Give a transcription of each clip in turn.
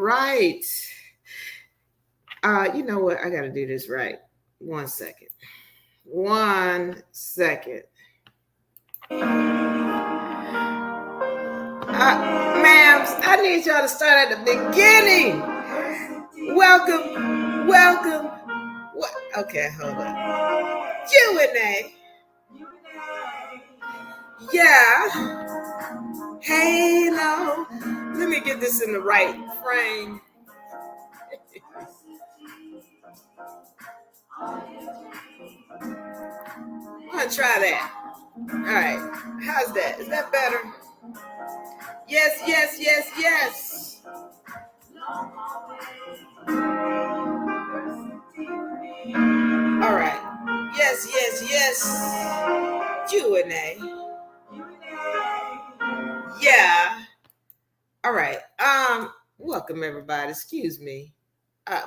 right. You know what? I got to do this right. 1 second. 1 second. Ma'ams, I need y'all to start at the beginning. Welcome. Okay, hold on. Q&A. Yeah. Halo. Let me get this in the right frame. I'm gonna try that. All right. How's that? Is that better? Yes. All right. Yes. Q&A. Yeah. All right. Welcome everybody. Excuse me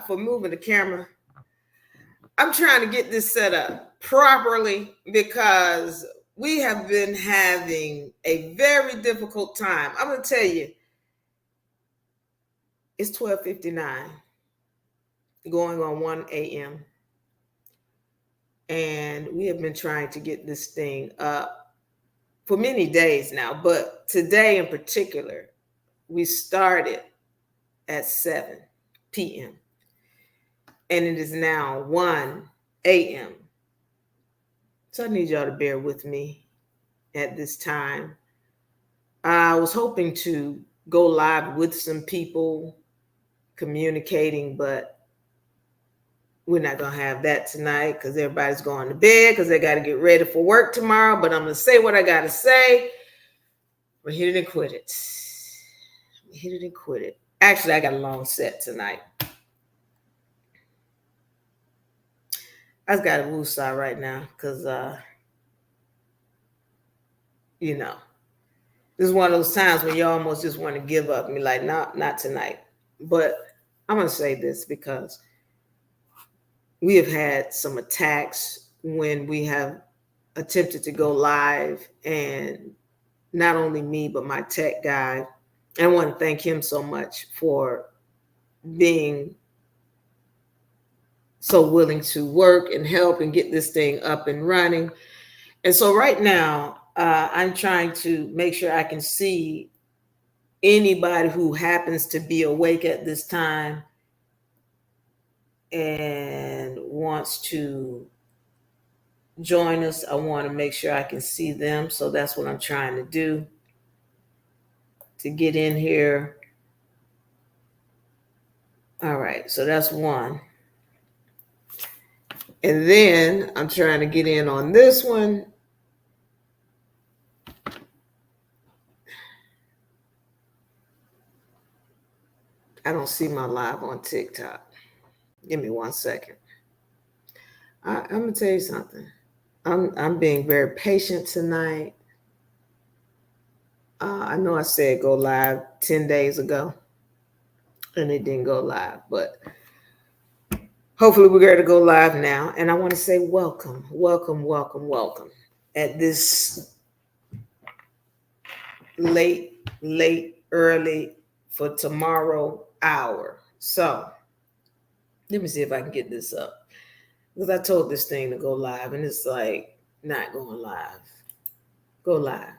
for moving the camera. I'm trying to get this set up properly because we have been having a very difficult time. I'm going to tell you, it's 12:59, going on 1 a.m. And we have been trying to get this thing up for many days now. But today in particular, we started at 7 p.m. And it is now 1 a.m. So I need y'all to bear with me at this time. I was hoping to go live with some people communicating, but we're not going to have that tonight because everybody's going to bed because they got to get ready for work tomorrow. But I'm going to say what I got to say. We're hit it and quit it. Actually, I got a long set tonight. I just got a woosah right now because, this is one of those times when you almost just want to give up and be like, no, not tonight. But I'm going to say this because we have had some attacks when we have attempted to go live, and not only me, but my tech guy. I want to thank him so much for being so willing to work and help and get this thing up and running. And so right now, I'm trying to make sure I can see anybody who happens to be awake at this time and wants to join us. I want to make sure I can see them. So that's what I'm trying to do, to get in here. All right, so that's one. And then I'm trying to get in on this one. I don't see my live on TikTok. Give me 1 second. I'm gonna tell you something. I'm being very patient tonight. I know I said go live 10 days ago, and it didn't go live, but hopefully we're going to go live now. And I want to say welcome at this early for tomorrow hour. So let me see if I can get this up, because I told this thing to go live and it's like not going live. Go live.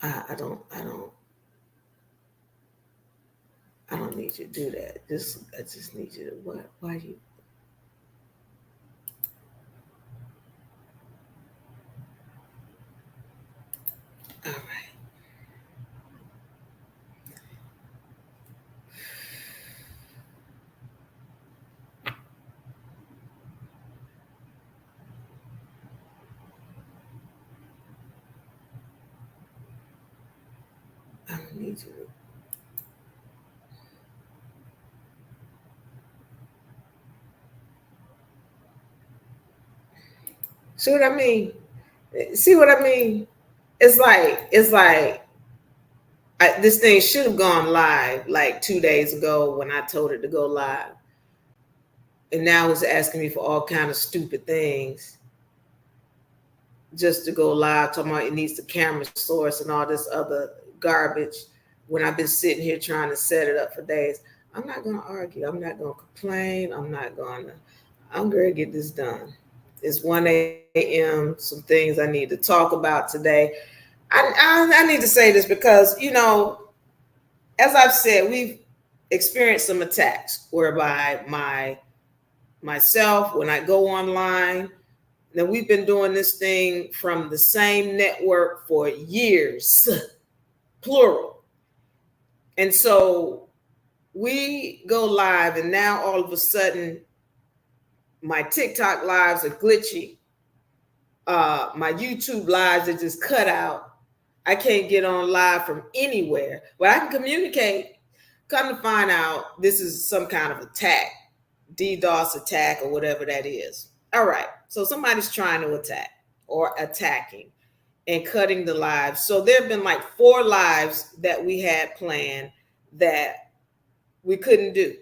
I don't need you to do that. I just need you to what? Why do you? All right. I don't need you to. See what I mean? It's like this thing should have gone live like 2 days ago when I told it to go live, and now it's asking me for all kind of stupid things just to go live, talking about it needs the camera source and all this other garbage, when I've been sitting here trying to set it up for days. I'm not going to argue. I'm not going to complain. I'm going to get this done. It's 1 a.m. Some things I need to talk about today. I need to say this because, as I've said, we've experienced some attacks whereby myself, when I go online, now we've been doing this thing from the same network for years, plural. And so we go live, and now all of a sudden, my TikTok lives are glitchy. My YouTube lives are just cut out. I can't get on live from anywhere, but I can communicate. Come to find out, this is some kind of attack, DDoS attack or whatever that is. All right, so somebody's trying to attack or attacking and cutting the lives. So there have been like 4 lives that we had planned that we couldn't do.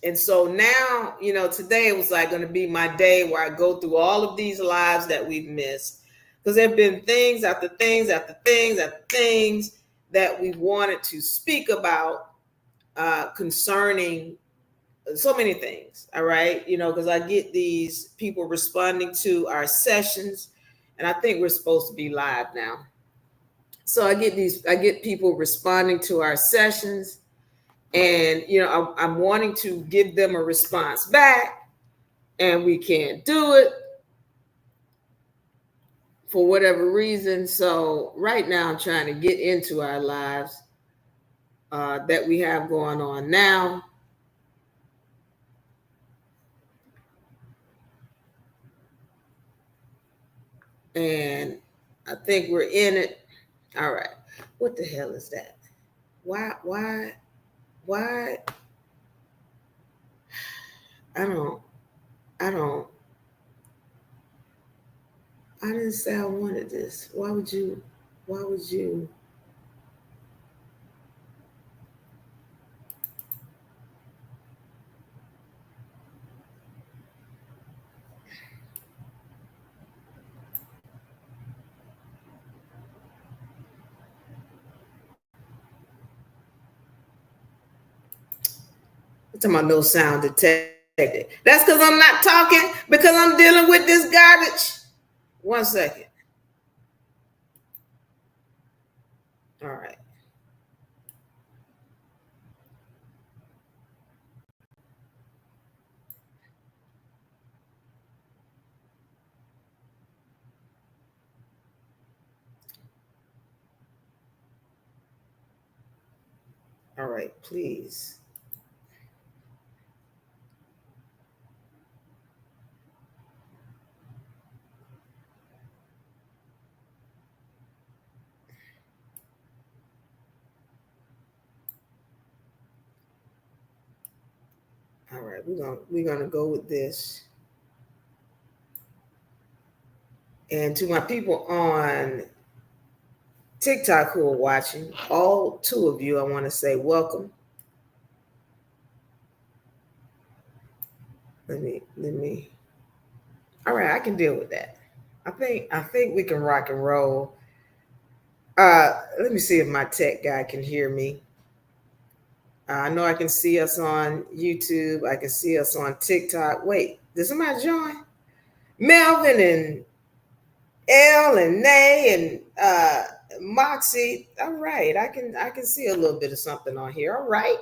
And so now, today was like going to be my day where I go through all of these lives that we've missed. Because there have been things after things after things after things that we wanted to speak about concerning so many things. All right. Because I get these people responding to our sessions, and I think we're supposed to be live now. So I get people responding to our sessions, and I'm wanting to give them a response back, and we can't do it for whatever reason. So right now I'm trying to get into our lives that we have going on now. And I think we're in it. All right. What the hell is that? Why? I didn't say I wanted this. Why would you? I'm talking about no sound detected. That's because I'm not talking, because I'm dealing with this garbage. 1 second. All right. All right, please. All right, we're gonna go with this. And to my people on TikTok who are watching, all 2 of you, I want to say welcome. Let me. All right, I can deal with that. I think we can rock and roll. Let me see if my tech guy can hear me. I know I can see us on YouTube. I can see us on TikTok. Wait, did somebody join? Melvin and Elle and Nay and Moxie. All right, I can see a little bit of something on here. All right.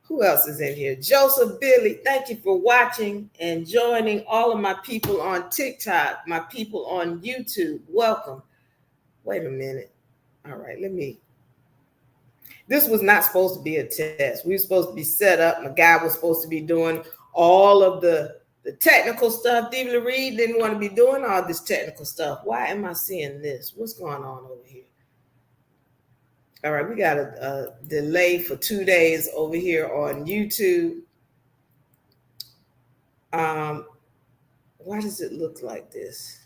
Who else is in here? Joseph, Billy, thank you for watching and joining. All of my people on TikTok, my people on YouTube, welcome. Wait a minute. All right, this was not supposed to be a test. We were supposed to be set up. My guy was supposed to be doing all of the technical stuff. Diva Lyri didn't want to be doing all this technical stuff. Why am I seeing this? What's going on over here? All right, we got a delay for 2 days over here on YouTube. Why does it look like this?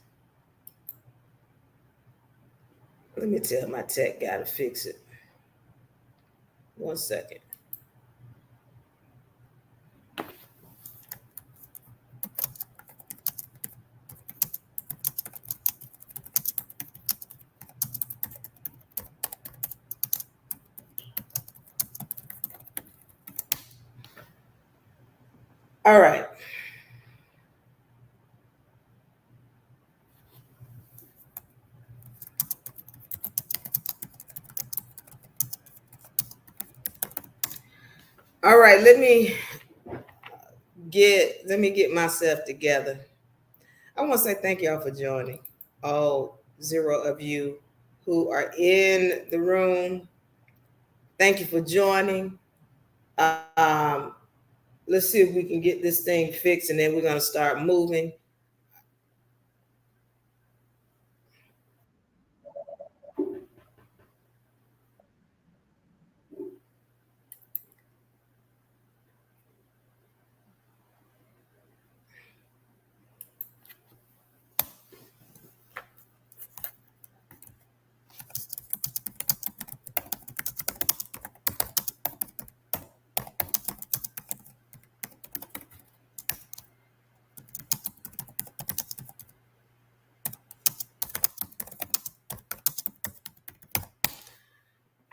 Let me tell my tech guy to fix it. 1 second. All right. All right, let me get myself together. I want to say thank y'all for joining. All 0 of you who are in the room, thank you for joining. Um, let's see if we can get this thing fixed, and then we're going to start moving.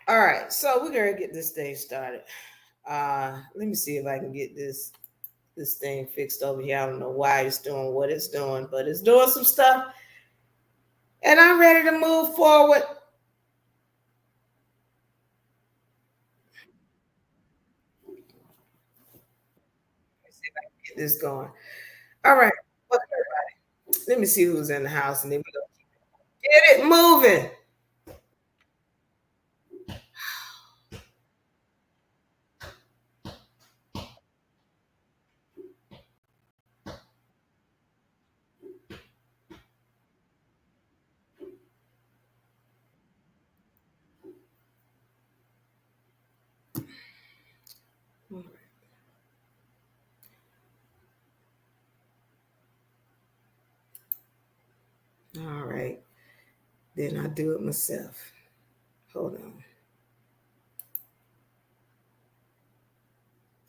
All right, so we're going to get this thing started. Let me see if I can get this thing fixed over here. I don't know why it's doing what it's doing, but it's doing some stuff, and I'm ready to move forward. Let's see if I can get this going. All right, welcome everybody. Let me see who's in the house, and then we're gonna get it moving. All right, then I do it myself. Hold on.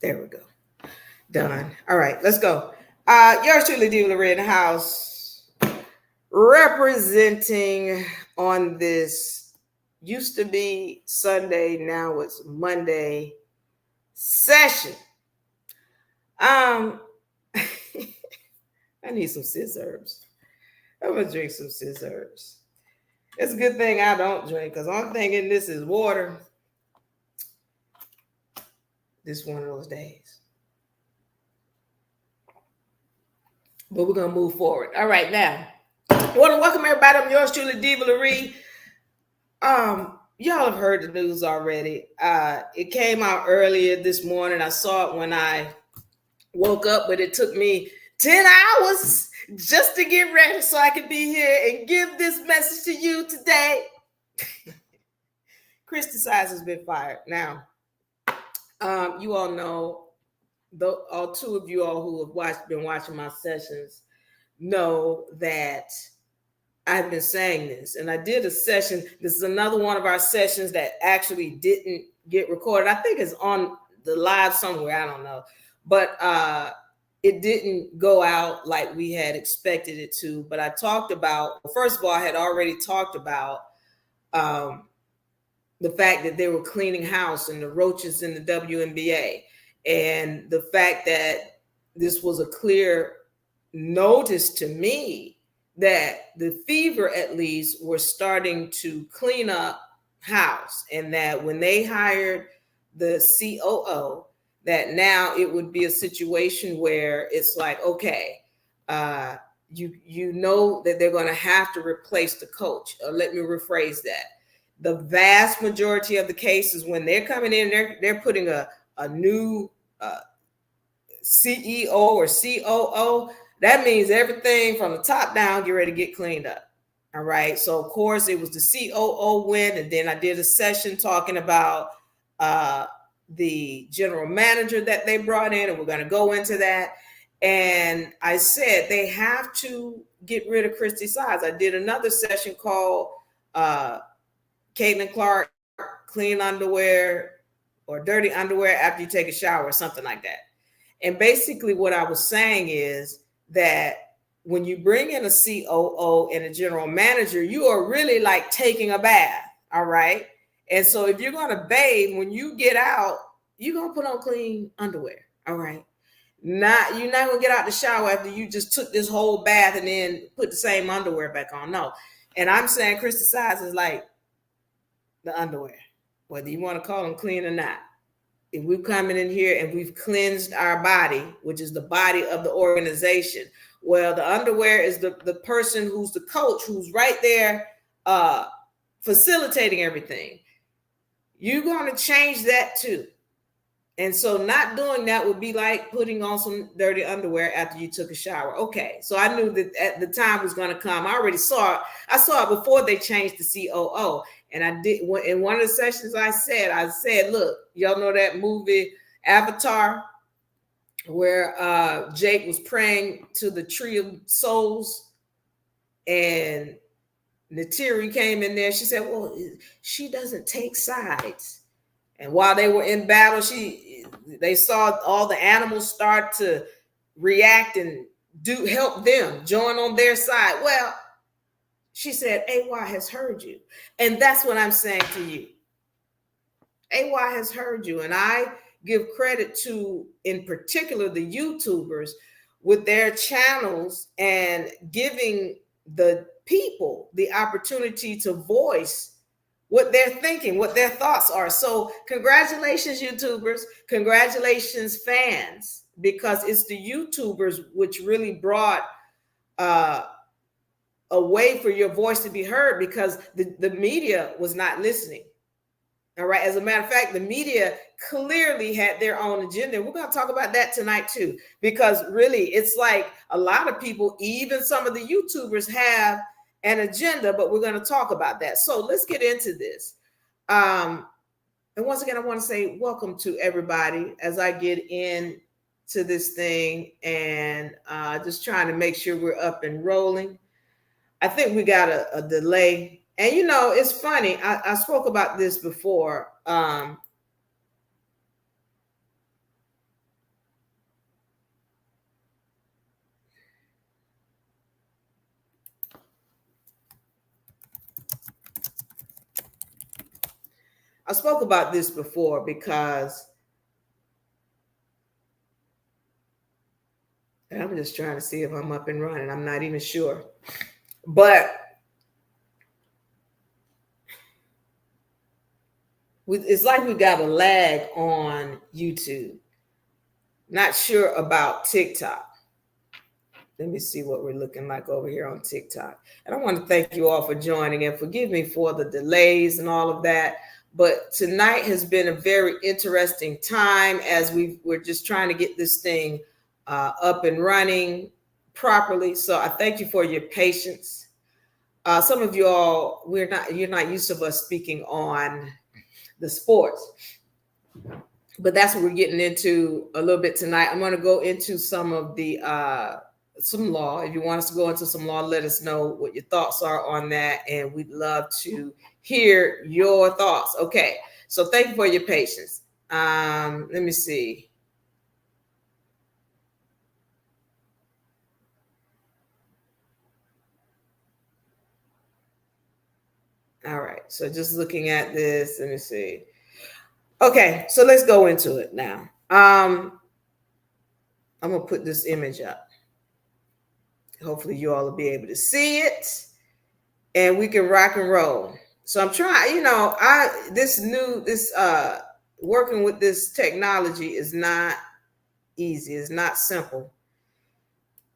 There we go. Done. All right, let's go. Yours truly, Diva Lyri in the house, representing on this used to be Sunday, now it's Monday session. Um, I need some scissors. I'm gonna drink some scissors. It's a good thing I don't drink because I'm thinking this is water. This one of those days. But we're gonna move forward. All right, now. I want to welcome everybody. I'm yours truly, Diva Lyri. Y'all have heard the news already. It came out earlier this morning. I saw it when I woke up, but it took me 10 hours just to get ready so I could be here and give this message to you today. Christy Size has been fired. Now, you all know, all 2 of you all who have been watching my sessions know that I've been saying this, and I did a session. This is another one of our sessions that actually didn't get recorded. I think it's on the live somewhere. I don't know, but it didn't go out like we had expected it to. But I talked about, first of all, I had already talked about the fact that they were cleaning house and the roaches in the WNBA, and the fact that this was a clear notice to me that the Fever at least were starting to clean up house, and that when they hired the COO, that now it would be a situation where it's like, okay, you know that they're going to have to replace the coach. Let me rephrase that. The vast majority of the cases when they're coming in, they're putting a new CEO or COO. That means everything from the top down get ready to get cleaned up. All right. So of course it was the COO win, and then I did a session talking about the general manager that they brought in, and we're going to go into that. And I said they have to get rid of Christy Sides. I did another session called Caitlin Clark, clean underwear or dirty underwear after you take a shower or something like that. And basically what I was saying is that when you bring in a COO and a general manager, you are really like taking a bath. All right. And so if you're going to bathe, when you get out, you're going to put on clean underwear. All right. You're not gonna get out the shower after you just took this whole bath and then put the same underwear back on. No. And I'm saying Crystal size is like the underwear, whether you want to call them clean or not. If we're coming in here and we've cleansed our body, which is the body of the organization, well, the underwear is the person who's the coach, who's right there facilitating everything. You're going to change that too. And so not doing that would be like putting on some dirty underwear after you took a shower. Okay, so I knew that at the time was going to come. I already saw it. I saw it before they changed the COO. And I did, in one of the sessions I said, look, y'all know that movie Avatar, where Jake was praying to the tree of souls, and Natiri came in there. She said, well, she doesn't take sides. And while they were in battle, they saw all the animals start to react and help them join on their side. Well, she said, AY has heard you. And that's what I'm saying to you. AY has heard you. And I give credit to, in particular, the YouTubers with their channels and giving the people the opportunity to voice what they're thinking, what their thoughts are. So congratulations, YouTubers. Congratulations, fans, because it's the YouTubers which really brought a way for your voice to be heard, because the media was not listening. All right. As a matter of fact, the media clearly had their own agenda. We're going to talk about that tonight too, because really it's like a lot of people, even some of the YouTubers, have an agenda, but we're going to talk about that. So let's get into this. And once again, I want to say welcome to everybody as I get into this thing, and just trying to make sure we're up and rolling. I think we got a delay. And, you know, it's funny. I spoke about this before. I spoke about this before because I'm just trying to see if I'm up and running. I'm not even sure. But it's like we got a lag on YouTube. Not sure about TikTok. Let me see what we're looking like over here on TikTok. And I want to thank you all for joining, and forgive me for the delays and all of that. But tonight has been a very interesting time as we're just trying to get this thing up and running properly. So I thank you for your patience. Some of you all, you're not used to us speaking on the sports, but that's what we're getting into a little bit tonight. I'm going to go into some of the some law. If you want us to go into some law, let us know what your thoughts are on that, and we'd love to hear your thoughts. Okay, so thank you for your patience. Let me see. All right, so just looking at this, let me see. Okay, so let's go into it now. I'm gonna put this image up. Hopefully you all will be able to see it, and we can rock and roll. So I'm trying, you know, working with this technology is not easy. It's not simple.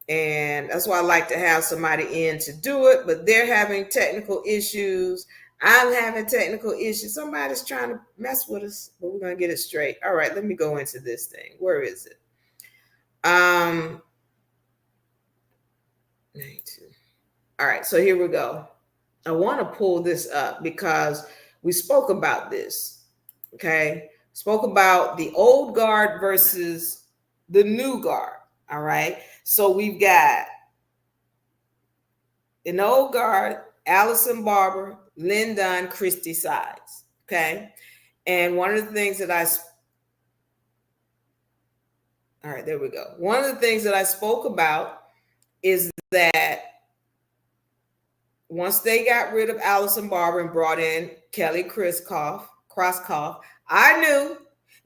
And that's why I like to have somebody in to do it, but they're having technical issues. I'm having technical issues. Somebody's trying to mess with us, but we're going to get it straight. All right, let me go into this thing. Where is it? 92. All right, so here we go. I want to pull this up because we spoke about this, okay? Spoke about the old guard versus the new guard, all right? So we've got an old guard, Allison Barber, Lynn Dunn, Christy Sides, okay? And one of the things that all right, there we go. One of the things that I spoke about is that once they got rid of Allison Barber and brought in Kelly Crosskoff, I knew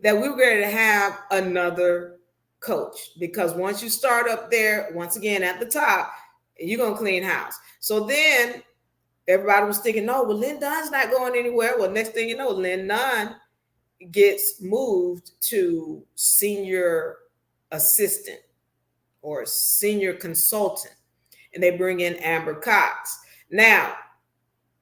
that we were going to have another coach, because once you start up there, once again at the top, you're going to clean house. So then everybody was thinking, no, well, Lynn Dunn's not going anywhere. Well, next thing you know, Lynn Dunn gets moved to senior assistant or senior consultant, and they bring in Amber Cox. Now,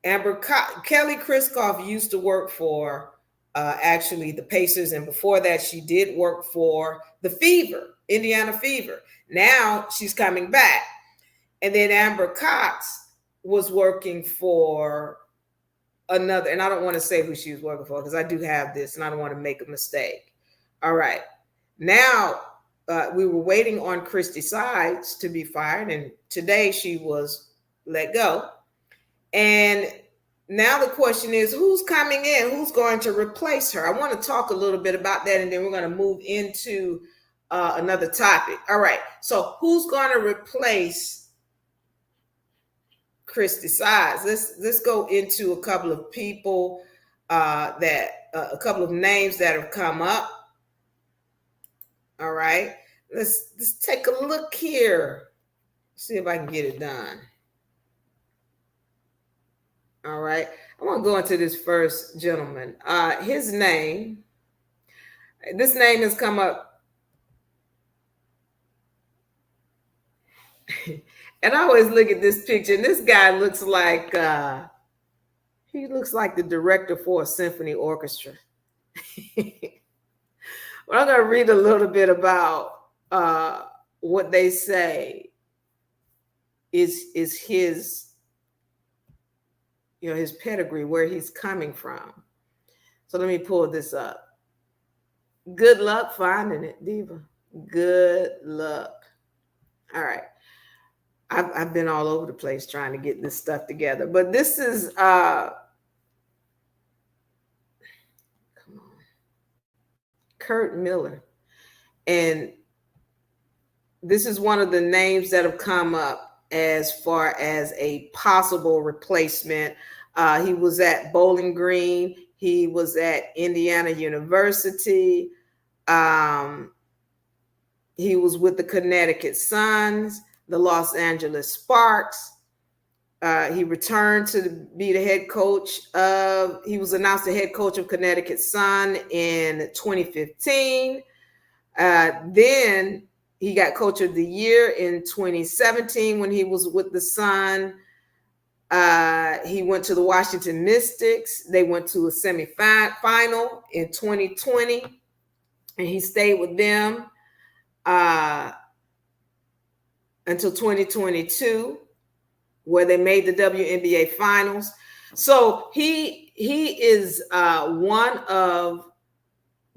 Kelly Kristoff used to work for actually the Pacers, and before that, she did work for the Fever, Indiana Fever. Now she's coming back, and then Amber Cox was working for another, and I don't want to say who she was working for because I do have this, and I don't want to make a mistake. All right, now we were waiting on Christy Sides to be fired, and today she was let go. And now the question is, who's coming in? Who's going to replace her? I want to talk a little bit about that, and then we're going to move into another topic. All right. So who's going to replace Christy Sides? Let's go into a couple of people a couple of names that have come up. All right. Let's take a look here. See if I can get it done. All right. I want to go into this first gentleman. This name has come up. And I always look at this picture, and this guy looks like he looks like the director for a symphony orchestra. Well, I'm going to read a little bit about what they say is his, his pedigree, where he's coming from. So let me pull this up. Good luck finding it, Diva. Good luck. All right. I've been all over the place trying to get this stuff together, but this is come on, Kurt Miller, and this is one of the names that have come up as far as a possible replacement. He was at Bowling Green. He was at Indiana University. He was with the Connecticut Suns, the Los Angeles Sparks. He returned to be the head coach he was announced the head coach of Connecticut Sun in 2015. Then he got coach of the year in 2017 when he was with the Sun. He went to the Washington Mystics. They went to a semifinal in 2020, and he stayed with them until 2022, where they made the WNBA finals. So he is one of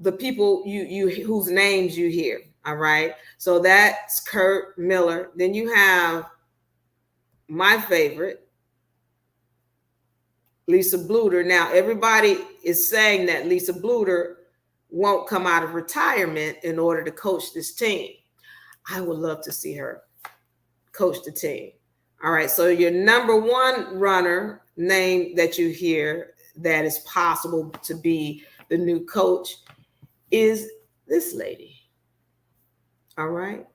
the people you whose names you hear. All right. So that's Kurt Miller. Then you have my favorite, Lisa Bluder. Now, everybody is saying that Lisa Bluder won't come out of retirement in order to coach this team. I would love to see her coach the team. All right. So your number one runner name that you hear that is possible to be the new coach is this lady. All right.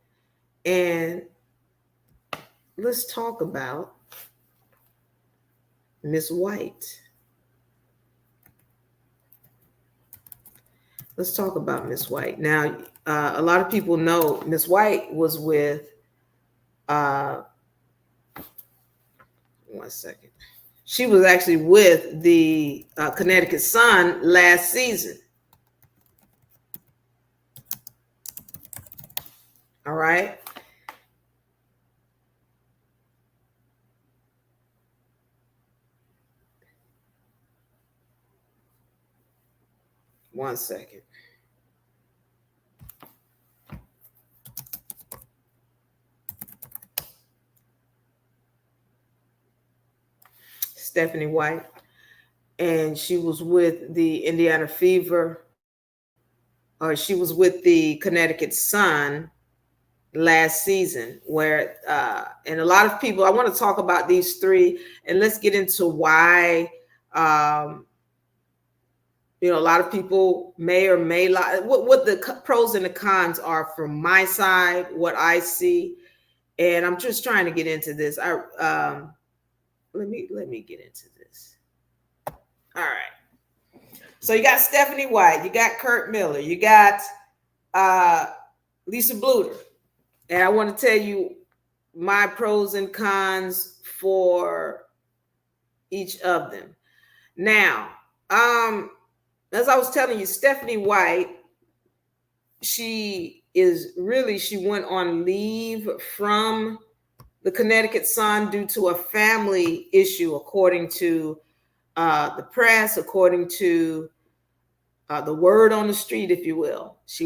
And let's talk about Miss White. Let's talk about Miss White. Now, a lot of people know Miss White was with, one second. She was actually with the Connecticut Sun last season. All right. One second. Stephanie White, and she was with the Indiana Fever, or she was with the Connecticut Sun last season, where and a lot of people, I want to talk about these three, and let's get into why You know, a lot of people may or may like what the pros and the cons are from my side, what I see, and I'm just trying to get into this. Let me get into this. All right. So you got Stephanie White, you got Kurt Miller, you got Lisa Bluter, and I want to tell you my pros and cons for each of them. Now, as I was telling you, Stephanie White, she went on leave from the Connecticut Sun due to a family issue, according to the press, according to the word on the street, if you will. She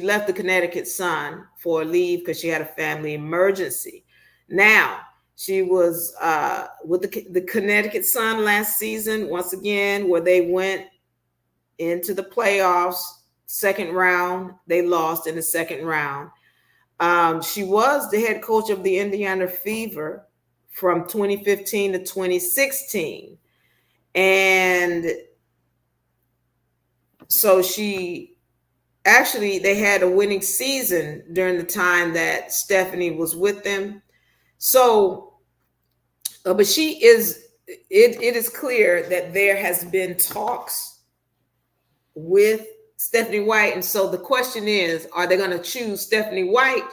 left the Connecticut Sun for a leave because she had a family emergency. Now, she was with the Connecticut Sun last season, once again, where they went into the playoffs, second round. They lost in the second round. She was the head coach of the Indiana Fever from 2015 to 2016. And so they had a winning season during the time that Stephanie was with them. So, but it is clear that there has been talks with Stephanie White. And so the question is, are they going to choose Stephanie White,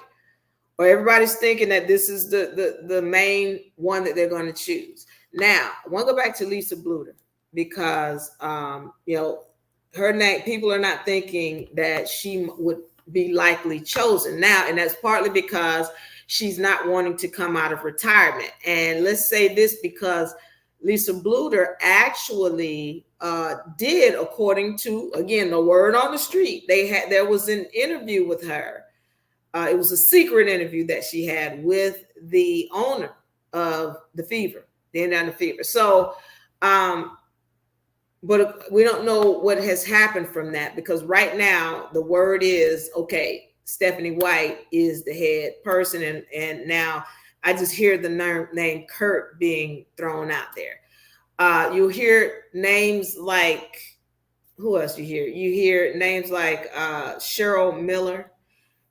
or everybody's thinking that this is the main one that they're going to choose? Now, I want to go back to Lisa Bluter because, her name, people are not thinking that she would be likely chosen now. And that's partly because she's not wanting to come out of retirement. And let's say this, because Lisa Bluter actually did, according to, again, the word on the street, there was an interview with her. It was a secret interview that she had with the owner of the Fever, the Indiana Fever. So, but we don't know what has happened from that, because right now the word is, okay, Stephanie White is the head person. And now I just hear the name Kurt being thrown out there. You'll hear names like, who else you hear? You hear names like Cheryl Miller.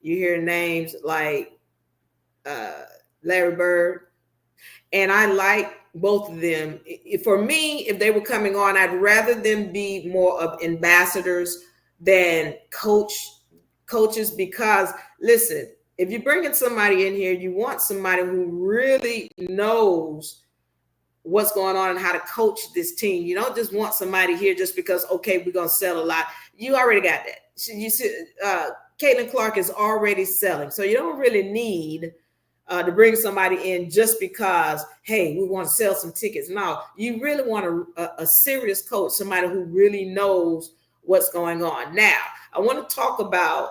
You hear names like Larry Bird. And I like both of them. For me, if they were coming on, I'd rather them be more of ambassadors than coaches, because listen, if you're bringing somebody in here, you want somebody who really knows what's going on and how to coach this team. You don't just want somebody here just because, okay, we're going to sell a lot. You already got that. You see, Caitlin Clark is already selling. So you don't really need to bring somebody in just because, hey, we want to sell some tickets. No, you really want a serious coach, somebody who really knows what's going on. Now, I want to talk about,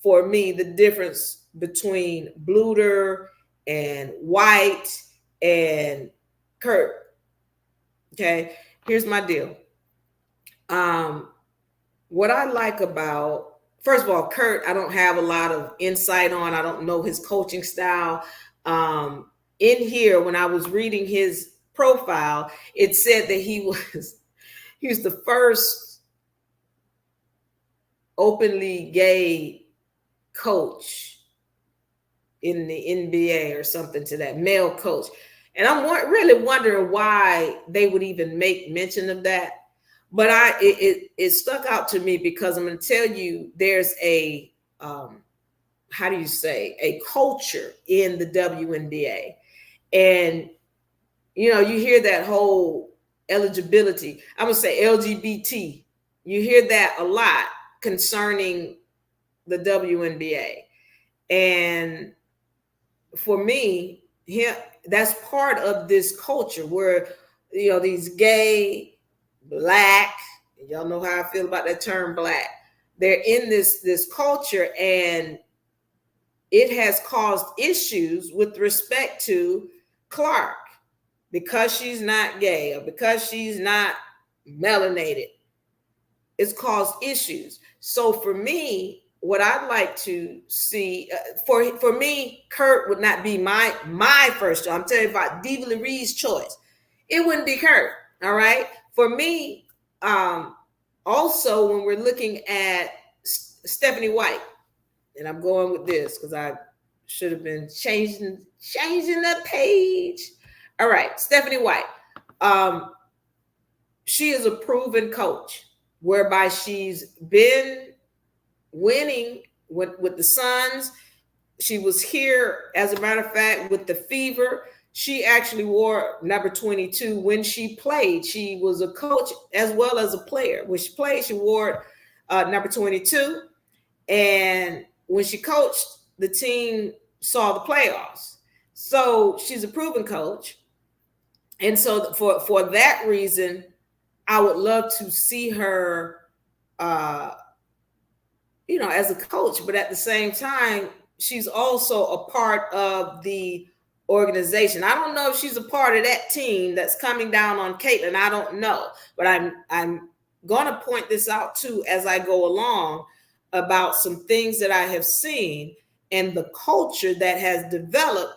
for me, the difference between Bluter and White and Kurt. Okay, here's my deal. What I like about, first of all, Kurt, I don't have a lot of insight on. I don't know his coaching style. In here, when I was reading his profile, it said that he was the first openly gay coach in the NBA or something to that, male coach. And I'm really wondering why they would even make mention of that. But it stuck out to me because I'm going to tell you, there's a, a culture in the WNBA. And, you hear that whole eligibility, I'm going to say LGBT. You hear that a lot concerning the WNBA. And for me, that's part of this culture where, these gay, Black, y'all know how I feel about that term Black, they're in this culture, and it has caused issues with respect to Clark because she's not gay or because she's not melanated. It's caused issues. So for me, what I'd like to see, for me, Kurt would not be my first choice. I'm telling you about Diva Lyri's choice. It wouldn't be Kurt. All right. For me, Also, when we're looking at Stephanie White, and I'm going with this because I should have been changing the page. All right, Stephanie White. She is a proven coach, whereby she's been winning with the Suns. She was here, as a matter of fact, with the Fever. She actually wore number 22 when she played. She was a coach as well as a player. When she played, she wore number 22. And when she coached, the team saw the playoffs. So she's a proven coach. And so for that reason, I would love to see her, as a coach. But at the same time, she's also a part of the organization. I don't know if she's a part of that team that's coming down on Caitlin. I don't know. But I'm going to point this out too as I go along about some things that I have seen and the culture that has developed.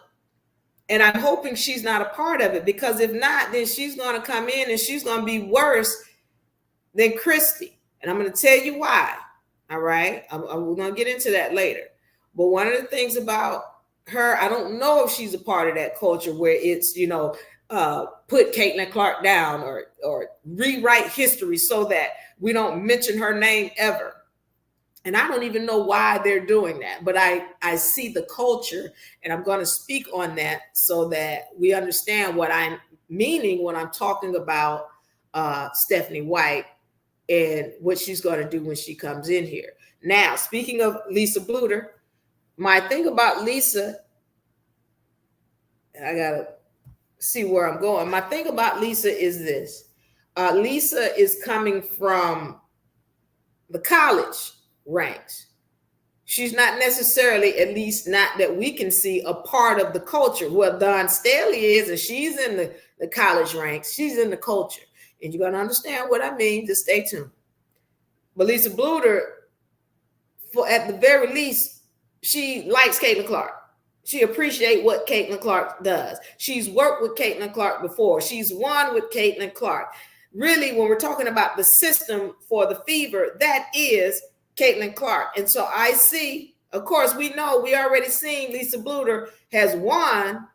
And I'm hoping she's not a part of it, because if not, then she's going to come in and she's going to be worse than Christy. And I'm going to tell you why. All right. We're going to get into that later. But one of the things about her, I don't know if she's a part of that culture where it's, put Caitlin Clark down or rewrite history so that we don't mention her name ever. And I don't even know why they're doing that, but I see the culture, and I'm going to speak on that so that we understand what I'm meaning when I'm talking about Stephanie White and what she's going to do when she comes in here. Now, speaking of Lisa Bluter, my thing about Lisa, and I got to see where I'm going. My thing about Lisa is this. Lisa is coming from the college ranks. She's not necessarily, at least not that we can see, a part of the culture. Well, Dawn Staley is, and she's in the college ranks. She's in the culture. And you're going to understand what I mean. Just stay tuned. But Lisa Bluter, at the very least, she likes Caitlin Clark. She appreciates what Caitlin Clark does. She's worked with Caitlin Clark before. She's won with Caitlin Clark. Really, when we're talking about the system for the Fever, that is Caitlin Clark. And so I see, of course, we already seen Lisa Bluter has won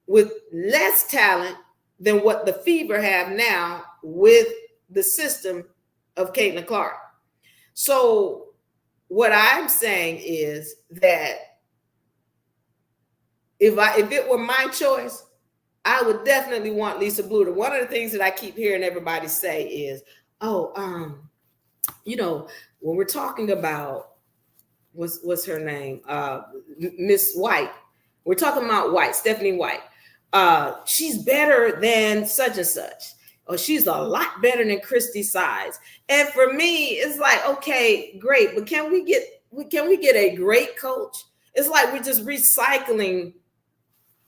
with less talent than what the Fever have now with the system of Caitlin Clark. So what I'm saying is that if it were my choice, I would definitely want Lisa Bluter. One of the things that I keep hearing everybody say is, when we're talking about what's her name, Miss White, we're talking about White, Stephanie White. She's better than such and such, or she's a lot better than Christy Sides. And for me, it's like, okay, great, but can we get a great coach? It's like we're just recycling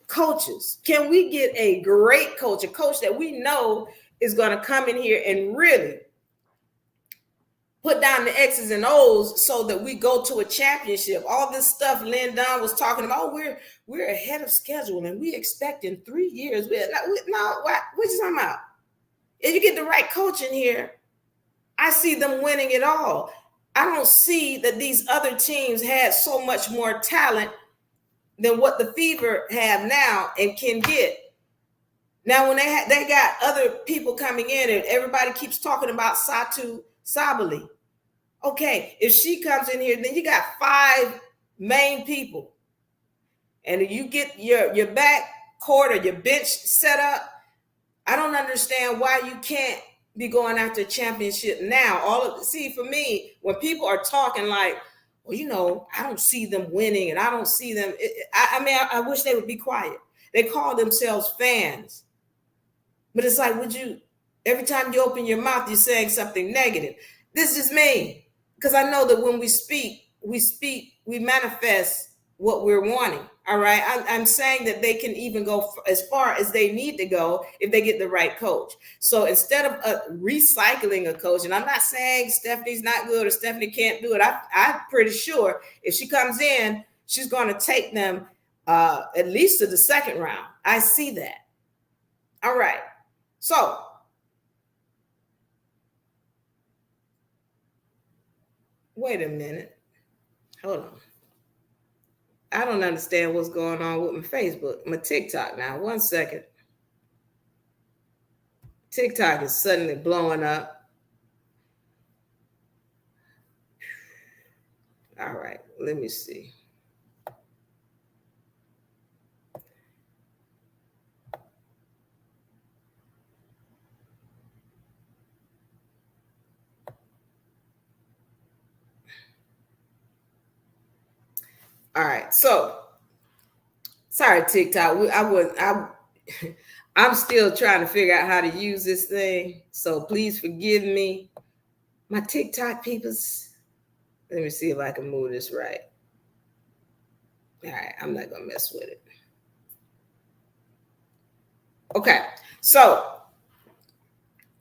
coaches. Can we get a great coach, a coach that we know is going to come in here and really put down the X's and O's so that we go to a championship? All this stuff Lynn Dunn was talking about, we're ahead of schedule and we expect in 3 years. We're just talking about. If you get the right coach in here, I see them winning it all. I don't see that these other teams had so much more talent than what the Fever have now and can get. Now, when they got other people coming in, and everybody keeps talking about Satu Sabali. Okay, if she comes in here, then you got 5 main people. And if you get your back court or your bench set up, I don't understand why you can't be going after a championship now. For me, when people are talking like, well, I don't see them winning and I don't see them. I wish they would be quiet. They call themselves fans. But it's like, every time you open your mouth, you're saying something negative. This is me. Because I know that when we speak, we manifest what we're wanting. All right. I'm saying that they can even go as far as they need to go if they get the right coach. So instead of recycling a coach, and I'm not saying Stephanie's not good or Stephanie can't do it. I'm pretty sure if she comes in, she's going to take them at least to the second round. I see that. All right. So Wait a minute. Hold on. I don't understand what's going on with my Facebook, my TikTok now. 1 second. TikTok is suddenly blowing up. All right, let me see. All right, so sorry, TikTok. I'm still trying to figure out how to use this thing. So please forgive me. My TikTok peoples. Let me see if I can move this right. All right, I'm not gonna mess with it. Okay, so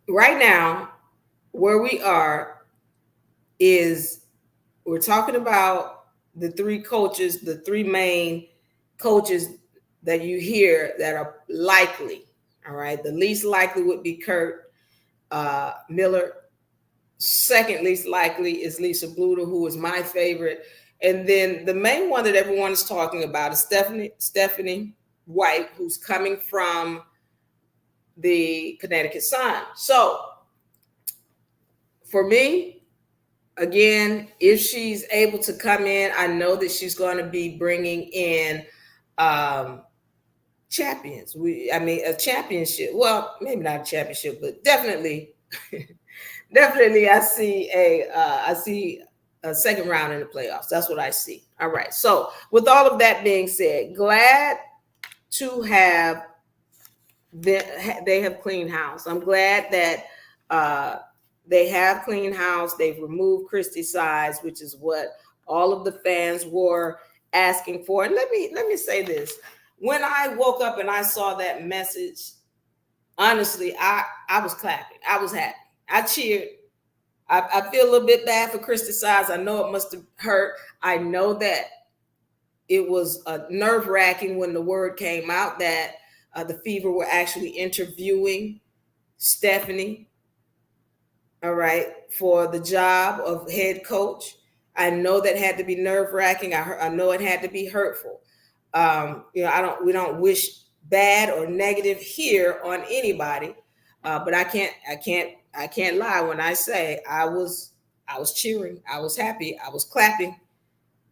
right now, where we are is we're talking about the three coaches, the three main coaches that you hear that are likely. All right, the least likely would be Kurt Miller. Second least likely is Lisa Bluder, who is my favorite. And then the main one that everyone is talking about is Stephanie White, who's coming from the Connecticut Sun. So for me, again, if she's able to come in, I know that she's going to be bringing in champions. A championship. Well, maybe not a championship, but definitely, definitely, I see a second round in the playoffs. That's what I see. All right. So, with all of that being said, glad to have they have cleaned house. I'm glad that they have cleaned house. They've removed Christy Sides, which is what all of the fans were asking for. And let me say this: when I woke up and I saw that message, honestly, I was clapping. I was happy. I cheered. I feel a little bit bad for Christy Sides. I know it must have hurt. I know that it was nerve-wracking when the word came out that the Fever were actually interviewing Stephanie, all right, for the job of head coach. I know that had to be nerve-wracking. I know it had to be hurtful. We don't wish bad or negative here on anybody, but I can't lie when I say I was cheering, I was happy, I was clapping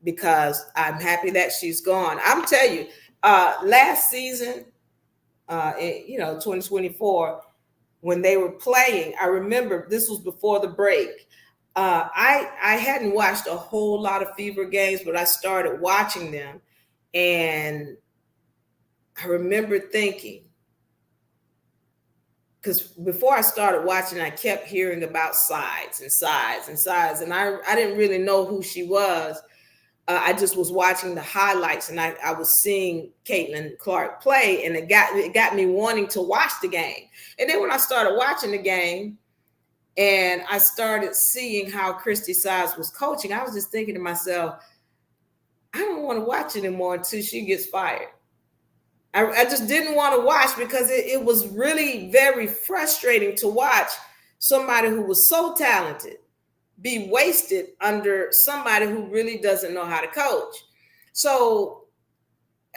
because I'm happy that she's gone. I'm telling you, last season, 2024, when they were playing, I remember this was before the break. I hadn't watched a whole lot of Fever games, but I started watching them, and I remember thinking, because before I started watching, I kept hearing about Sides, and I didn't really know who she was. I just was watching the highlights, and I was seeing Caitlin Clark play, and it got me wanting to watch the game. And then when I started watching the game, and I started seeing how Christy Sides was coaching, I was just thinking to myself, I don't want to watch anymore until she gets fired. I just didn't want to watch because it was really very frustrating to watch somebody who was so talented be wasted under somebody who really doesn't know how to coach. So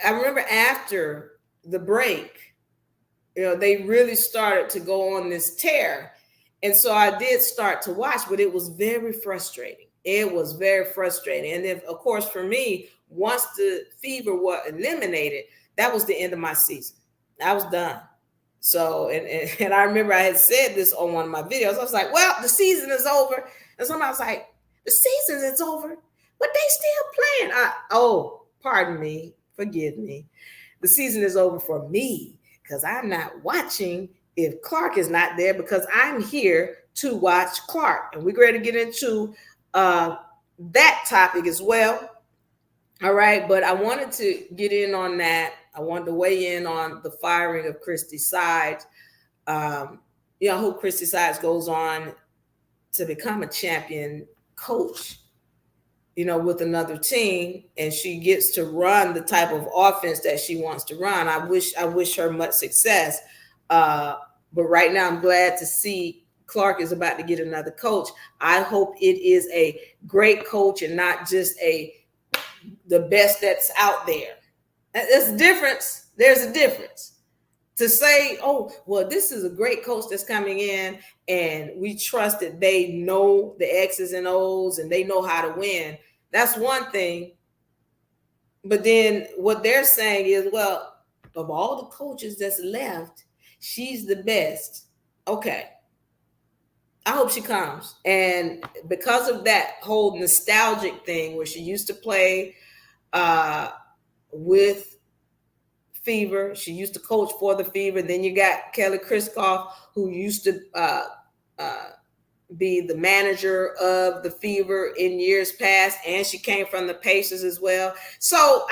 I remember after the break, they really started to go on this tear. And so I did start to watch, but it was very frustrating. It was very frustrating. And then, of course, for me, once the Fever were eliminated, that was the end of my season. I was done. So, and I remember I had said this on one of my videos. I was like, well, the season is over. And somebody was like, the season is over, but they still playing. Pardon me. Forgive me. The season is over for me because I'm not watching if Clark is not there, because I'm here to watch Clark. And we're going to get into that topic as well. All right. But I wanted to get in on that. I wanted to weigh in on the firing of Christy Sides. I hope Christy Sides goes on to become a champion coach, with another team, and she gets to run the type of offense that she wants to run. I wish her much success. But right now I'm glad to see Clark is about to get another coach. I hope it is a great coach and not just the best that's out there. There's a difference. There's a difference. To say, oh, well, this is a great coach that's coming in and we trust that they know the X's and O's and they know how to win. That's one thing. But then what they're saying is, well, of all the coaches that's left, she's the best. Okay. I hope she comes. And because of that whole nostalgic thing where she used to play with Fever. She used to coach for the Fever. Then you got Kelly Kristoff, who used to be the manager of the Fever in years past, and she came from the Pacers as well. So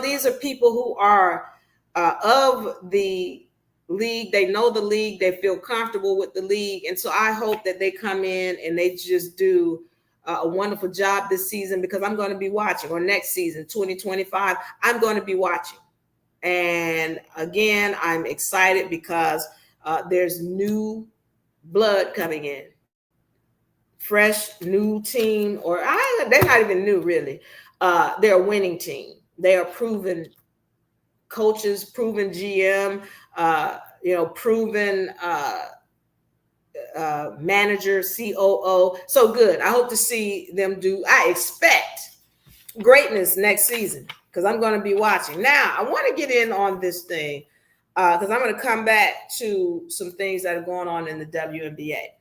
these are people who are of the league. They know the league. They feel comfortable with the league, and so I hope that they come in and they just do a wonderful job this season, because I'm going to be watching, or next season, 2025, I'm going to be watching. And again, I'm excited because there's new blood coming in, fresh new team, they're not even new really. They're a winning team. They are proven coaches, proven GM, proven manager, COO. So good. I hope to see them I expect greatness next season, because I'm going to be watching. Now, I want to get in on this thing because I'm going to come back to some things that are going on in the WNBA.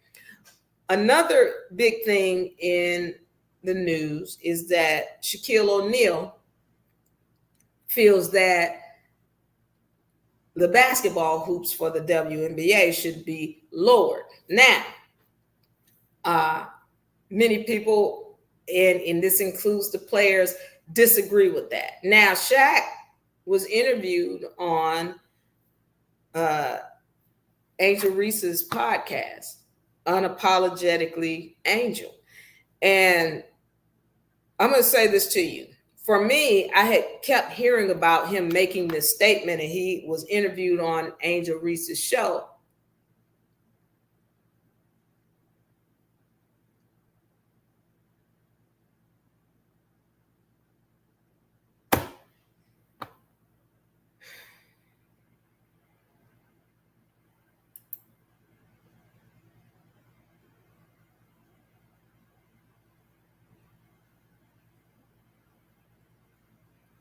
Another big thing in the news is that Shaquille O'Neal feels that the basketball hoops for the WNBA should be lowered. Now, many people, and this includes the players, disagree with that. Now, Shaq was interviewed on Angel Reese's podcast, Unapologetically Angel. And I'm going to say this to you. For me, I had kept hearing about him making this statement, and he was interviewed on Angel Reese's show.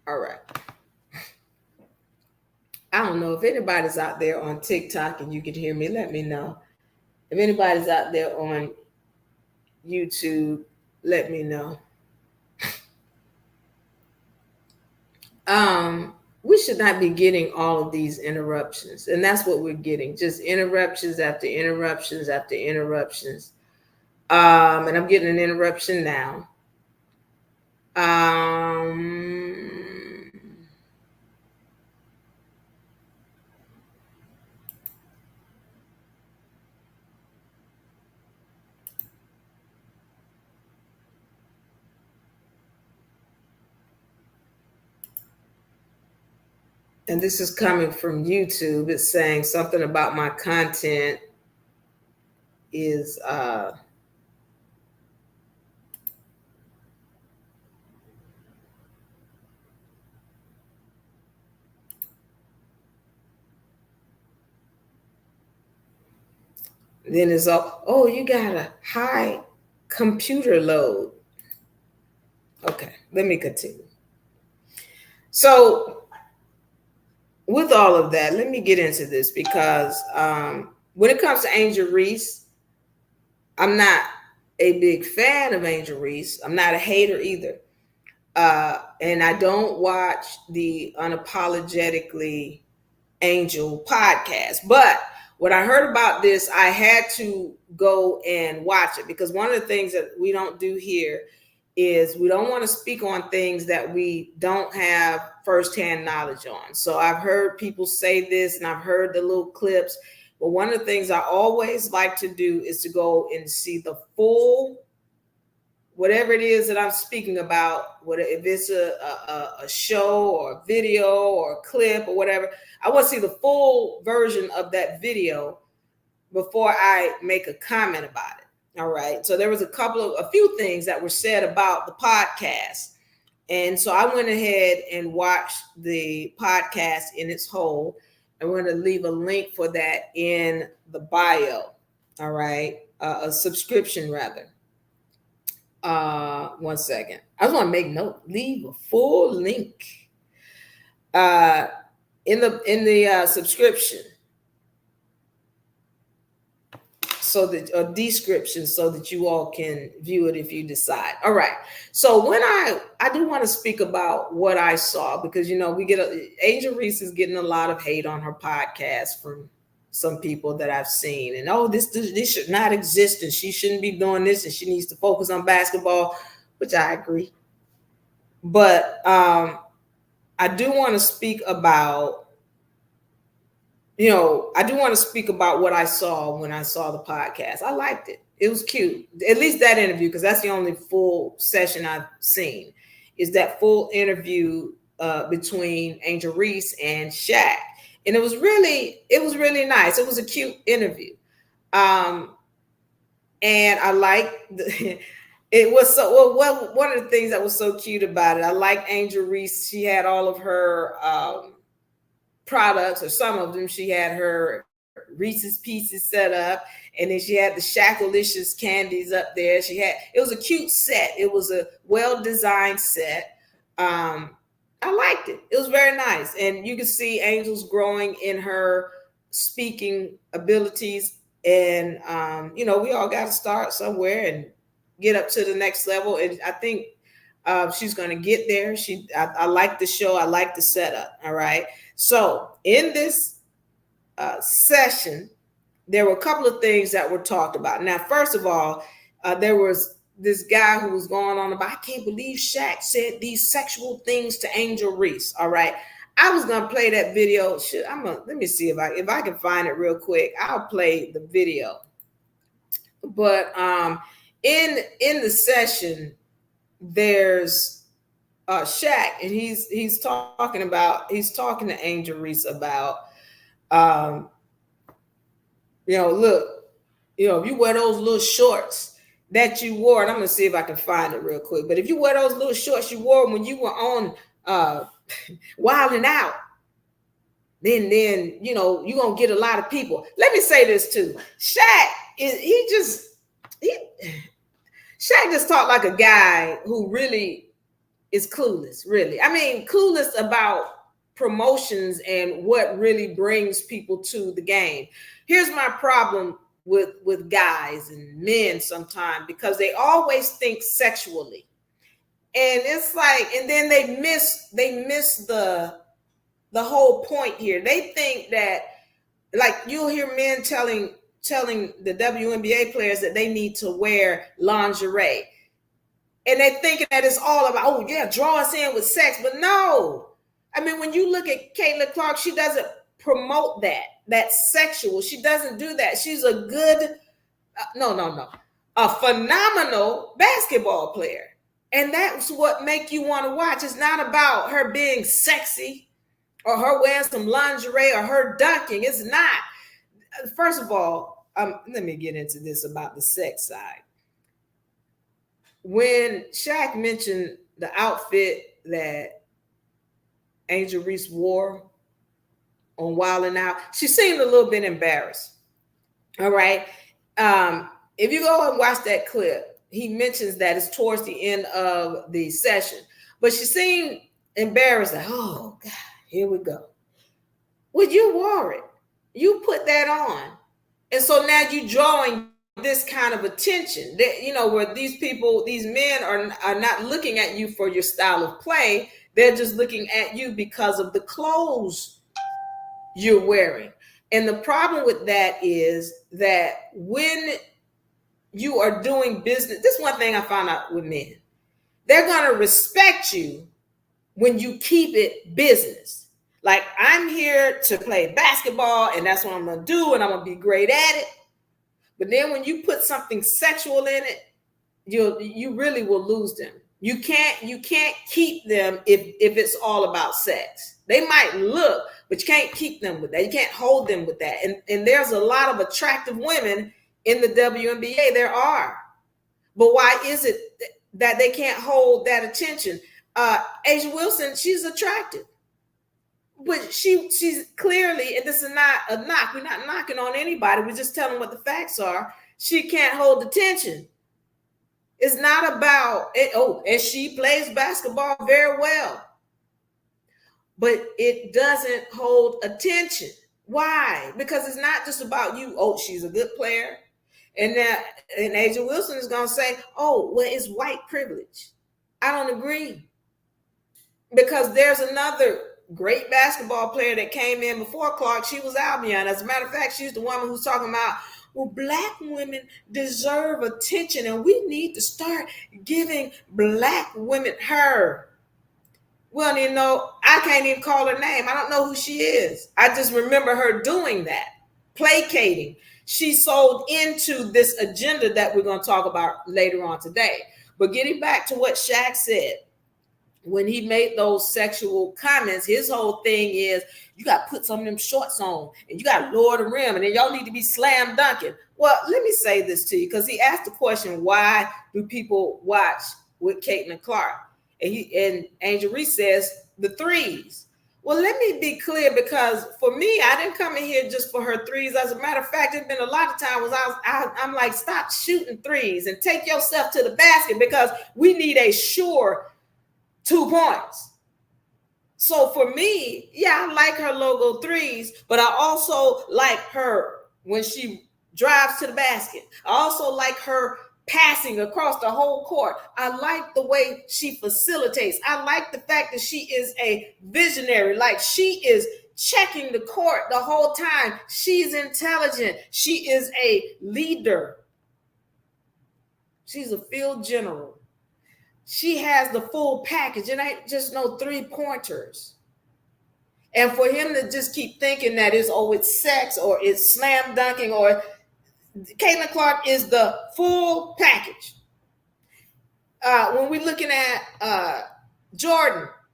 All right. I don't know if anybody's out there on TikTok and you can hear me, let me know. If anybody's out there on YouTube, let me know. We should not be getting all of these interruptions. And that's what we're getting. Just interruptions after interruptions after interruptions. And I'm getting an interruption now. And this is coming from YouTube. It's saying something about my content is then it's oh, you got a high computer load. Okay, let me continue. So with all of that, let me get into this, because when it comes to Angel Reese, I'm not a big fan of Angel Reese. I'm not a hater either. And I don't watch the Unapologetically Angel podcast. But when I heard about this, I had to go and watch it, because one of the things that we don't do here is we don't want to speak on things that we don't have firsthand knowledge on. So I've heard people say this and I've heard the little clips, but one of the things I always like to do is to go and see the full, whatever it is that I'm speaking about, if it's a show or a video or a clip or whatever, I want to see the full version of that video before I make a comment about it. All right. So there was a few things that were said about the podcast. And so I went ahead and watched the podcast in its whole. I'm going to leave a link for that in the bio. All right. A subscription rather. 1 second. I just want to make note. Leave a full link in the subscription, so that a description, so that you all can view it if you decide. All right. So when I do want to speak about what I saw, because we get Angel Reese is getting a lot of hate on her podcast from some people that I've seen, and this should not exist, and she shouldn't be doing this, and she needs to focus on basketball, which I agree. But I do want to speak about what I saw when I saw the podcast. I liked it. It was cute. At least that interview, because that's the only full session I've seen, is that full interview between Angel Reese and Shaq. And it was really nice. It was a cute interview. And I liked it was so well. One of the things that was so cute about it, I liked Angel Reese. She had all of her products, or some of them. She had her Reese's Pieces set up, and then she had the Shacklicious candies up there. It was a cute set. It was a well-designed set. I liked it. It was very nice. And you can see Angel's growing in her speaking abilities. And, we all got to start somewhere and get up to the next level. And I think she's going to get there. I like the show. I like the setup. All right. So in this session, there were a couple of things that were talked about. Now, first of all, there was this guy who was going on about, I can't believe Shaq said these sexual things to Angel Reese. All right. I was going to play that video. Let me see if I can find it real quick. I'll play the video. But in the session, there's Shaq, and he's talking to Angel Reese about, look, if you wear those little shorts that you wore, and I'm going to see if I can find it real quick, but if you wear those little shorts you wore when you were on Wilding Out, then you're going to get a lot of people. Let me say this too. Shaq just talked like a guy who really is clueless, really. I mean, clueless about promotions and what really brings people to the game. Here's my problem with guys and men sometimes, because they always think sexually. And it's like, and then they miss the whole point here. They think that, like, you'll hear men telling the WNBA players that they need to wear lingerie. And they're thinking that it's all about, draw us in with sex. But no. I mean, when you look at Caitlin Clark, she doesn't promote that's sexual. She doesn't do that. She's a good, a phenomenal basketball player. And that's what make you want to watch. It's not about her being sexy or her wearing some lingerie or her dunking. It's not. First of all, let me get into this about the sex side. When Shaq mentioned the outfit that Angel Reese wore on Wildin' Out, she seemed a little bit embarrassed. All right. If you go and watch that clip, he mentions that it's towards the end of the session, but she seemed embarrassed. Like, oh God, here we go. Well, you wore it. You put that on. And so now you're drawing this kind of attention that, where these men are not looking at you for your style of play. They're just looking at you because of the clothes you're wearing. And the problem with that is that when you are doing business, this is one thing I found out with men. They're going to respect you when you keep it business. Like, I'm here to play basketball, and that's what I'm going to do, and I'm going to be great at it. But then when you put something sexual in it, you really will lose them. You can't keep them if it's all about sex. They might look, but you can't keep them with that. You can't hold them with that. And there's a lot of attractive women in the WNBA. There are. But why is it that they can't hold that attention? Asia Wilson, she's attractive. But she's clearly, and this is not a knock. We're not knocking on anybody. We're just telling what the facts are. She can't hold attention. It's not about it. Oh, and she plays basketball very well, but it doesn't hold attention. Why? Because it's not just about you. Oh, she's a good player. And Asia Wilson is going to say, oh, well, it's white privilege. I don't agree. Because there's another great basketball player that came in before Clark. She was Albion. As a matter of fact, she's the woman who's talking about, well, Black women deserve attention and we need to start giving Black women her. Well, you know, I can't even call her name. I don't know who she is. I just remember her doing that, placating. She sold into this agenda that we're going to talk about later on today. But getting back to what Shaq said, when he made those sexual comments, his whole thing is you got to put some of them shorts on and you got to lower the rim and then y'all need to be slam dunking. Well, let me say this to you, because he asked the question, why do people watch with Caitlin Clark? And Angel Reese says the threes. Well, let me be clear, because for me, I didn't come in here just for her threes. As a matter of fact, there's been a lot of times I'm like, stop shooting threes and take yourself to the basket, because we need a sure 2 points. So for me, yeah, I like her logo threes, but I also like her when she drives to the basket. I also like her passing across the whole court. I like the way she facilitates. I like the fact that she is a visionary. Like, she is checking the court the whole time. She's intelligent. She is a leader. She's a field general. She has the full package. It ain't just no 3-pointers. And for him to just keep thinking that it's sex or it's slam dunking, or Caitlin Clark is the full package. When we're looking at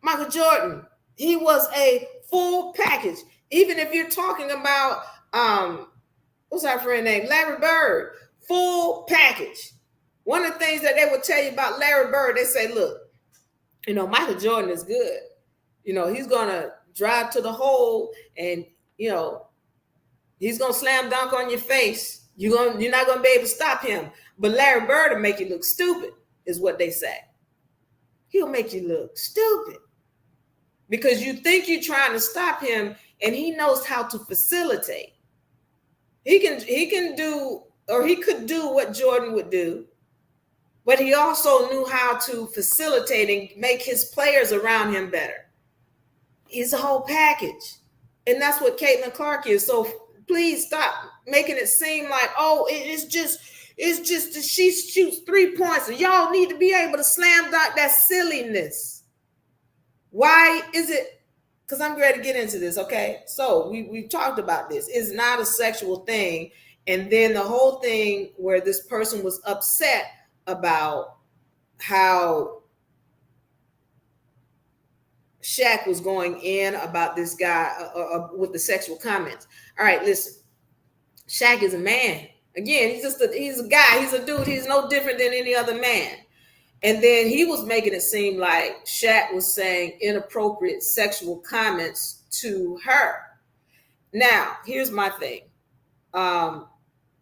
Michael Jordan, he was a full package. Even if you're talking about, what's our friend name? Larry Bird, full package. One of the things that they would tell you about Larry Bird, they say, look, you know, Michael Jordan is good. You know, he's going to drive to the hole and, you know, he's going to slam dunk on your face. You're not going to be able to stop him. But Larry Bird will make you look stupid, is what they say. He'll make you look stupid because you think you're trying to stop him, and he knows how to facilitate. He can do, or he could do what Jordan would do, but he also knew how to facilitate and make his players around him better. He's a whole package. And that's what Caitlin Clark is. So please stop making it seem like, oh, it's just that she shoots 3 points and y'all need to be able to slam dunk. That silliness. Why is it? Because I'm ready to get into this, okay? So we've talked about this. It's not a sexual thing. And then the whole thing where this person was upset about how Shaq was going in about this guy with the sexual comments. All right, listen. Shaq is a man. Again, he's a guy. He's a dude. He's no different than any other man. And then he was making it seem like Shaq was saying inappropriate sexual comments to her. Now, here's my thing. I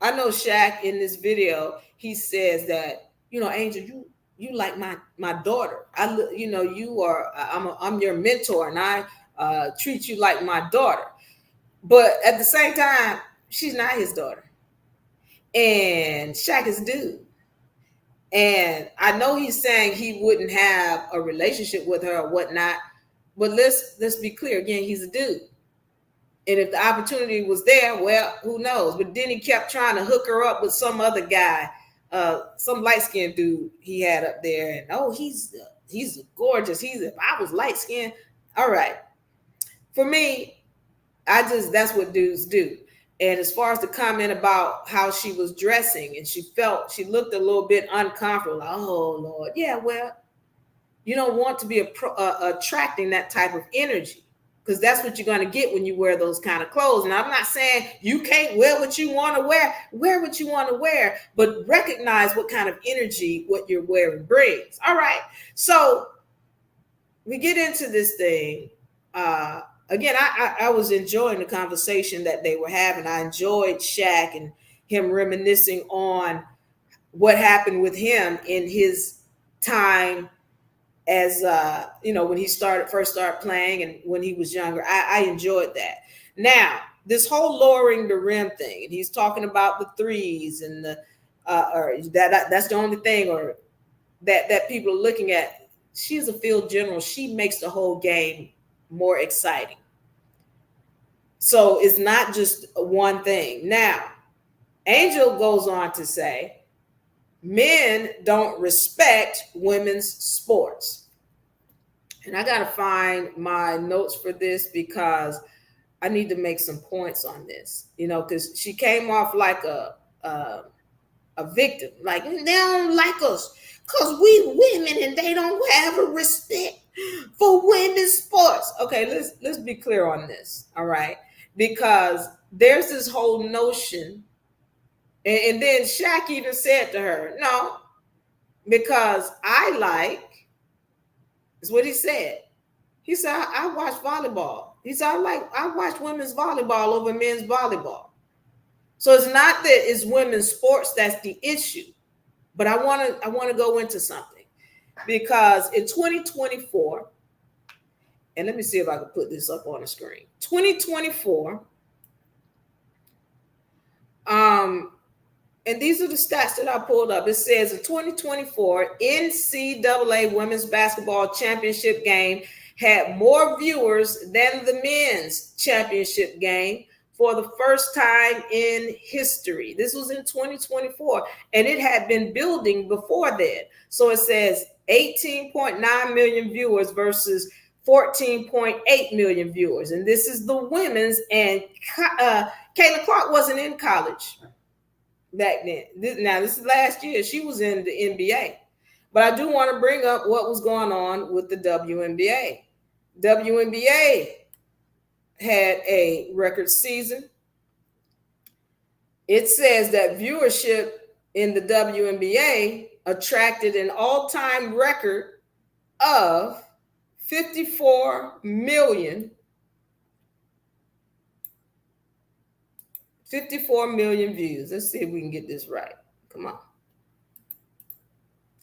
know Shaq in this video, he says that, you know, Angel, you like my daughter. I'm your mentor, and I treat you like my daughter. But at the same time, she's not his daughter. And Shaq is a dude. And I know he's saying he wouldn't have a relationship with her or whatnot, but let's be clear. Again, he's a dude. And if the opportunity was there, well, who knows? But then he kept trying to hook her up with some other guy, some light-skinned dude he had up there. And oh, he's gorgeous. If I was light-skinned, all right. For me, that's what dudes do. And as far as the comment about how she was dressing and she looked a little bit uncomfortable. Like, oh Lord, yeah, well, You don't want to be attracting that type of energy, because that's what you're going to get when you wear those kind of clothes. And I'm not saying you can't wear what you want to wear what you want to wear, but recognize what kind of energy what you're wearing brings. All right. So we get into this thing. Again, I was enjoying the conversation that they were having. I enjoyed Shaq and him reminiscing on what happened with him in his time as when he first started playing and when he was younger. I enjoyed that. Now, this whole lowering the rim thing, and he's talking about the threes and the or that's the only thing or that people are looking at. She's a field general. She makes the whole game more exciting. So it's not just one thing. Now, Angel goes on to say, men don't respect women's sports. And I got to find my notes for this because I need to make some points on this, because she came off like a victim. Like, they don't like us because we women and they don't have a respect for women's sports. Okay, let's be clear on this, all right? Because there's this whole notion, and then Shaq even said to her, no, because is what he said. He said, I watch volleyball. He said, I watch women's volleyball over men's volleyball. So it's not that it's women's sports that's the issue, but I want to go into something, because in 2024, and let me see if I can put this up on the screen. 2024, and these are the stats that I pulled up. It says in 2024, NCAA Women's Basketball Championship game had more viewers than the men's championship game for the first time in history. This was in 2024, and it had been building before that. So it says 18.9 million viewers versus 14.8 million viewers. And this is the women's, and Caitlin Clark wasn't in college back then. Now, this is last year. She was in the NBA. But I do want to bring up what was going on with the WNBA. WNBA had a record season. It says that viewership in the WNBA attracted an all-time record of 54 million views. Let's see if we can get this right. Come on.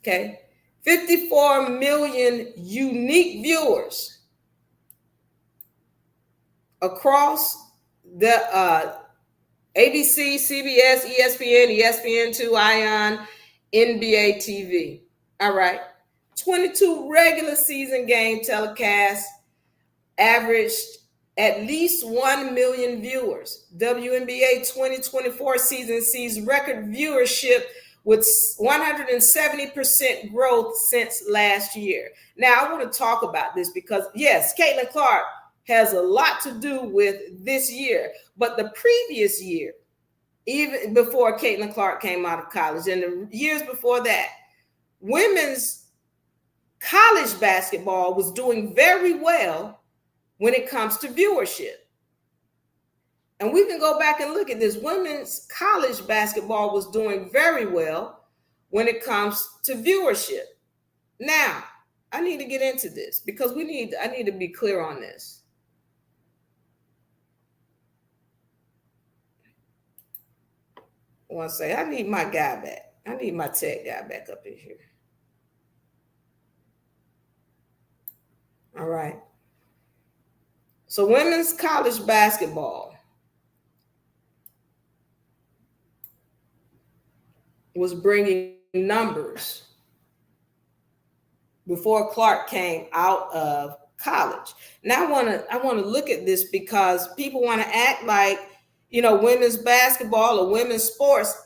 Okay. 54 million unique viewers across the ABC, CBS, ESPN, ESPN2, ION, NBA TV. All right. 22 regular season game telecasts averaged at least 1 million viewers. WNBA 2024 season sees record viewership with 170% growth since last year. Now, I want to talk about this because, yes, Caitlin Clark has a lot to do with this year. But the previous year, even before Caitlin Clark came out of college, and the years before that, women's college basketball was doing very well when it comes to viewership. And we can go back and look at this. Women's college basketball was doing very well when it comes to viewership. Now, I need to get into this because I need to be clear on this. I want to say, I need my guy back. I need my tech guy back up in here. All right. So women's college basketball was bringing numbers before Clark came out of college. Now I want to look at this because people want to act like, women's basketball or women's sports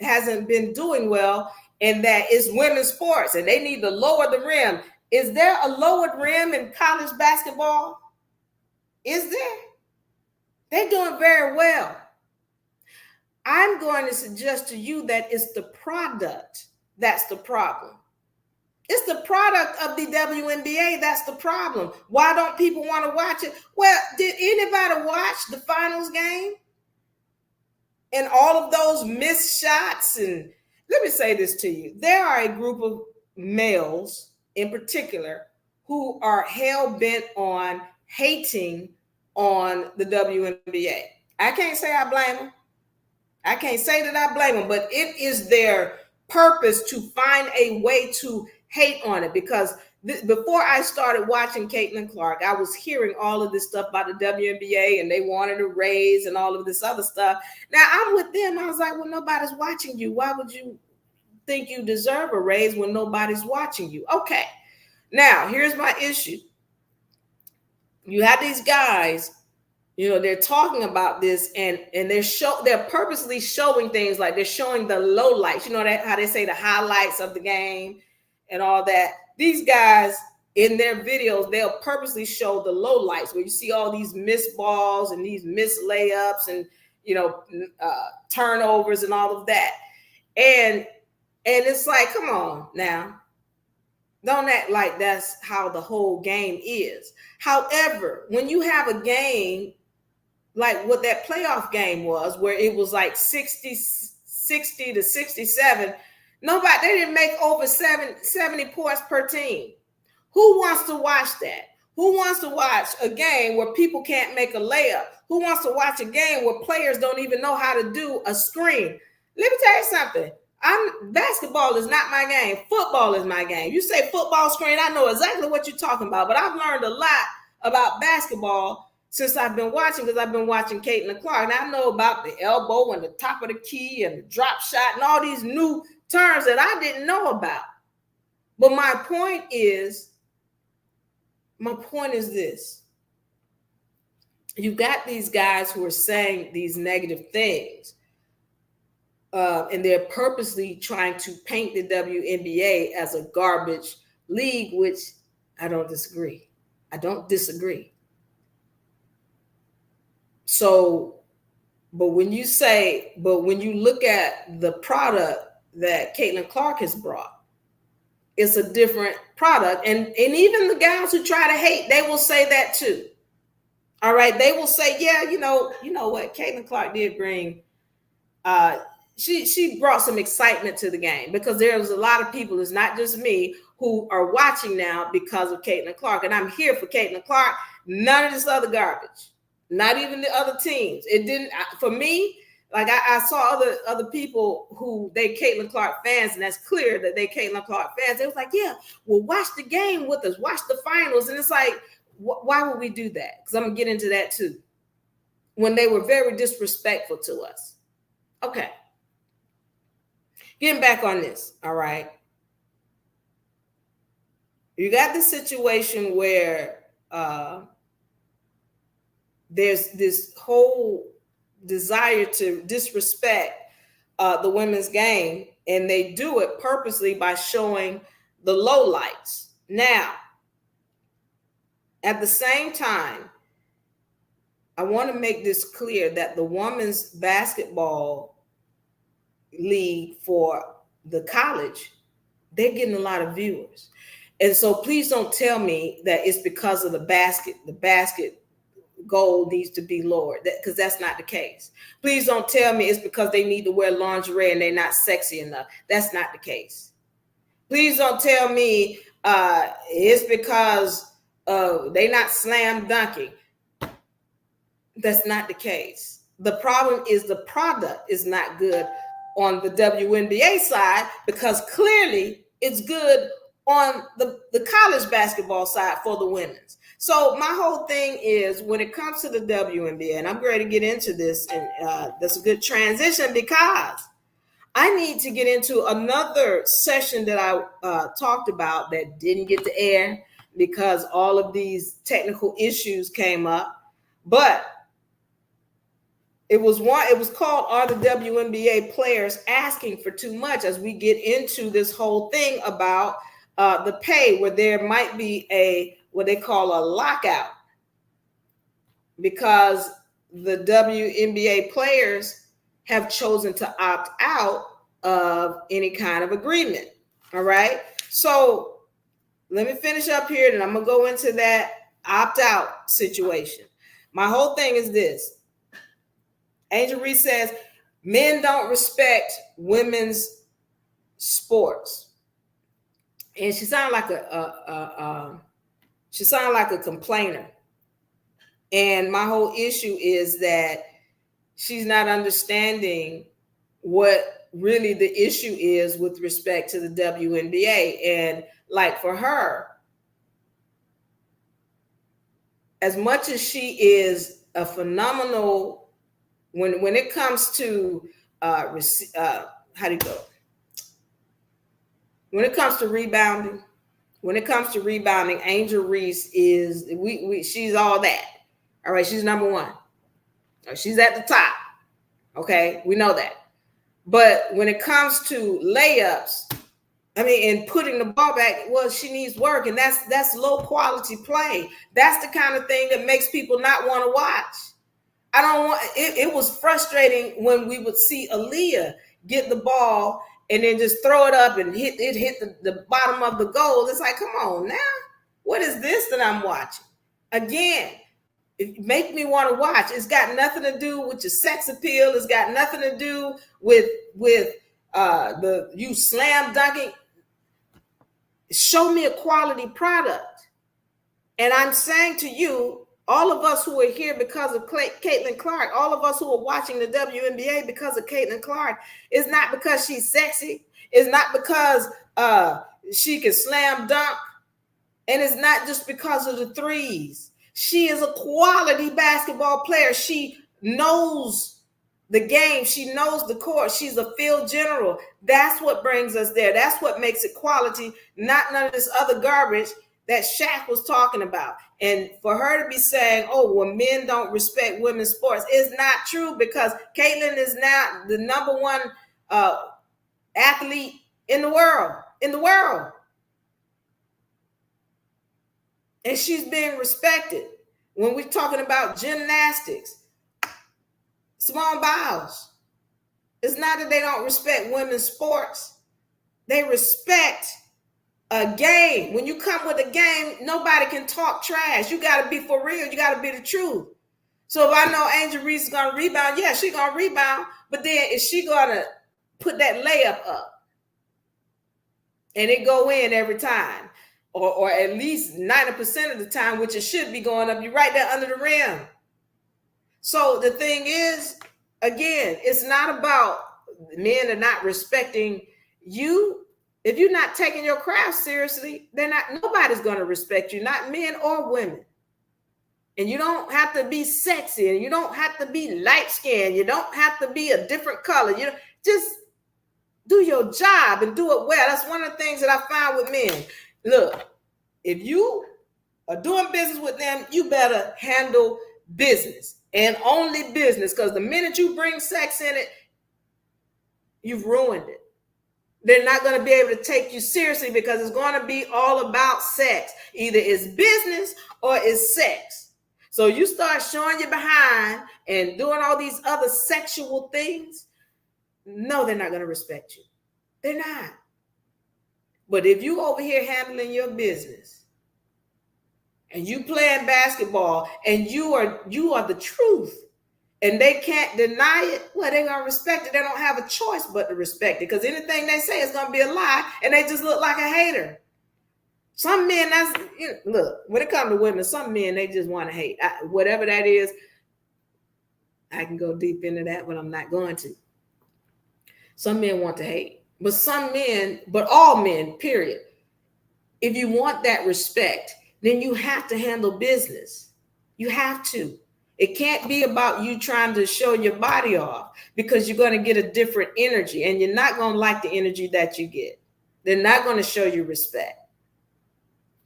hasn't been doing well, and that is women's sports and they need to lower the rim. Is there a lowered rim in college basketball? Is there? They're doing very well. I'm going to suggest to you that it's the product that's the problem. It's the product of the WNBA. That's the problem. Why don't people want to watch it? Well, did anybody watch the finals game? And all of those missed shots. And let me say this to you. There are a group of males in particular who are hell-bent on hating on the WNBA. I can't say I blame them. I can't say that I blame them, but it is their purpose to find a way to hate on it, because before I started watching Caitlin Clark, I was hearing all of this stuff about the WNBA and they wanted a raise and all of this other stuff. Now I'm with them. I was like, well, nobody's watching you. Why would you think you deserve a raise when nobody's watching you? Okay. Now here's my issue. You have these guys, you know, they're talking about this and they're purposely showing things, like they're showing the lowlights. You know that how they say the highlights of the game and all that. These guys in their videos, they'll purposely show the lowlights where you see all these missed balls and these missed layups and, you know, turnovers and all of that. And it's like, come on now. Don't act like that's how the whole game is. However, when you have a game like what that playoff game was, where it was like 60 to 67, they didn't make over 70 points per team. Who wants to watch that? Who wants to watch a game where people can't make a layup? Who wants to watch a game where players don't even know how to do a screen? Let me tell you something. Basketball is not my game. Football is my game. You say football screen, I know exactly what you're talking about, but I've learned a lot about basketball since I've been watching, because I've been watching Caitlin Clark. And I know about the elbow and the top of the key and the drop shot and all these new terms that I didn't know about. But my point is this. You've got these guys who are saying these negative things. And they're purposely trying to paint the WNBA as a garbage league, which I don't disagree. So, but when you look at the product that Caitlin Clark has brought, it's a different product. And even the guys who try to hate, they will say that too. All right. They will say, yeah, you know what? Caitlin Clark did bring, she brought some excitement to the game, because there was a lot of people, it's not just me, who are watching now because of Caitlin Clark. And I'm here for Caitlin Clark. None of this other garbage, not even the other teams. It didn't, for me, like I saw other people who they Caitlin Clark fans, and that's clear that they Caitlin Clark fans. They was like, yeah, well, watch the game with us, watch the finals. And it's like, why would we do that? Because I'm gonna get into that too. When they were very disrespectful to us. Okay. Getting back on this, all right. You got this situation where there's this whole desire to disrespect the women's game, and they do it purposely by showing the lowlights. Now, at the same time, I want to make this clear that the women's basketball league for the college, they're getting a lot of viewers. And so please don't tell me that it's because of the basket goal needs to be lowered, because that's not the case. Please don't tell me it's because they need to wear lingerie and they're not sexy enough. That's not the case. Please don't tell me it's because they're not slam dunking. That's not the case. The problem is the product is not good on the WNBA side, because clearly it's good on the college basketball side for the women's. So my whole thing is, when it comes to the WNBA, and I'm ready to get into this, and that's a good transition, because I need to get into another session that I talked about that didn't get to air because all of these technical issues came up. But it was called "Are the WNBA Players Asking for Too Much?" as we get into this whole thing about the pay, where there might be what they call a lockout, because the WNBA players have chosen to opt out of any kind of agreement. All right. So let me finish up here, and I'm going to go into that opt-out situation. My whole thing is this. Angel Reese says, men don't respect women's sports. And she sounded like a complainer. And my whole issue is that she's not understanding what really the issue is with respect to the WNBA. And like for her, as much as she is a phenomenal, when it comes to how do you go? When it comes to rebounding, Angel Reese is she's all that. All right, she's number one. She's at the top. Okay, we know that. But when it comes to layups, I mean, and putting the ball back, well, she needs work, and that's low quality play. That's the kind of thing that makes people not want to watch. I don't want it. It was frustrating when we would see Aaliyah get the ball and then just throw it up and hit the bottom of the goal. It's like, come on now, what is this that I'm watching? Again, it make me want to watch. It's got nothing to do with your sex appeal. It's got nothing to do with you slam dunking. Show me a quality product. And I'm saying to you, all of us who are here because of Caitlin Clark, all of us who are watching the WNBA because of Caitlin Clark, is not because she's sexy. It's not because she can slam dunk. And it's not just because of the threes. She is a quality basketball player. She knows the game. She knows the court. She's a field general. That's what brings us there. That's what makes it quality, not none of this other garbage that Shaq was talking about. And for her to be saying, oh, well, men don't respect women's sports, is not true, because Caitlin is now the number one athlete in the world. And she's being respected. When we're talking about gymnastics, Simone Biles, it's not that they don't respect women's sports. They respect a game. When you come with a game, nobody can talk trash. You got to be for real. You got to be the truth. So if I know Angel Reese is going to rebound, yeah, she's going to rebound. But then is she going to put that layup up and it go in every time? Or at least 90% of the time, which it should be going up. You're right there under the rim. So the thing is, again, it's not about men are not respecting you. If you're not taking your craft seriously, nobody's going to respect you, not men or women. And you don't have to be sexy, and you don't have to be light-skinned. You don't have to be a different color. You know, just do your job and do it well. That's one of the things that I found with men. Look, if you are doing business with them, you better handle business and only business, because the minute you bring sex in it, you've ruined it. They're not going to be able to take you seriously because it's going to be all about sex. Either it's business or it's sex. So you start showing your behind and doing all these other sexual things, no, they're not going to respect you. They're not. But if you over here handling your business and you playing basketball and you are the truth and they can't deny it, well, they're going to respect it. They don't have a choice but to respect it, because anything they say is going to be a lie and they just look like a hater. Some men, look, when it comes to women, some men, they just want to hate. Whatever that is, I can go deep into that, but I'm not going to. Some men want to hate. But some men, but all men, period. If you want that respect, then you have to handle business. You have to. It can't be about you trying to show your body off, because you're going to get a different energy and you're not going to like the energy that you get. They're not going to show you respect.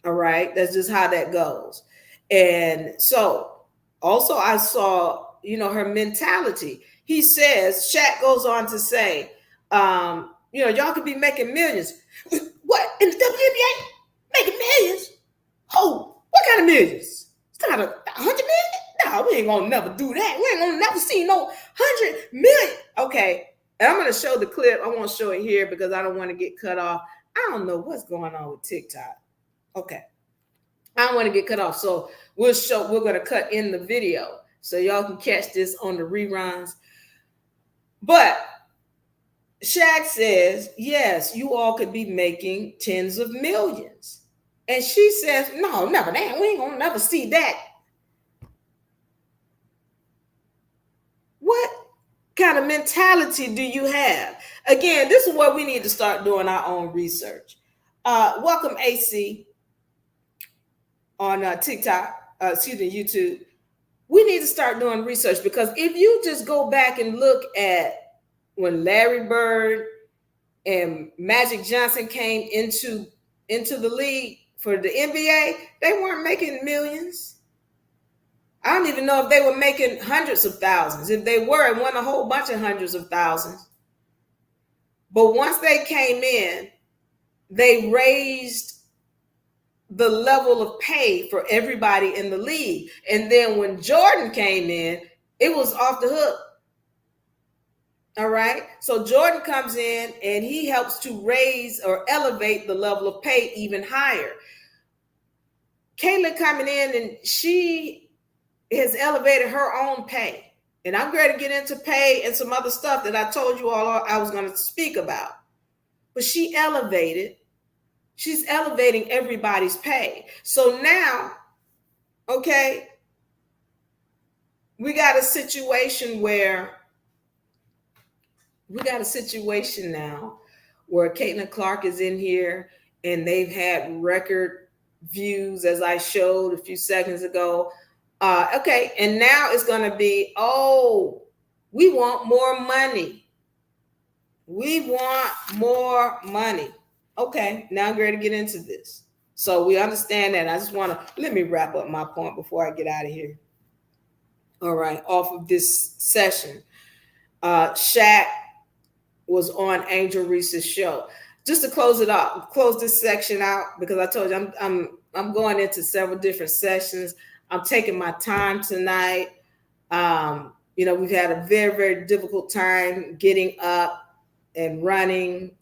All right. That's just how that goes. And so also I saw, her mentality. He says, Shaq goes on to say, y'all could be making millions. What? In the WNBA? Making millions? Oh, what kind of millions? It's not 100 million? No, we ain't gonna never do that. We ain't gonna never see no 100 million. Okay, and I'm gonna show the clip. I won't show it here because I don't want to get cut off. I don't know what's going on with TikTok. Okay. I don't want to get cut off. So we're going to cut in the video so y'all can catch this on the reruns. But Shaq says, yes, you all could be making tens of millions. And she says, no, never. We ain't going to never see that. What kind of mentality do you have? Again, this is what we need to start doing our own research. Welcome, AC, on TikTok, YouTube. We need to start doing research, because if you just go back and look at when Larry Bird and Magic Johnson came into the league for the NBA, they weren't making millions. I don't even know if they were making hundreds of thousands. If they were, it wasn't a whole bunch of hundreds of thousands. But once they came in, they raised the level of pay for everybody in the league. And then when Jordan came in, it was off the hook. All right. So Jordan comes in and he helps to raise or elevate the level of pay even higher. Caitlin coming in, and she has elevated her own pay. And I'm going to get into pay and some other stuff that I told you all I was going to speak about. But she's elevating everybody's pay. So now, okay, we got a situation now where Caitlin Clark is in here, and they've had record views, as I showed a few seconds ago. Okay, and now it's going to be, we want more money. We want more money. Okay, now I'm ready to get into this. So we understand that. I just want to, let me wrap up my point before I get out of here. All right, off of this session. Shaq was on Angel Reese's show. Just to close this section out, because I told you I'm going into several different sessions. I'm taking my time tonight. We've had a very, very difficult time getting up and running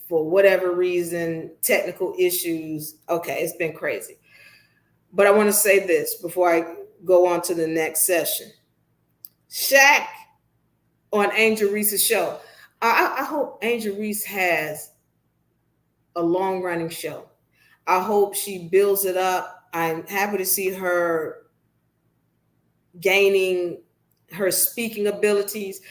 for whatever reason, technical issues. Okay, it's been crazy. But I want to say this before I go on to the next session. Shaq on Angel Reese's show. I hope Angel Reese has a long-running show. I hope she builds it up. I'm happy to see her gaining her speaking abilities.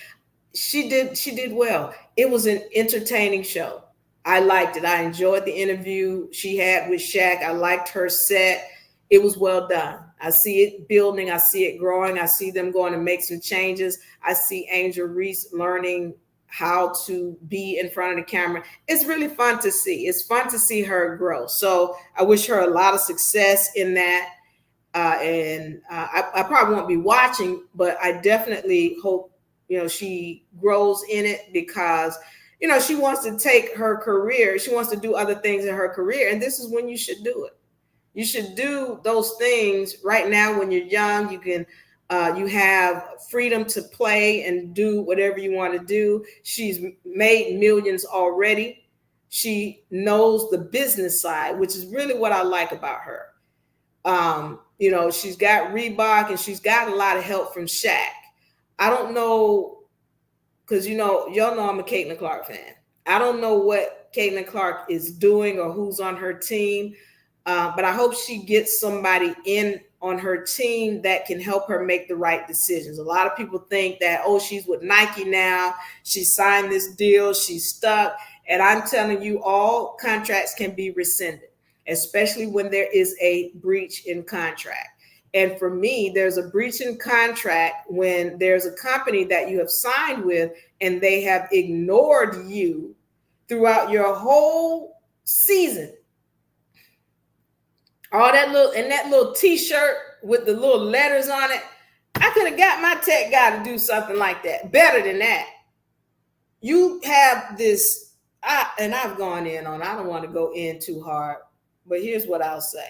She did well. It was an entertaining show. I liked it. I enjoyed the interview she had with Shaq. I liked her set. It was well done. I see it building. I see it growing. I see them going to make some changes. I see Angel Reese learning how to be in front of the camera. It's really fun to see. It's fun to see her grow. So I wish her a lot of success in that. I probably won't be watching, but I definitely hope, she grows in it, because, she wants to take her career. She wants to do other things in her career. And this is when you should do it. You should do those things right now when you're young. You can, you have freedom to play and do whatever you want to do. She's made millions already. She knows the business side, which is really what I like about her. She's got Reebok, and she's got a lot of help from Shaq. I don't know, because, y'all know I'm a Caitlin Clark fan. I don't know what Caitlin Clark is doing or who's on her team, but I hope she gets somebody in on her team that can help her make the right decisions. A lot of people think that, she's with Nike now. She signed this deal. She's stuck. And I'm telling you, all contracts can be rescinded, especially when there is a breach in contract. And for me, there's a breach in contract when there's a company that you have signed with and they have ignored you throughout your whole season. All that little t-shirt with the little letters on it. I could have got my tech guy to do something like that. Better than that. You have this, and I've gone in on, I don't want to go in too hard, but here's what I'll say.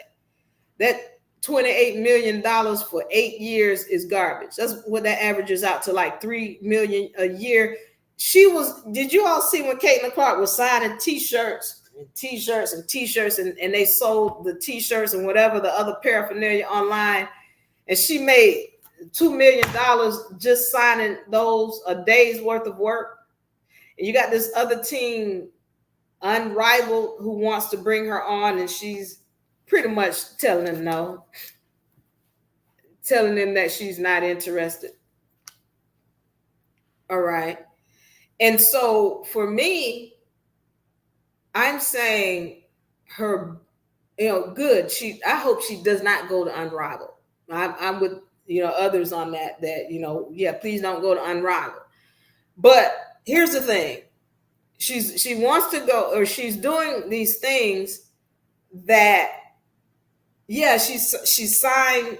That $28 million for 8 years is garbage. That's what that averages out to, like $3 million a year. Did you all see when Caitlin Clark was signing t-shirts t-shirts and they sold the t-shirts and whatever the other paraphernalia online, and she made $2 million just signing those, a day's worth of work. And you got this other team, Unrivaled, who wants to bring her on, and she's pretty much telling them no, telling them that she's not interested. All right. And so for me, I'm saying her, good. I hope she does not go to Unrivaled. I'm with, others on that, yeah, please don't go to Unrivaled. But here's the thing. She wants to go, or she's doing these things that, yeah, she signed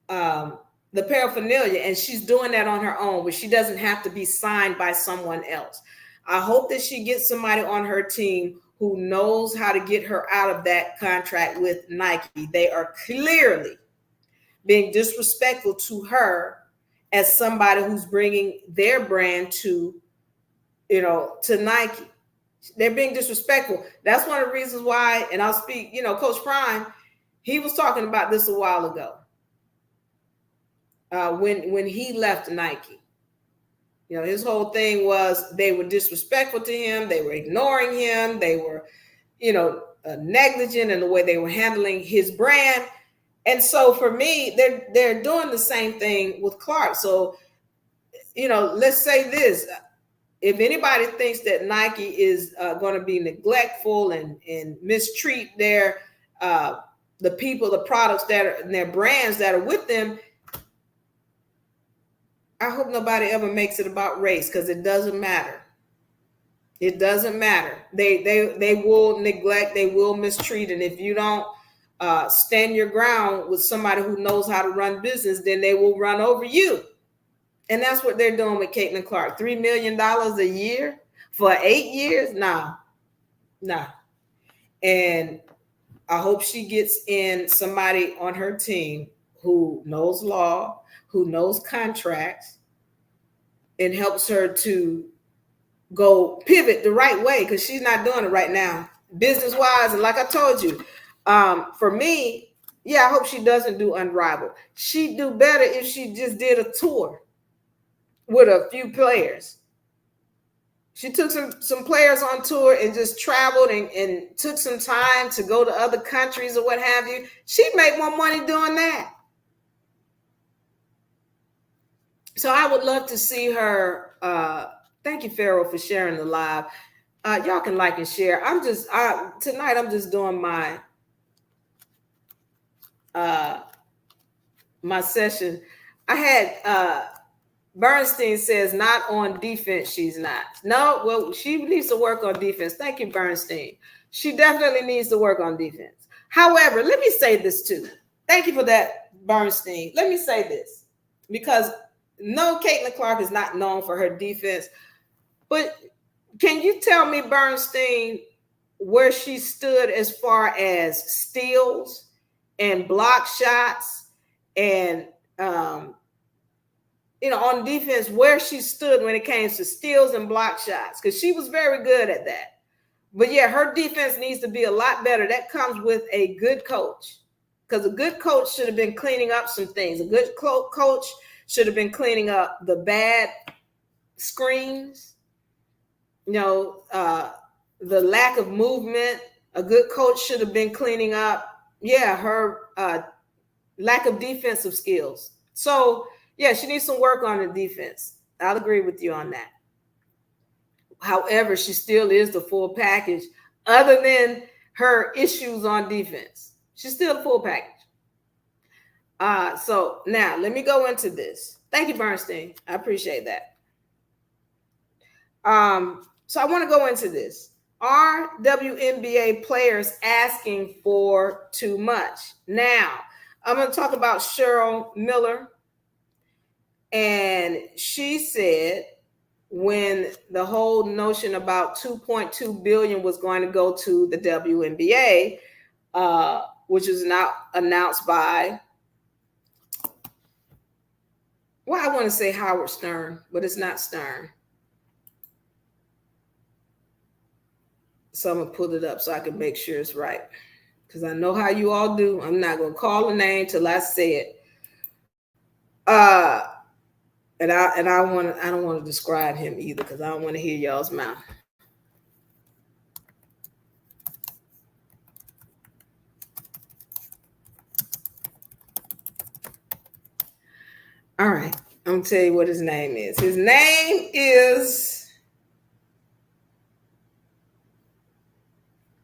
the paraphernalia, and she's doing that on her own, but she doesn't have to be signed by someone else. I hope that she gets somebody on her team who knows how to get her out of that contract with Nike. They are clearly being disrespectful to her as somebody who's bringing their brand to Nike. They're being disrespectful. That's one of the reasons why, and I'll speak, Coach Prime, he was talking about this a while ago. When he left Nike, his whole thing was they were disrespectful to him. They were ignoring him. They were, negligent in the way they were handling his brand. And so for me, they're doing the same thing with Clark. So, let's say this. If anybody thinks that Nike is going to be neglectful and mistreat the people, the products that are, and their brands that are with them, I hope nobody ever makes it about race, because it doesn't matter. It doesn't matter. They will neglect, they will mistreat, and if you don't stand your ground with somebody who knows how to run business, then they will run over you. And that's what they're doing with Caitlin Clark. $3 million a year for 8 years? Nah. And I hope she gets in somebody on her team who knows law, who knows contracts, and helps her to go pivot the right way, because she's not doing it right now, business-wise. And like I told you, for me, yeah, I hope she doesn't do Unrivaled. She'd do better if she just did a tour with a few players. She took some players on tour and just traveled and took some time to go to other countries or what have you. She'd make more money doing that. So I would love to see her. Thank you, Pharaoh, for sharing the live. Y'all can like and share. Tonight I'm just doing my my session. I had Bernstein says not on defense. She's not. No, well, she needs to work on defense. Thank you, Bernstein. She definitely needs to work on defense. However, let me say this too. Thank you for that, Bernstein. Let me say this, because no, Caitlin Clark is not known for her defense. But can you tell me, Bernstein, where she stood as far as steals and block shots and on defense, where she stood when it came to steals and block shots? Because she was very good at that. But yeah, her defense needs to be a lot better. That comes with a good coach, because a good coach should have been cleaning up some things. A good coach should have been cleaning up the bad screens, the lack of movement. A good coach should have been cleaning up, her lack of defensive skills. So, yeah, she needs some work on the defense. I'll agree with you on that. However, she still is the full package, other than her issues on defense. She's still a full package. So now let me go into this. Thank you, Bernstein. I appreciate that. So I want to go into this. Are WNBA players asking for too much? Now, I'm going to talk about Cheryl Miller. And she said when the whole notion about $2.2 billion was going to go to the WNBA, which is now announced by, I want to say Howard Stern, but it's not Stern. So I'm gonna pull it up so I can make sure it's right. Because I know how you all do. I'm not gonna call a name till I say it. And I don't want to describe him either because I don't want to hear y'all's mouth. All right, I'm gonna tell you what his name is. His name is.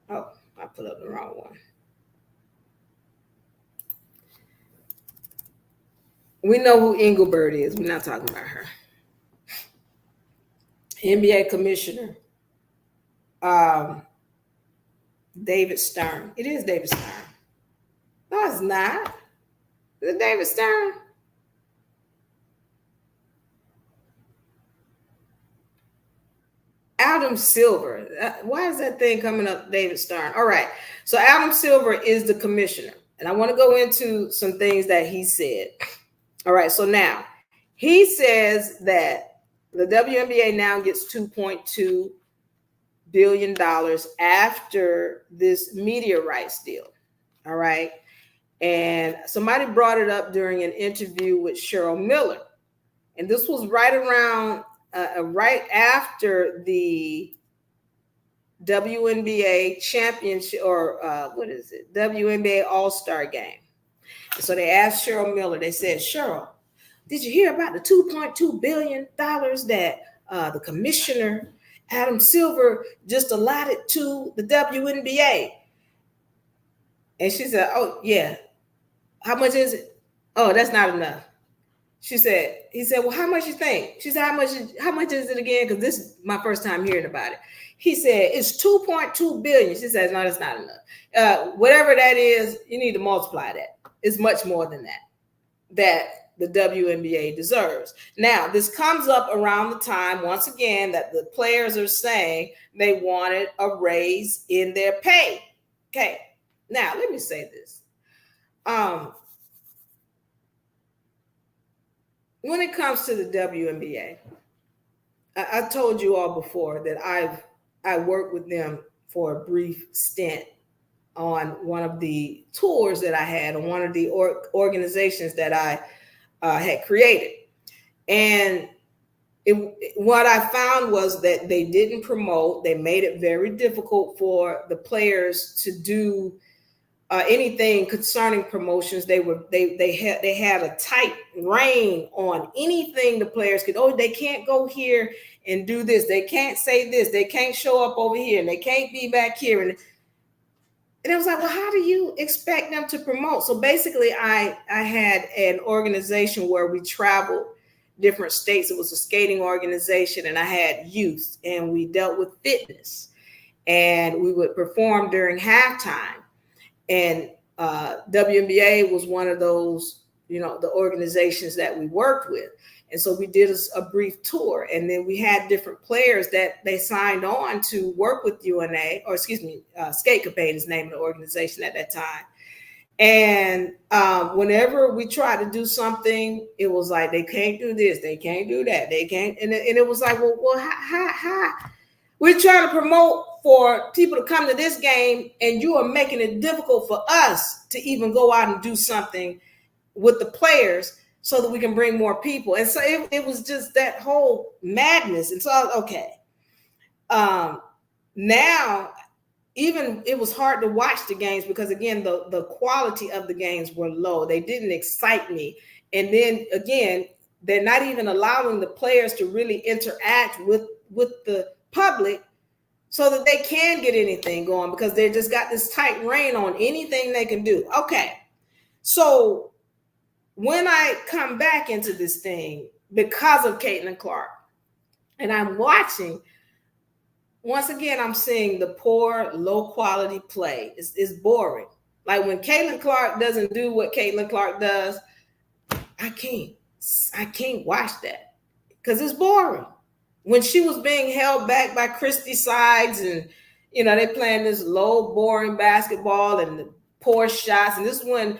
Oh, I put up the wrong one. We know who Engelbert is. We're not talking about her. NBA commissioner, David Stern. It is David Stern. No, it's not. Is it David Stern? Adam Silver. Why is that thing coming up, David Stern? All right. So Adam Silver is the commissioner. And I want to go into some things that he said. All right. So now he says that the WNBA now gets $2.2 billion after this media rights deal. All right. And somebody brought it up during an interview with Cheryl Miller. And this was right around, right after the WNBA championship, or what is it? WNBA All-Star game. So they asked Cheryl Miller, they said, Cheryl, did you hear about the $2.2 billion that the commissioner, Adam Silver, just allotted to the WNBA? And she said, oh, yeah. How much is it? Oh, that's not enough. He said, well, how much you think? She said, how much is it again? Because this is my first time hearing about it. He said, it's 2.2 billion. She says, no, that's not enough. Whatever that is, you need to multiply that. It's much more than that the WNBA deserves. Now, this comes up around the time, once again, that the players are saying they wanted a raise in their pay. Okay. Now, let me say this. When it comes to the WNBA, I told you all before that I worked with them for a brief stint on one of the tours that I had on one of the organizations that I had created. And what I found was that they didn't promote. They made it very difficult for the players to do anything concerning promotions. They had a tight rein on anything the players could. Oh, they can't go here and do this. They can't say this. They can't show up over here, and they can't be back here. And it was like, well, how do you expect them to promote? So basically, I had an organization where we traveled different states. It was a skating organization, and I had youth, and we dealt with fitness, and we would perform during halftime. And WNBA was one of those, the organizations that we worked with. And so we did a brief tour, and then we had different players that they signed on to work with UNA, or excuse me, Skate Capade is the name of the organization at that time. And whenever we tried to do something, it was like, they can't do this, they can't do that, they can't. And it was like, well, how? We're trying to promote for people to come to this game, and you are making it difficult for us to even go out and do something with the players so that we can bring more people. And so it was just that whole madness. And so, okay. Now, even it was hard to watch the games because, again, the quality of the games were low. They didn't excite me. And then, again, they're not even allowing the players to really interact with the public so that they can get anything going, because they just got this tight rein on anything they can do. Okay. So when I come back into this thing because of Caitlin Clark, and I'm watching, once again, I'm seeing the poor, low quality play. It's boring. Like when Caitlin Clark doesn't do what Caitlin Clark does, I can't watch that because it's boring. When she was being held back by Christy Sides, and they playing this low, boring basketball and the poor shots. And this is when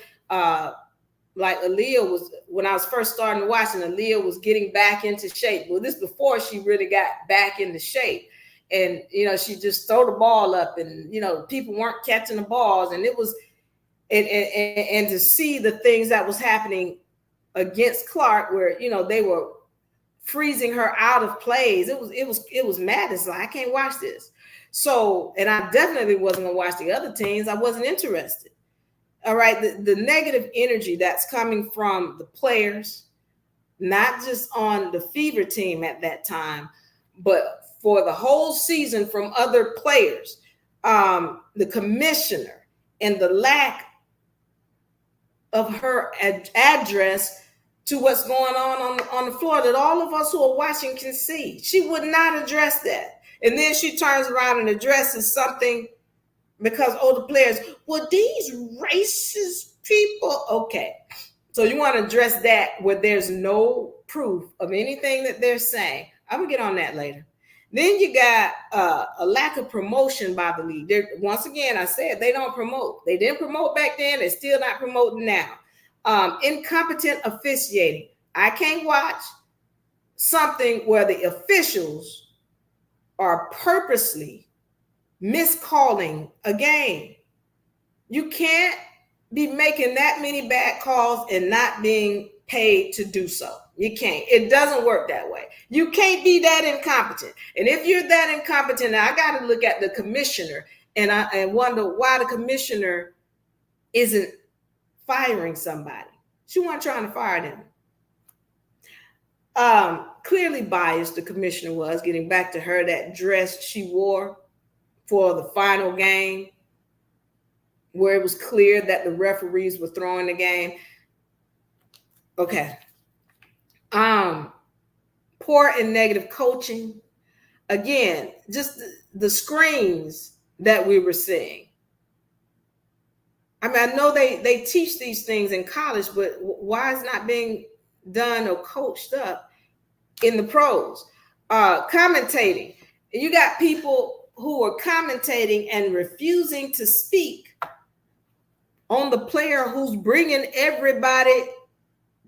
like Aaliyah was, when I was first starting watching, Aaliyah was getting back into shape. Well, this before she really got back into shape. and she just throw the ball up, and people weren't catching the balls, and it was and to see the things that was happening against Clark, where they were freezing her out of plays. It was madness. Like, I can't watch this. So, and I definitely wasn't gonna watch the other teams. I wasn't interested. All right, the negative energy that's coming from the players, not just on the Fever team at that time, but for the whole season from other players, the commissioner, and the lack of her address to what's going on the floor that all of us who are watching can see. She would not address that. And then she turns around and addresses something because the players, well, these racist people. Okay. So you want to address that where there's no proof of anything that they're saying. I'm going to get on that later. Then you got a lack of promotion by the league. Once again, I said they don't promote. They didn't promote back then. They're still not promoting now. Incompetent officiating. I can't watch something where the officials are purposely miscalling a game. You can't be making that many bad calls and not being paid to do so. You can't. It doesn't work that way. You can't be that incompetent. And if you're that incompetent, I got to look at the commissioner and wonder why the commissioner isn't firing somebody. She wasn't trying to fire them. Clearly biased, the commissioner was. Getting back to her, that dress she wore for the final game, where it was clear that the referees were throwing the game. Okay. Poor and negative coaching. Again, just the screens that we were seeing. I mean, I know they teach these things in college, but why is it not being done or coached up in the pros? Commentating. You got people who are commentating and refusing to speak on the player who's bringing everybody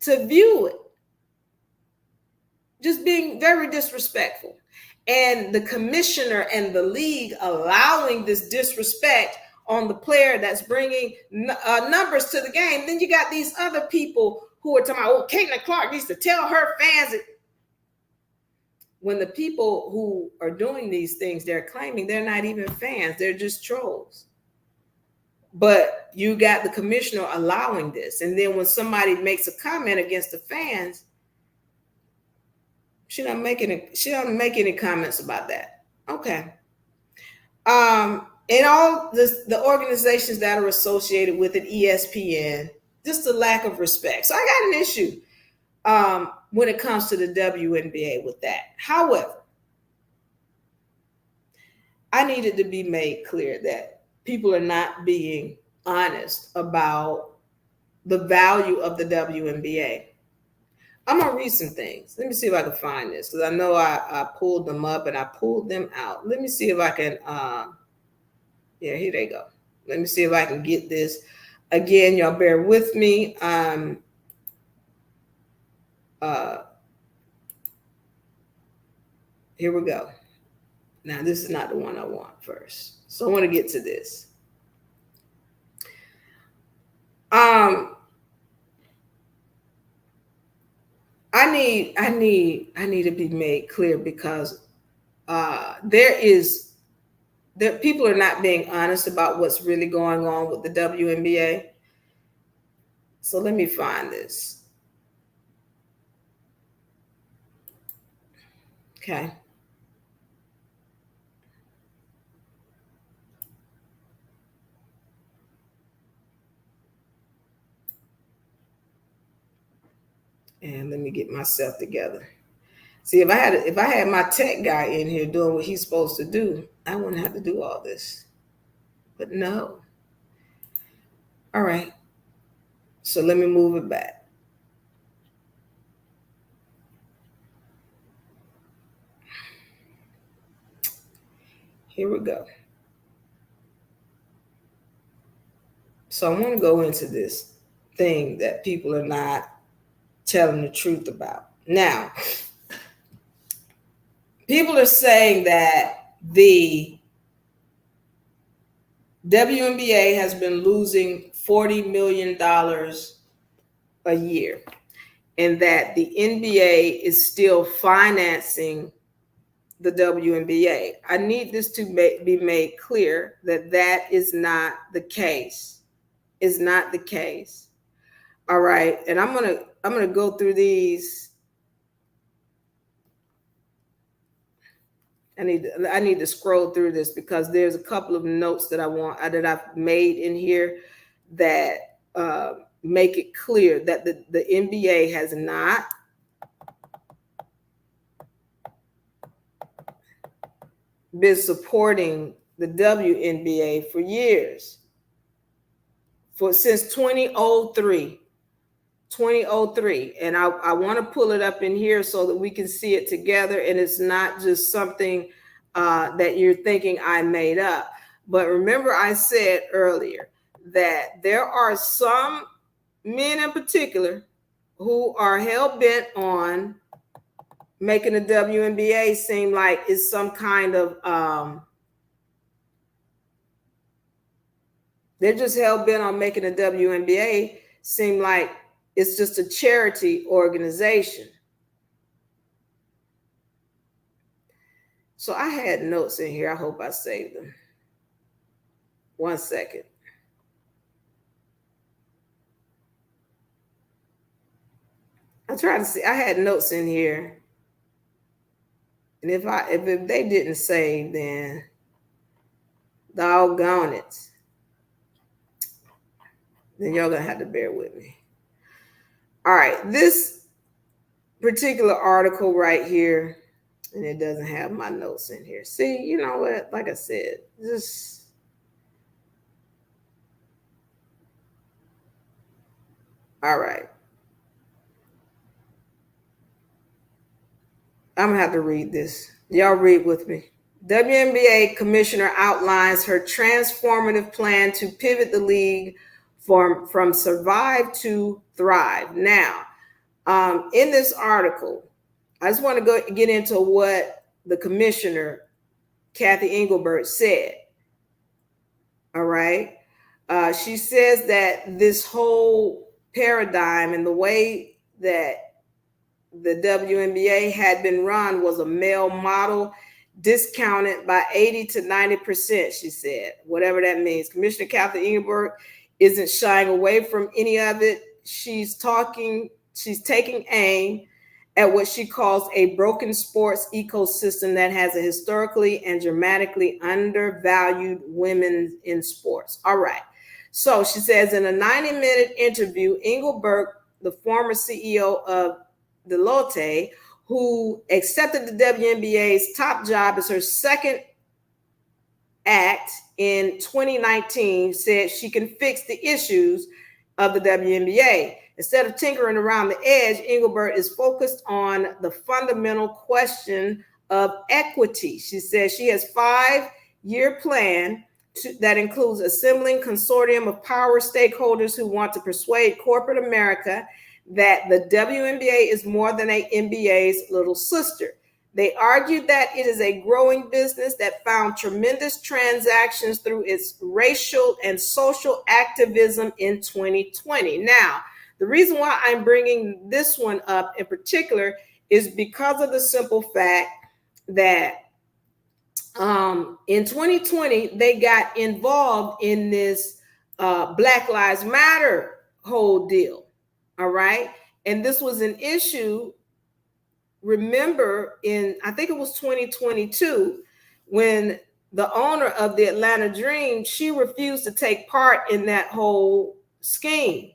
to view it. Just being very disrespectful. And the commissioner and the league allowing this disrespect on the player that's bringing numbers to the game. Then you got these other people who are talking about, Caitlin Clark needs to tell her fans it. When the people who are doing these things, they're claiming they're not even fans. They're just trolls. But you got the commissioner allowing this. And then when somebody makes a comment against the fans, she doesn't make any comments about that. Okay. And all the organizations that are associated with it, ESPN, just the lack of respect. So I got an issue when it comes to the WNBA with that. However, I needed to be made clear that people are not being honest about the value of the WNBA. I'm going to read some things. Let me see if I can find this, because I know I pulled them up and I pulled them out. Let me see if I can. Yeah, here they go. Let me see if I can get this. Again, y'all bear with me. Here we go. Now, this is not the one I want first. So I want to get to this. I need to be made clear, because people are not being honest about what's really going on with the WNBA. So let me find this. Okay. And let me get myself together. See, if I had my tech guy in here doing what he's supposed to do, I wouldn't have to do all this. But no. All right. So let me move it back. Here we go. So I want to go into this thing that people are not telling the truth about. Now, people are saying that the WNBA has been losing $40 million a year, and that the NBA is still financing the WNBA. I need this to be made clear that that is not the case. Is not the case. All right, and I'm gonna go through these. I need to scroll through this because there's a couple of notes that I've made in here that make it clear that the NBA has not been supporting the WNBA for years, since 2003. 2003, and I want to pull it up in here so that we can see it together, and it's not just something that you're thinking I made up. But remember, I said earlier that there are some men in particular who are hell-bent on making the WNBA seem like it's some kind of they're just hell-bent on making the WNBA seem like it's just a charity organization. So I had notes in here. I hope I saved them. One second. I'm trying to see. I had notes in here. And if they didn't save, then doggone it. Then y'all gonna have to bear with me. All right, this particular article right here, and it doesn't have my notes in here. See, you know what? Like I said, just all right. I'm gonna have to read this. Y'all read with me. WNBA commissioner outlines her transformative plan to pivot the league from survive to thrive. Now, in this article, I just want to get into what the commissioner, Kathy Engelbert, said. All right. She says that this whole paradigm and the way that the WNBA had been run was a male model, discounted by 80 to 90%, she said, whatever that means. Commissioner Kathy Engelbert isn't shying away from any of it. She's taking aim at what she calls a broken sports ecosystem that has a historically and dramatically undervalued women in sports. All right. So she says in a 90-minute interview, Engelbert, the former CEO of Deloitte, who accepted the WNBA's top job as her second act in 2019, said she can fix the issues of the WNBA. Instead of tinkering around the edge, Engelbert is focused on the fundamental question of equity. She says she has a 5-year plan that includes assembling a consortium of power stakeholders who want to persuade corporate America that the WNBA is more than a NBA's little sister. They argued that it is a growing business that found tremendous transactions through its racial and social activism in 2020. Now, the reason why I'm bringing this one up in particular is because of the simple fact that in 2020, they got involved in this Black Lives Matter whole deal. All right. And this was an issue, remember, I think it was 2022, when the owner of the Atlanta Dream, she refused to take part in that whole scheme.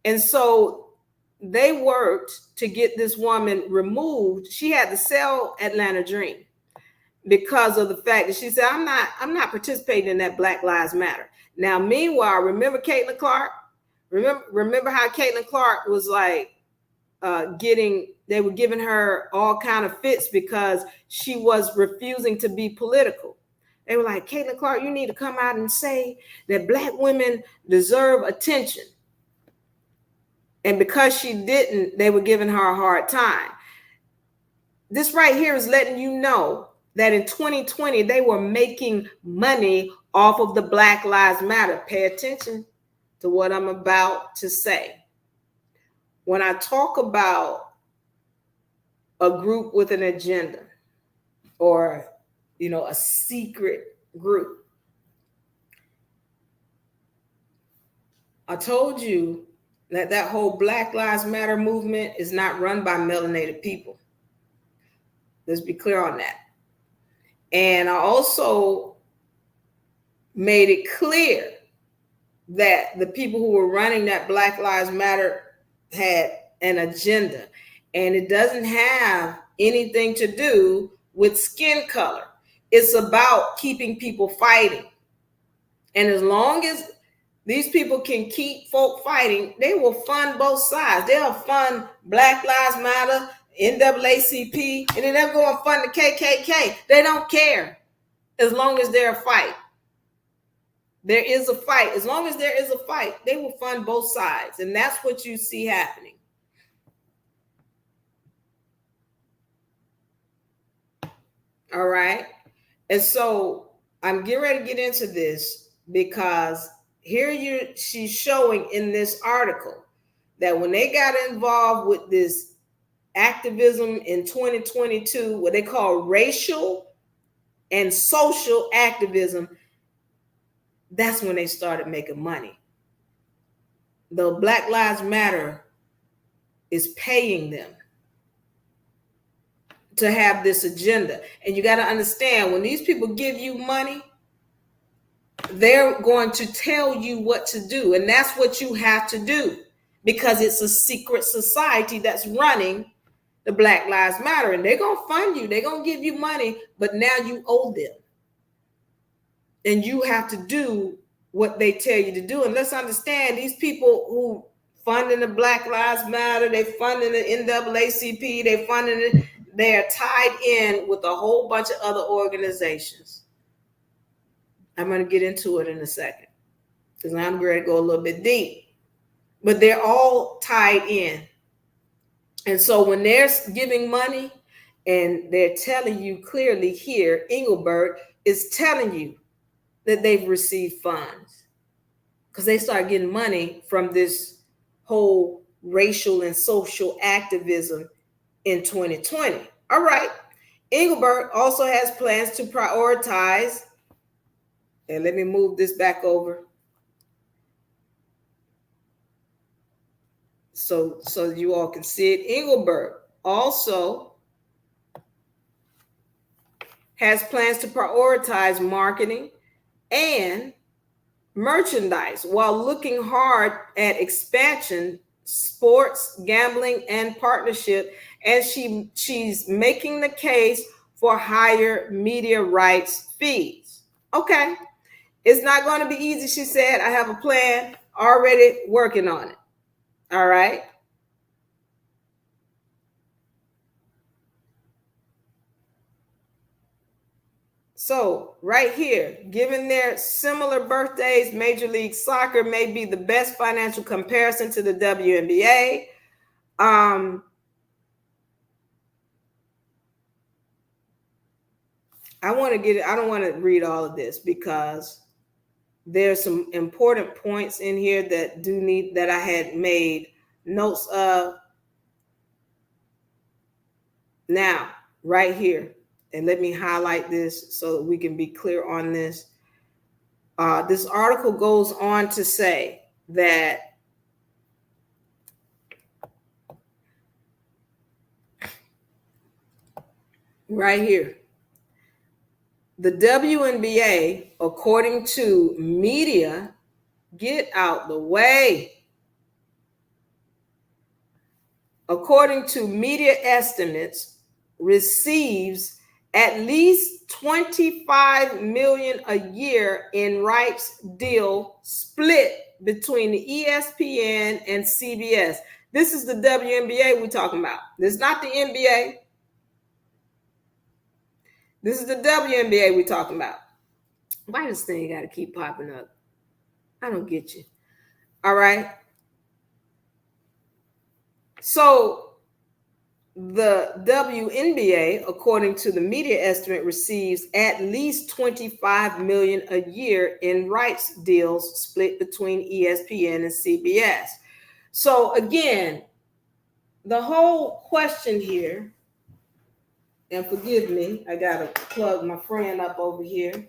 And so they worked to get this woman removed. She had to sell Atlanta Dream because of the fact that she said, I'm not participating in that Black Lives Matter. Now, meanwhile, remember Caitlin Clark? Remember how Caitlin Clark was like they were giving her all kind of fits because she was refusing to be political. They were like, Caitlin Clark, you need to come out and say that Black women deserve attention. And because she didn't, they were giving her a hard time. This right here is letting you know that in 2020 they were making money off of the Black Lives Matter. Pay attention to what I'm about to say. When I talk about a group with an agenda, or a secret group, I told you that whole Black Lives Matter movement is not run by melanated people. Let's be clear on that. And I also made it clear that the people who were running that Black Lives Matter had an agenda, and it doesn't have anything to do with skin color. It's about keeping people fighting. And as long as these people can keep folk fighting, they will fund both sides. They'll fund Black Lives Matter, NAACP, and then they'll go and fund the KKK. They don't care as long as there's a fight. There is a fight. As long as there is a fight, they will fund both sides. And that's what you see happening. All right. And so I'm getting ready to get into this because she's showing in this article that when they got involved with this activism in 2022, what they call racial and social activism, that's when they started making money. The Black Lives Matter is paying them to have this agenda. And you got to understand, when these people give you money, they're going to tell you what to do. And that's what you have to do, because it's a secret society that's running the Black Lives Matter. And they're going to fund you. They're going to give you money, but now you owe them. And you have to do what they tell you to do. And let's understand, these people who funding the Black Lives Matter, they funding the NAACP, they funding it, they're tied in with a whole bunch of other organizations. I'm going to get into it in a second, because I'm ready to go a little bit deep. But they're all tied in. And so when they're giving money and they're telling you clearly here, Engelbert is telling you that they've received funds, because they start getting money from this whole racial and social activism in 2020. All right. Engelbert also has plans to prioritize, and let me move this back over so you all can see it. Engelbert also has plans to prioritize marketing and merchandise while looking hard at expansion, sports, gambling, and partnership. And she's making the case for higher media rights fees. Okay. It's not going to be easy, she said. I have a plan, already working on it. All right. So right here, given their similar birthdays, Major League Soccer may be the best financial comparison to the WNBA. I don't want to read all of this, because there's some important points in here that I had made notes of. Now, right here, and let me highlight this so that we can be clear on this. This article goes on to say that right here, the WNBA, according to media, get out the way. According to media estimates, receives at least $25 million a year in rights deal split between the ESPN and CBS. This is the WNBA we're talking about. This is not the NBA. This is the WNBA we're talking about. Why this thing got to keep popping up? I don't get you. All right. So the WNBA, according to the media estimate, receives at least $25 million a year in rights deals split between ESPN and CBS. So again, the whole question here, and forgive me, I gotta plug my friend up over here.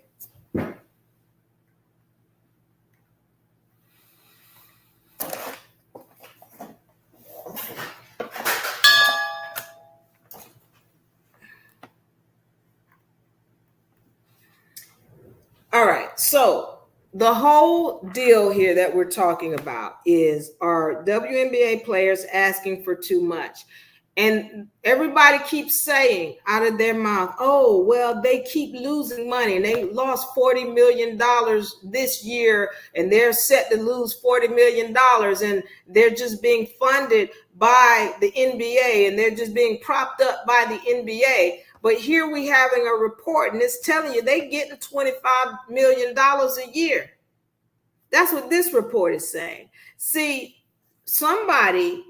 All right, so the whole deal here that we're talking about is, are WNBA players asking for too much? And everybody keeps saying out of their mouth, oh, well, they keep losing money and they lost $40 million this year and they're set to lose $40 million and they're just being funded by the NBA and they're just being propped up by the NBA. But here we having a report and it's telling you they getting $25 million a year. That's what this report is saying. See, somebody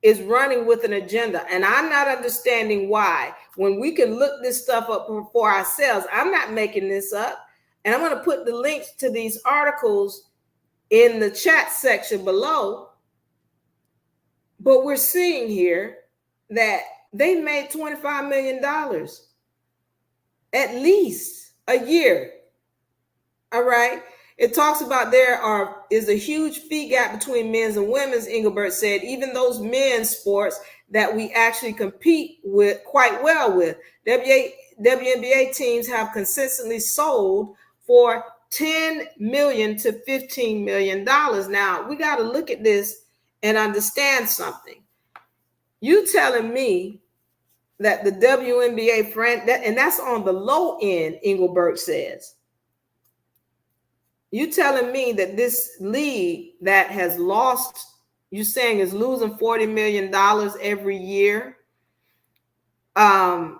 is running with an agenda, and I'm not understanding why. When we can look this stuff up for ourselves, I'm not making this up. And I'm going to put the links to these articles in the chat section below. But we're seeing here that they made $25 million at least a year. All right. It talks about there is a huge fee gap between men's and women's, Engelbert said, even those men's sports that we actually compete with quite well with. WNBA teams have consistently sold for $10 million to $15 million. Now, we got to look at this and understand something. You telling me that the WNBA and that's on the low end, Engelbert says. You telling me that this league that has lost, you saying is losing $40 million every year? The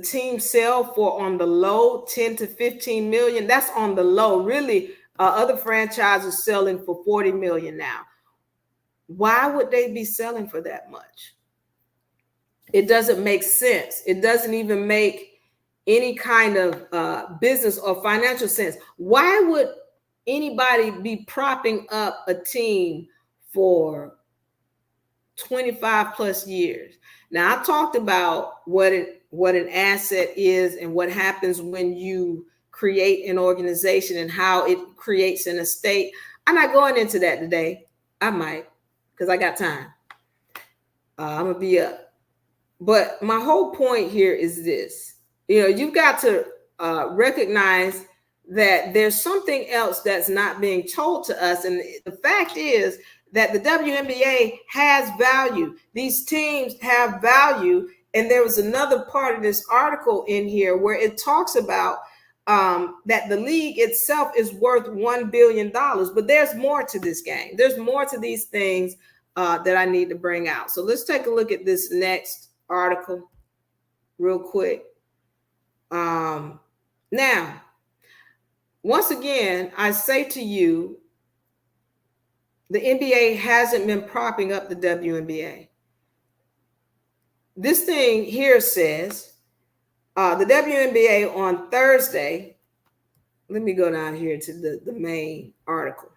team sell for on the low 10 to 15 million. That's on the low. Really, other franchises selling for 40 million now. Why would they be selling for that much? It doesn't make sense. It doesn't even make any kind of business or financial sense. Why would anybody be propping up a team for 25 plus years? Now, I talked about what an asset is and what happens when you create an organization and how it creates an estate. I'm not going into that today. I might, because I got time. I'm going to be up. But my whole point here is this. You've got to recognize that there's something else that's not being told to us. And the fact is that the WNBA has value. These teams have value. And there was another part of this article in here where it talks about that the league itself is worth $1 billion. But there's more to this game. There's more to these things that I need to bring out. So let's take a look at this next article real quick. Now, once again, I say to you, the NBA hasn't been propping up the WNBA. This thing here says the WNBA on Thursday. Let me go down here to the main article.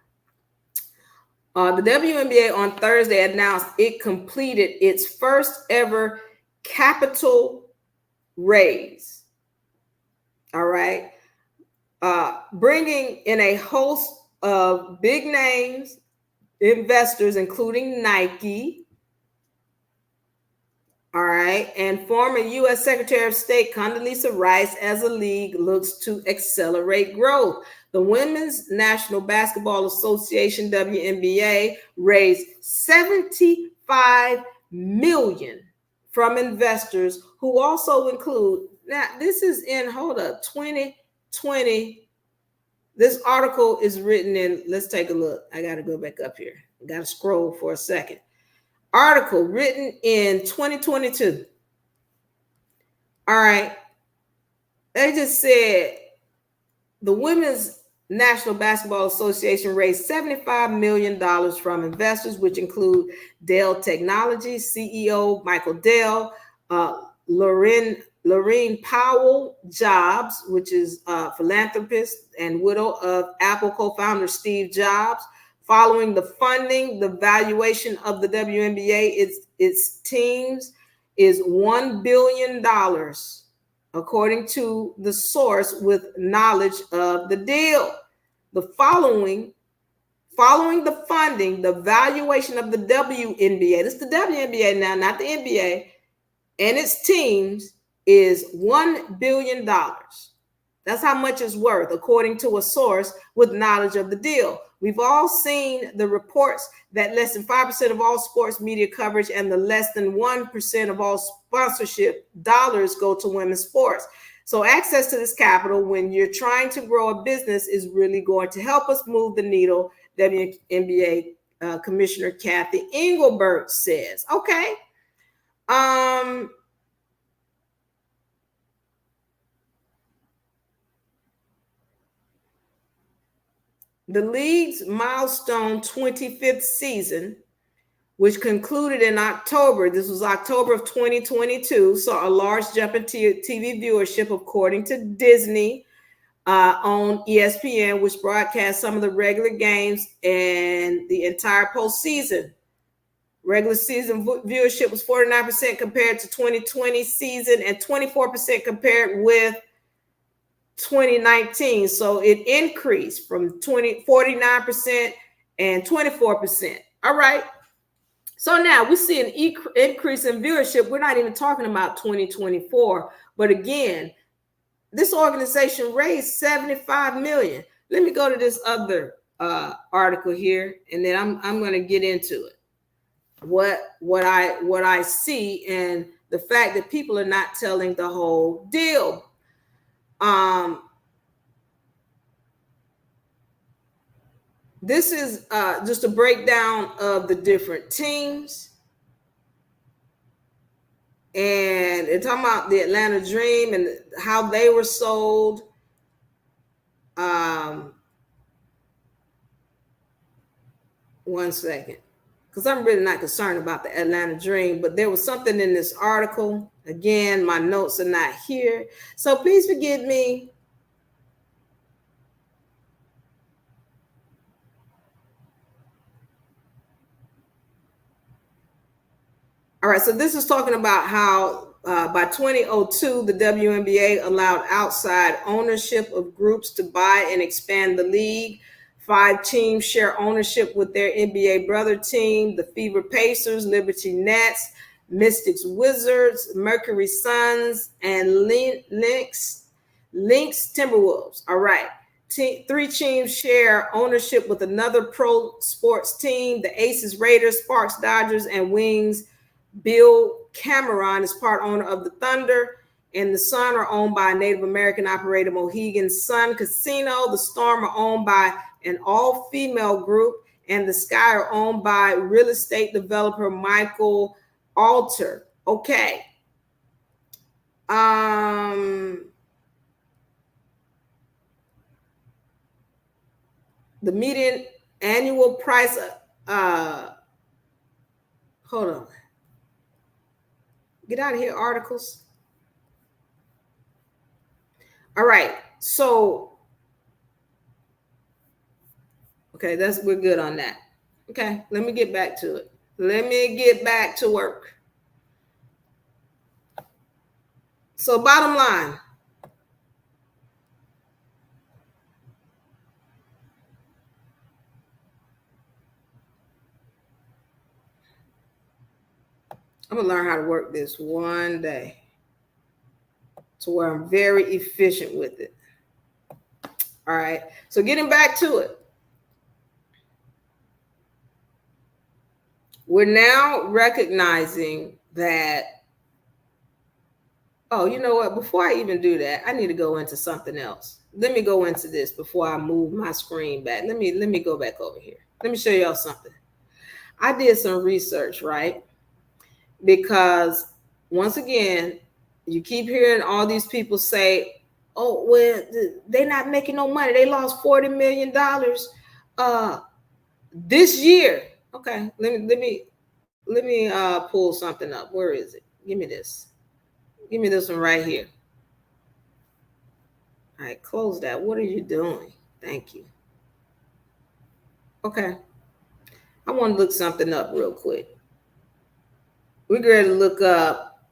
The WNBA on Thursday announced it completed its first ever capital raise. All right. Bringing in a host of big names, investors, including Nike. All right. And former U.S. Secretary of State Condoleezza Rice as the league looks to accelerate growth. The Women's National Basketball Association, WNBA, raised $75 million from investors who also include, now this is in, 2020. This article is written in, let's take a look. I got to go back up here. I got to scroll for a second. Article written in 2022. All right. They just said the Women's National Basketball Association raised $75 million from investors, which include Dell Technologies CEO Michael Dell, Lorraine Powell Jobs, which is a philanthropist and widow of Apple co-founder Steve Jobs. Following the funding, the valuation of the WNBA, its teams, is $1 billion, according to the source with knowledge of the deal. Following the funding, the valuation of the WNBA, this is the WNBA now, not the NBA, and its teams is $1 billion. That's how much it's worth, according to a source with knowledge of the deal. We've all seen the reports that less than 5% of all sports media coverage and the less than 1% of all sponsorship dollars go to women's sports. So access to this capital when you're trying to grow a business is really going to help us move the needle, WNBA Commissioner Kathy Engelbert says. Okay. The league's milestone 25th season, which concluded in October, this was October of 2022, saw a large jump in TV viewership, according to Disney, on ESPN, which broadcast some of the regular games and the entire postseason. Regular season viewership was 49% compared to 2020 season and 24% compared with 2019. So it increased from 49% and 24%. All right. So now we see an increase in viewership. We're not even talking about 2024. But again, this organization raised 75 million. Let me go to this other article here, and then I'm going to get into it. What I see, and the fact that people are not telling the whole deal. This is just a breakdown of the different teams. And it's talking about the Atlanta Dream and how they were sold. One second. Because I'm really not concerned about the Atlanta Dream, but there was something in this article. Again, my notes are not here, so please forgive me. All right, so this is talking about how by 2002, the WNBA allowed outside ownership of groups to buy and expand the league. 5 teams share ownership with their NBA brother team: the Fever Pacers, Liberty Nets, Mystics Wizards, Mercury Suns, and Lynx Timberwolves. All right. 3 teams share ownership with another pro sports team: the Aces Raiders, Sparks Dodgers, and Wings. Bill Cameron is part owner of the Thunder, and the Sun are owned by a Native American operated Mohegan Sun Casino. The Storm are owned by an all-female group, and the Sky are owned by real estate developer Michael Alter. Okay. The median annual price, hold on. Get out of here, articles. All right. So, okay, we're good on that. Okay, let me get back to it. Let me get back to work. So, bottom line. I'm going to learn how to work this one day to where I'm very efficient with it. All right. So getting back to it. We're now recognizing that, oh, you know what? Before I even do that, I need to go into something else. Let me go into this before I move my screen back. Let me go back over here. Let me show y'all something. I did some research, right? Because once again, you keep hearing all these people say, Oh, well, they're not making no money. They lost $40 million this year. Okay, let me pull something up. Where is it? Give me this. Give me this one right here. All right, close that. What are you doing? Thank you. Okay. I want to look something up real quick. We're going to look up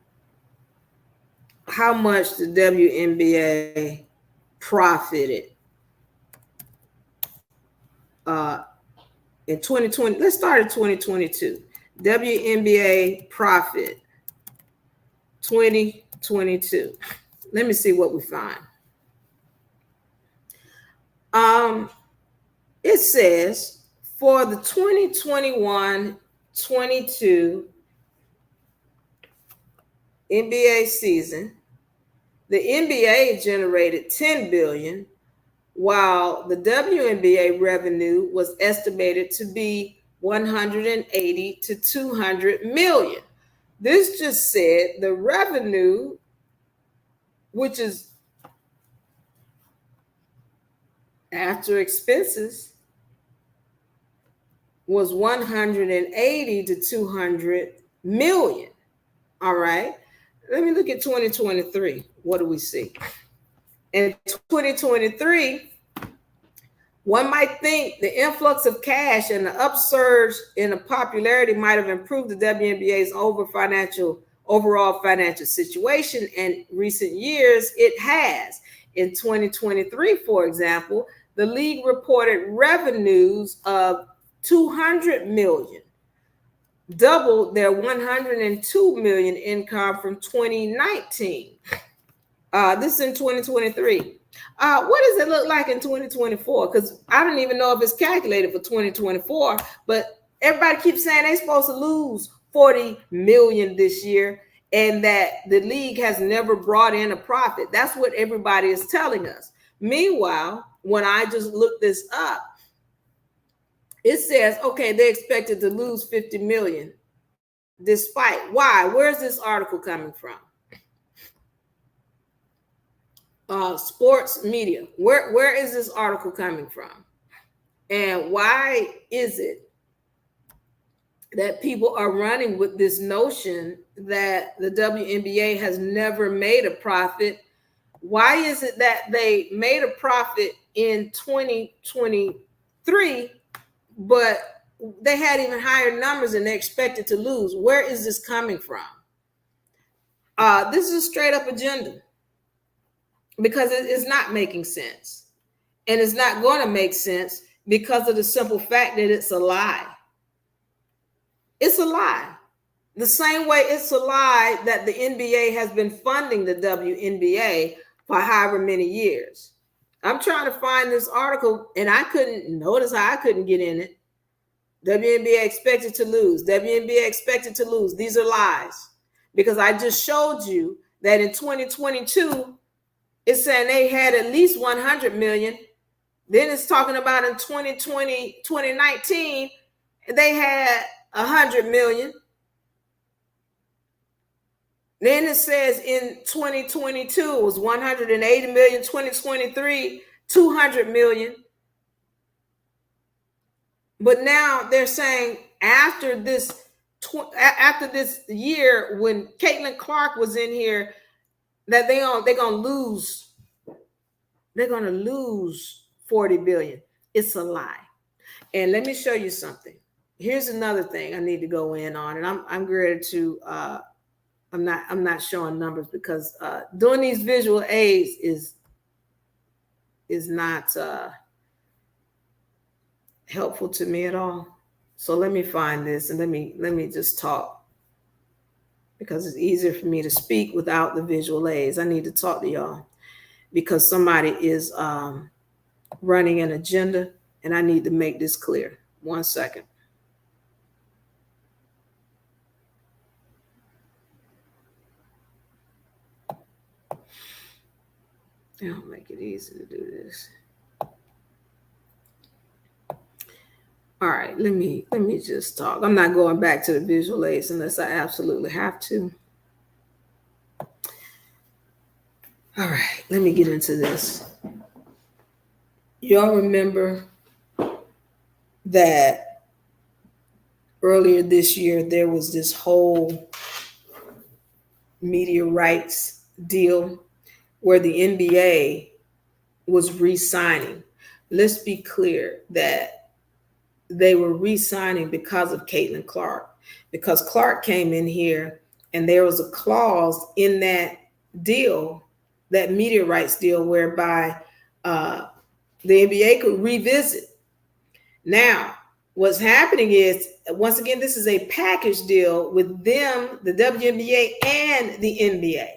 how much the WNBA profited in 2020. Let's start at 2022. WNBA profit 2022. Let me see what we find. It says for the 2021-22 NBA season, the NBA generated $10 billion, while the WNBA revenue was estimated to be 180 to 200 million. This just said the revenue, which is after expenses, was 180 to 200 million. All right. Let me look at 2023. What do we see? In 2023, one might think the influx of cash and the upsurge in the popularity might have improved the WNBA's overall financial situation. In recent years, it has. In 2023, for example, the league reported revenues of 200 million, double their 102 million income from 2019. This is in 2023. What does it look like in 2024? Because I don't even know if it's calculated for 2024, but everybody keeps saying they're supposed to lose 40 million this year and that the league has never brought in a profit. That's what everybody is telling us. Meanwhile, when I just looked this up, it says, okay, they expected to lose 50 million despite. Why? Where's this article coming from? Sports media. Where is this article coming from? And why is it that people are running with this notion that the WNBA has never made a profit? Why is it that they made a profit in 2023, but they had even higher numbers and they expected to lose? Where is this coming from? This is a straight up agenda, because it is not making sense. And it's not going to make sense because of the simple fact that it's a lie. It's a lie. The same way it's a lie that the NBA has been funding the WNBA for however many years. I'm trying to find this article and I couldn't notice how I couldn't get in it. WNBA expected to lose. WNBA expected to lose. These are lies. Because I just showed you that in 2022, it's saying they had at least 100 million. Then it's talking about in 2019, they had 100 million. Then it says in 2022, it was 180 million, 2023, 200 million. But now they're saying after this year, when Caitlin Clark was in here, that they're gonna lose 40 billion. It's a lie. And let me show you something. Here's another thing I need to go in on, and I'm ready to I'm not showing numbers because doing these visual aids is not helpful to me at all. So let me find this and let me just talk, because it's easier for me to speak without the visual aids. I need to talk to y'all because somebody is running an agenda and I need to make this clear. 1 second. I'll make it easy to do this. All right, let me just talk. I'm not going back to the visual aids unless I absolutely have to. All right, let me get into this. Y'all remember that earlier this year there was this whole media rights deal where the NBA was re-signing. Let's be clear that they were re-signing because of Caitlin Clark, because Clark came in here and there was a clause in that deal, that media rights deal, whereby the NBA could revisit. Now, what's happening is, once again, this is a package deal with them, the WNBA and the NBA.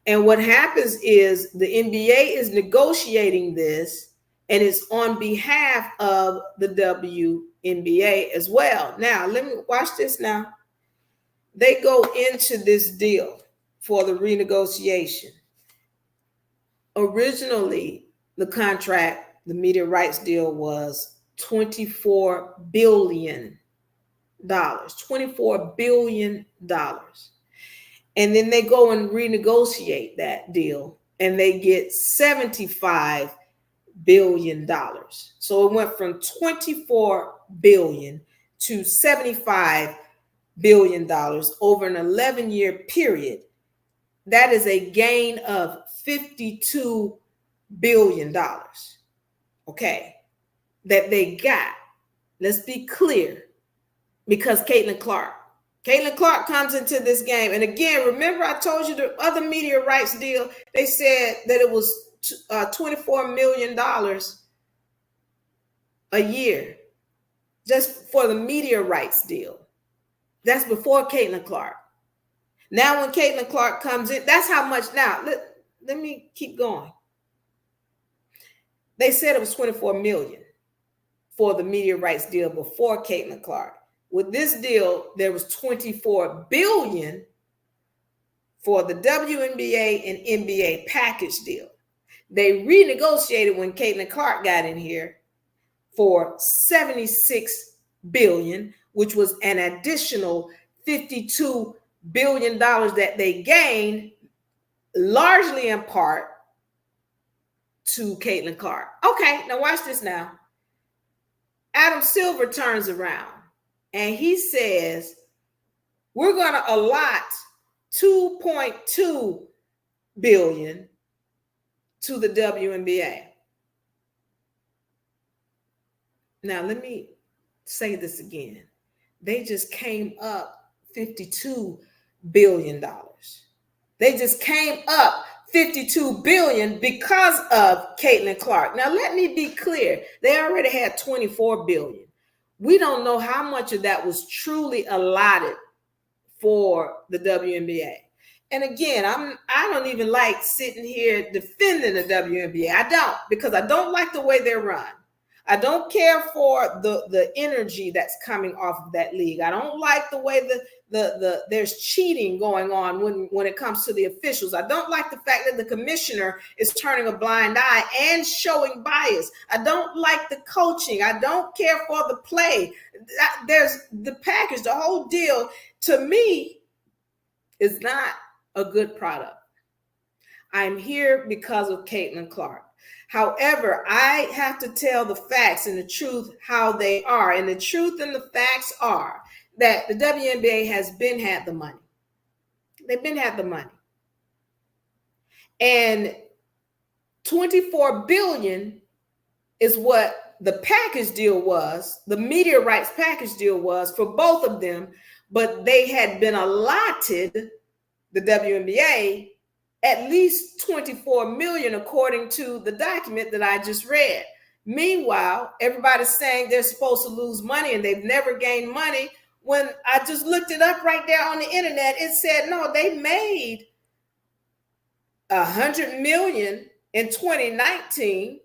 And what happens is the NBA is negotiating this, and it's on behalf of the WNBA as well. Now, let me watch this now. They go into this deal for the renegotiation. Originally, the contract, the media rights deal, was $24 billion. $24 billion. And then they go and renegotiate that deal and they get $75 billion. So it went from $24 billion to $75 billion over an 11-year period. That is a gain of $52 billion. Okay, that they got. Let's be clear, because Caitlin Clark comes into this game. And again, remember I told you the other media rights deal, they said that it was $24 million a year just for the media rights deal. That's before Caitlin Clark. Now when Caitlin Clark comes in, that's how much. Now, let me keep going. They said it was $24 million for the media rights deal before Caitlin Clark. With this deal, there was $24 billion for the WNBA and NBA package deal. They renegotiated when Caitlin Clark got in here for $76 billion, which was an additional $52 billion that they gained, largely in part to Caitlin Clark. Okay, now watch this now. Adam Silver turns around and he says, we're going to allot $2.2 billion to the WNBA. Now, let me say this again. They just came up $52 billion. They just came up $52 billion because of Caitlin Clark. Now, let me be clear. They already had $24 billion. We don't know how much of that was truly allotted for the WNBA. And again, I don't even like sitting here defending the WNBA. I don't, because I don't like the way they're run. I don't care for the energy that's coming off of that league. I don't like the way there's cheating going on when it comes to the officials. I don't like the fact that the commissioner is turning a blind eye and showing bias. I don't like the coaching. I don't care for the play. There's the package, the whole deal, to me, is not a good product. I'm here because of Caitlin Clark. However, I have to tell the facts and the truth how they are. And the truth and the facts are that the WNBA has been had the money. They've been had the money. And $24 billion is what the package deal was, the media rights package deal was for both of them, but they had been allotted, the WNBA, at least $24 million, according to the document that I just read. Meanwhile, everybody's saying they're supposed to lose money and they've never gained money. When I just looked it up right there on the internet, it said, no, they made $100 million in 2019.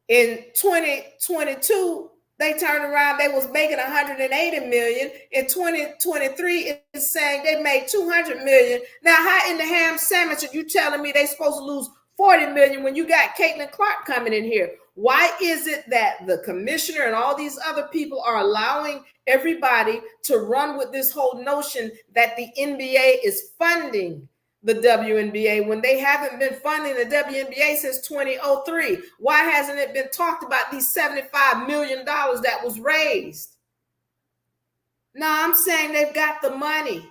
In 2022, they turned around, they was making $180 million. In 2023, it's saying they made $200 million. Now, how in the ham sandwich are you telling me they supposed to lose $40 million when you got Caitlin Clark coming in here? Why is it that the commissioner and all these other people are allowing everybody to run with this whole notion that the NBA is funding the WNBA when they haven't been funding the WNBA since 2003? Why hasn't it been talked about these $75 million that was raised? Now, I'm saying they've got the money.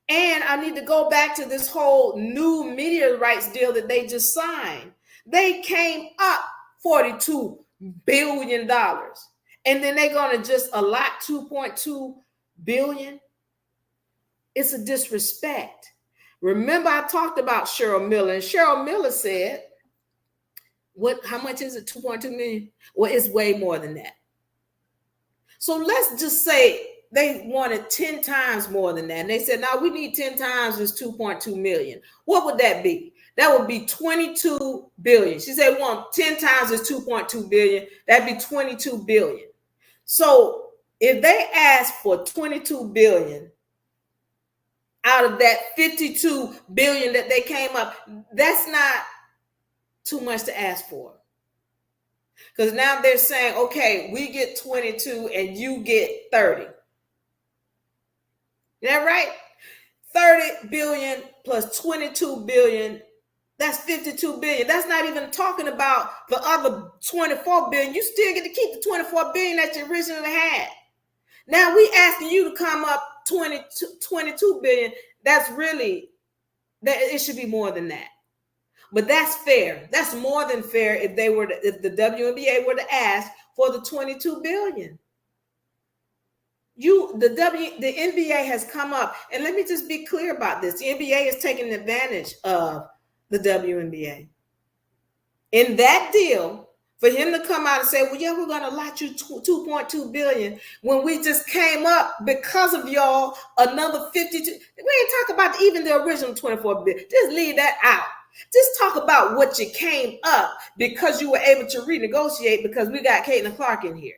And I need to go back to this whole new media rights deal that they just signed. They came up $42 billion. And then they're going to just allot $2.2 billion. It's a disrespect. Remember, I talked about Cheryl Miller, and Cheryl Miller said, how much is it? 2.2 million? Well, it's way more than that. So let's just say they wanted 10 times more than that. And they said, no, we need 10 times this 2.2 million. What would that be? That would be 22 billion. She said, we want 10 times this 2.2 billion. That'd be 22 billion. So if they ask for 22 billion out of that 52 billion that they came up, that's not too much to ask for. Because now they're saying, okay, we get 22 and you get 30. Is that right? 30 billion plus 22 billion, that's 52 billion. That's not even talking about the other 24 billion. You still get to keep the 24 billion that you originally had. Now we asking you to come up 22 billion. That's really, that it should be more than that. But that's fair. That's more than fair if the WNBA were to ask for the 22 billion. The NBA has come up, and let me just be clear about this. The NBA is taking advantage of the WNBA. In that deal, for him to come out and say, well, yeah, we're going to allot you 2.2 billion when we just came up because of y'all another 52. We ain't talk about even the original 24 billion. Just leave that out. Just talk about what you came up because you were able to renegotiate because we got Caitlin Clark in here.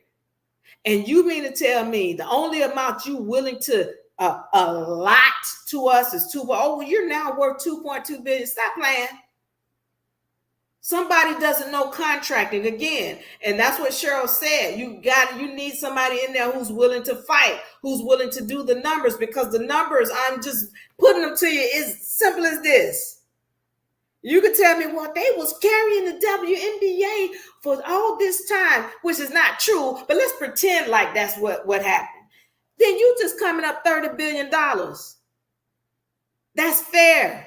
And you mean to tell me the only amount you willing to allot to us is you're now worth 2.2 billion. Stop playing. Somebody doesn't know contracting again. And that's what Cheryl said. You need somebody in there who's willing to fight, who's willing to do the numbers, because the numbers, I'm just putting them to you, is simple as this. You could tell me, well, they was carrying the WNBA for all this time, which is not true, but let's pretend like that's what happened. Then you just coming up $30 billion. That's fair.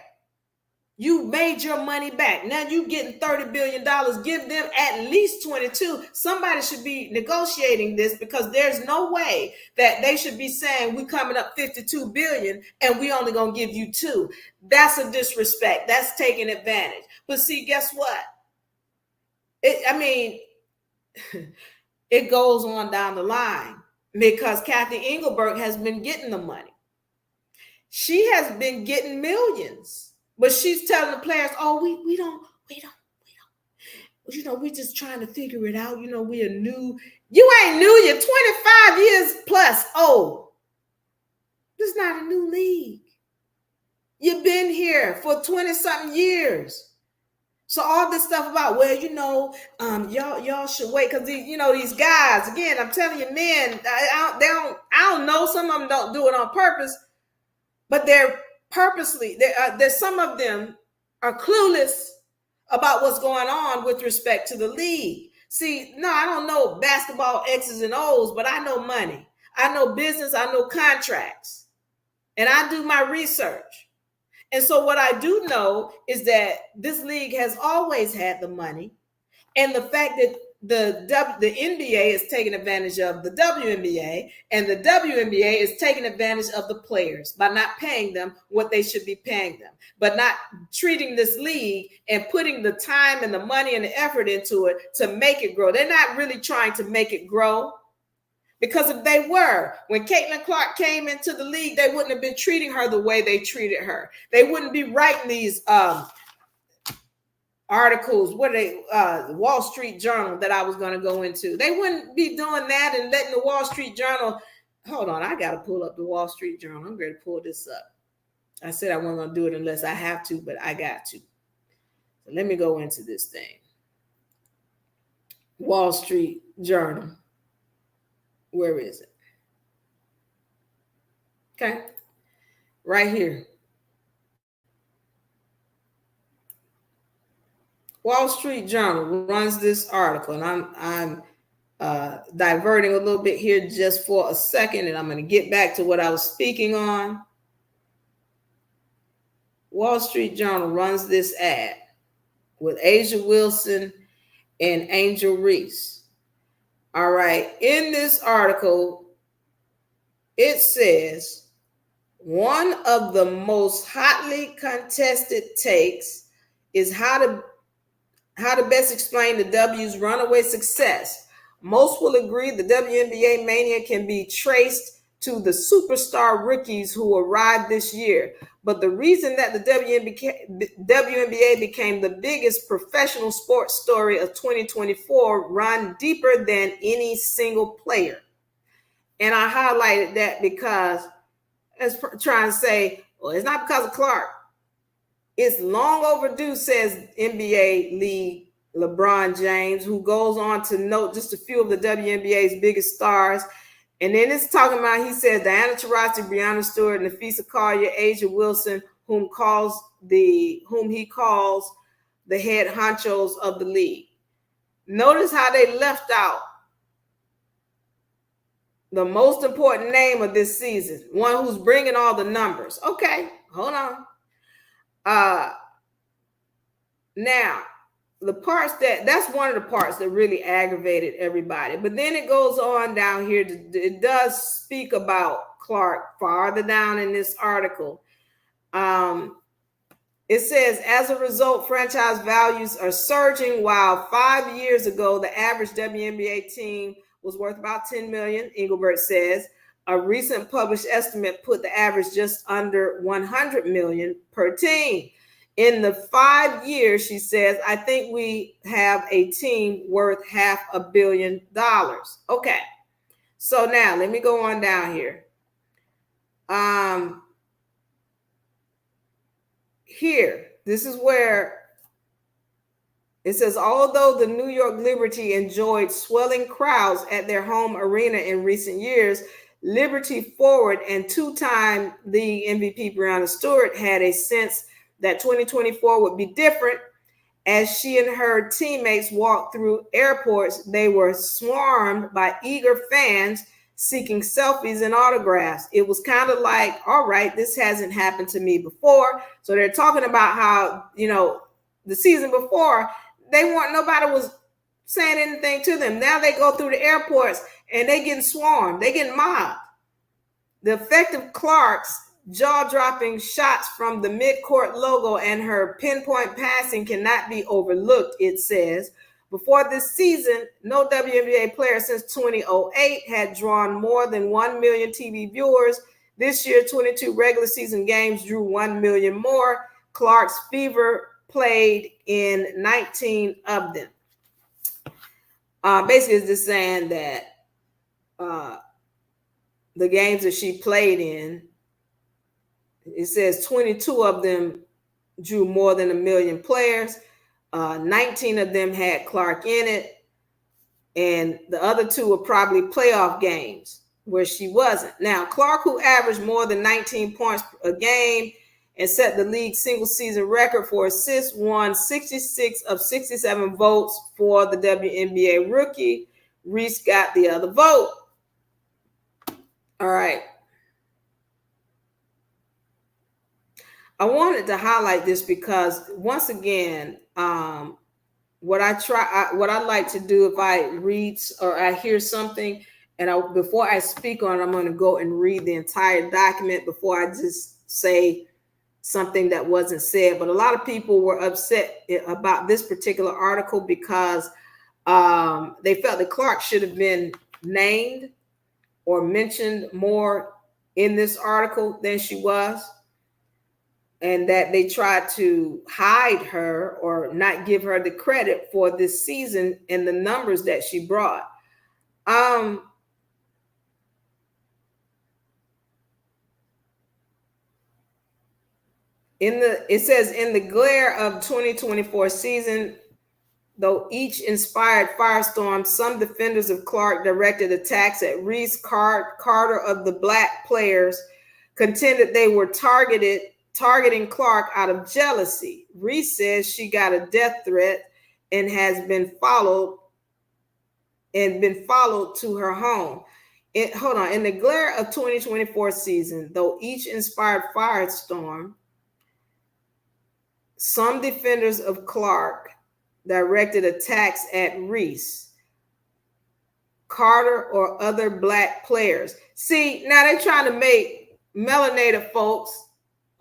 You made your money back. Now you getting $30 billion. Give them at least 22. Somebody should be negotiating this, because there's no way that they should be saying we coming up 52 billion and we only gonna give you 2. That's a disrespect. That's taking advantage. But see, guess what? It goes on down the line, because Kathy Engelberg has been getting the money. She has been getting millions. But she's telling the players, oh, we don't. We're just trying to figure it out. We are new. You ain't new. You're 25 years plus old. This is not a new league. You've been here for 20-something years. So all this stuff about, y'all should wait, because these guys, again, I'm telling you, men, I don't know. Some of them don't do it on purpose, but they're purposely, there's some of them are clueless about what's going on with respect to the league. See, no, I don't know basketball X's and O's, but I know money. I know business. I know contracts. And I do my research. And so what I do know is that this league has always had the money. And the fact that the NBA is taking advantage of the WNBA, and the WNBA is taking advantage of the players by not paying them what they should be paying them, but not treating this league and putting the time and the money and the effort into it to make it grow. They're not really trying to make it grow, because if they were, when Caitlin Clark came into the league, they wouldn't have been treating her the way they treated her. They wouldn't be writing these articles, the Wall Street Journal that I was going to go into. They wouldn't be doing that and letting the Wall Street Journal, hold on, I got to pull up the Wall Street Journal. I'm going to pull this up. I said I wasn't going to do it unless I have to, but I got to. So let me go into this thing. Wall Street Journal. Where is it? Okay. Right here. Wall Street Journal runs this article, and I'm diverting a little bit here just for a second, and I'm going to get back to what I was speaking on. Wall Street Journal runs this ad with Asia Wilson and Angel Reese. All right. In this article, it says one of the most hotly contested takes is how to best explain the W's runaway success. Most will agree the WNBA mania can be traced to the superstar rookies who arrived this year. But the reason that the WNBA became the biggest professional sports story of 2024 run deeper than any single player. And I highlighted that because it's trying to say, well, it's not because of Clark. It's long overdue, says NBA league LeBron James, who goes on to note just a few of the WNBA's biggest stars. And then it's talking about, he says, Diana Taurasi, Breanna Stewart, Nafisa Collier, Asia Wilson, whom he calls the head honchos of the league. Notice how they left out the most important name of this season, one who's bringing all the numbers. Okay, hold on. Now, the parts that's one of the parts that really aggravated everybody. But then it goes on down here. It does speak about Clark farther down in this article. It says, as a result, franchise values are surging. While 5 years ago, the average WNBA team was worth about $10 million, Engelbert says. A recent published estimate put the average just under $100 million per team. In the 5 years, she says, I think we have a team worth $500 million. Okay. So now let me go on down here. Here, this is where it says, although the New York Liberty enjoyed swelling crowds at their home arena in recent years, Liberty forward and two-time league MVP Breanna Stewart had a sense that 2024 would be different. As she and her teammates walked through airports, they were swarmed by eager fans seeking selfies and autographs. It was kind of like, all right, this hasn't happened to me before. So they're talking about how, the season before, nobody was saying anything to them. Now they go through the airports and they getting swarmed. They getting mobbed. The effect of Clark's jaw-dropping shots from the midcourt logo and her pinpoint passing cannot be overlooked, it says. Before this season, no WNBA player since 2008 had drawn more than 1 million TV viewers. This year, 22 regular season games drew 1 million more. Clark's Fever played in 19 of them. Basically, it's just saying that the games that she played in, it says 22 of them drew more than 1 million players. 19 of them had Clark in it. And the other 2 were probably playoff games where she wasn't. Now, Clark, who averaged more than 19 points a game and set the league single season record for assists, won 66 of 67 votes for the WNBA rookie. Reese got the other vote. All right. I wanted to highlight this because, once again, what I like to do if I read or I hear something, and before I speak on it, I'm going to go and read the entire document before I just say something that wasn't said. But a lot of people were upset about this particular article because they felt that Clark should have been named or mentioned more in this article than she was, and that they tried to hide her or not give her the credit for this season and the numbers that she brought. It says, in the glare of 2024 season, though each inspired firestorm, some defenders of Clark directed attacks at Reese Carter of the Black players, contended they were targeting Clark out of jealousy. Reese says she got a death threat and has been followed to her home. In the glare of 2024 season, though each inspired firestorm, some defenders of Clark directed attacks at Reese, Carter, or other Black players. See, now they're trying to make melanated folks,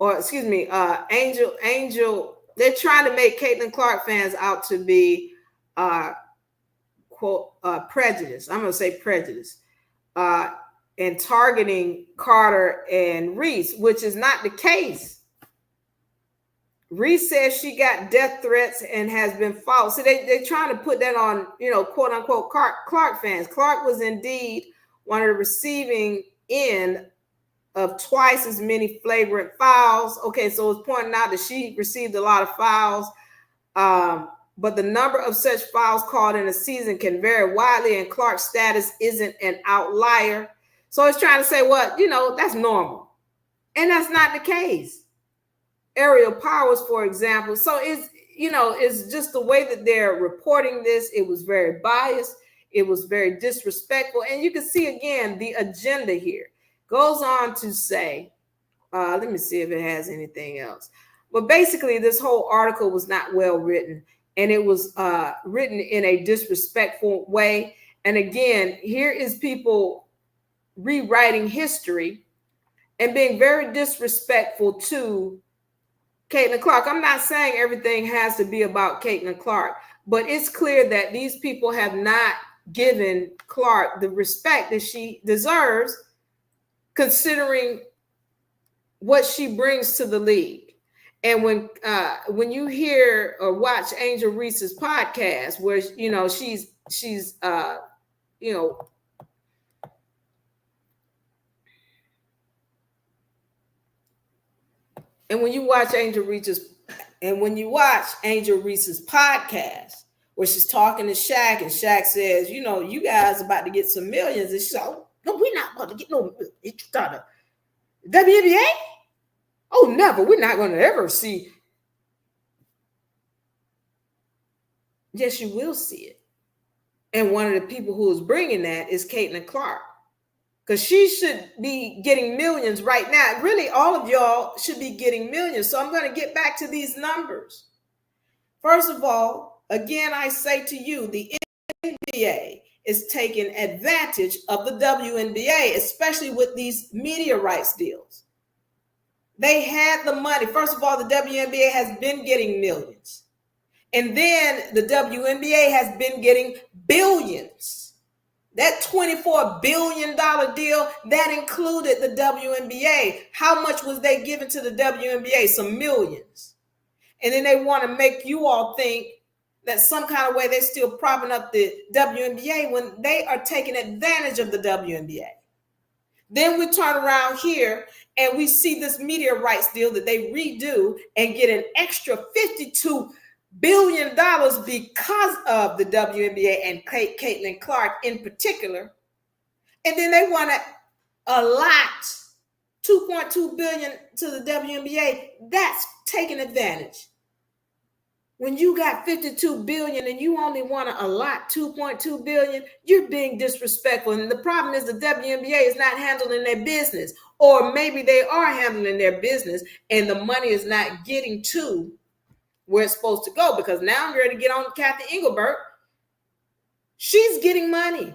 Angel. They're trying to make Caitlin Clark fans out to be quote prejudice. I'm going to say prejudice, and targeting Carter and Reese, which is not the case. Reese says she got death threats and has been followed. So they're trying to put that on, quote unquote Clark fans. Clark was indeed one of the receiving end of twice as many flagrant fouls. Okay, so it's pointing out that she received a lot of fouls. But the number of such fouls called in a season can vary widely, and Clark's status isn't an outlier. So it's trying to say, well, that's normal. And that's not the case. Aerial Powers, for example. So it's just the way that they're reporting this. It was very biased. It was very disrespectful. And you can see, again, the agenda here goes on to say, let me see if it has anything else. But basically, this whole article was not well written, and it was written in a disrespectful way. And again, here is people rewriting history and being very disrespectful to Caitlin Clark. I'm not saying everything has to be about Caitlin Clark, but it's clear that these people have not given Clark the respect that she deserves, considering what she brings to the league. And when you hear or watch Angel Reese's podcast, where she's And when you watch Angel Reese's podcast, where she's talking to Shaq, and Shaq says, you guys about to get some millions, and she's like, oh, no, we're not about to get no WNBA. Oh, never. We're not going to ever see. Yes, you will see it. And one of the people who is bringing that is Caitlin Clark, because she should be getting millions right now. Really, all of y'all should be getting millions. So I'm going to get back to these numbers. First of all, again, I say to you, the NBA is taking advantage of the WNBA, especially with these media rights deals. They had the money. First of all, the WNBA has been getting millions. And then the WNBA has been getting billions. That $24 billion deal, that included the WNBA. How much was they giving to the WNBA? Some millions. And then they want to make you all think that some kind of way they're still propping up the WNBA when they are taking advantage of the WNBA. Then we turn around here and we see this media rights deal that they redo and get an extra $52 billion because of the WNBA and Caitlin Clark in particular. And then they want to allot $2.2 billion to the WNBA. That's taking advantage. When you got $52 billion and you only want to allot $2.2 billion, you're being disrespectful. And the problem is the WNBA is not handling their business, or maybe they are handling their business and the money is not getting to where it's supposed to go, because now I'm ready to get on Kathy Engelbert. She's getting money.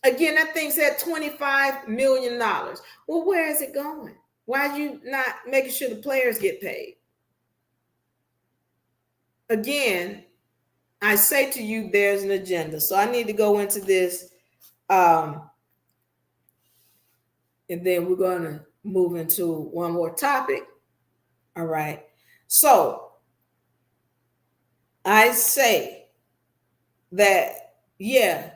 Again, that thing said $25 million. Well, where is it going? Why are you not making sure the players get paid? Again, I say to you, there's an agenda. So I need to go into this. And then we're going to move into one more topic. All right. So I say that, yeah,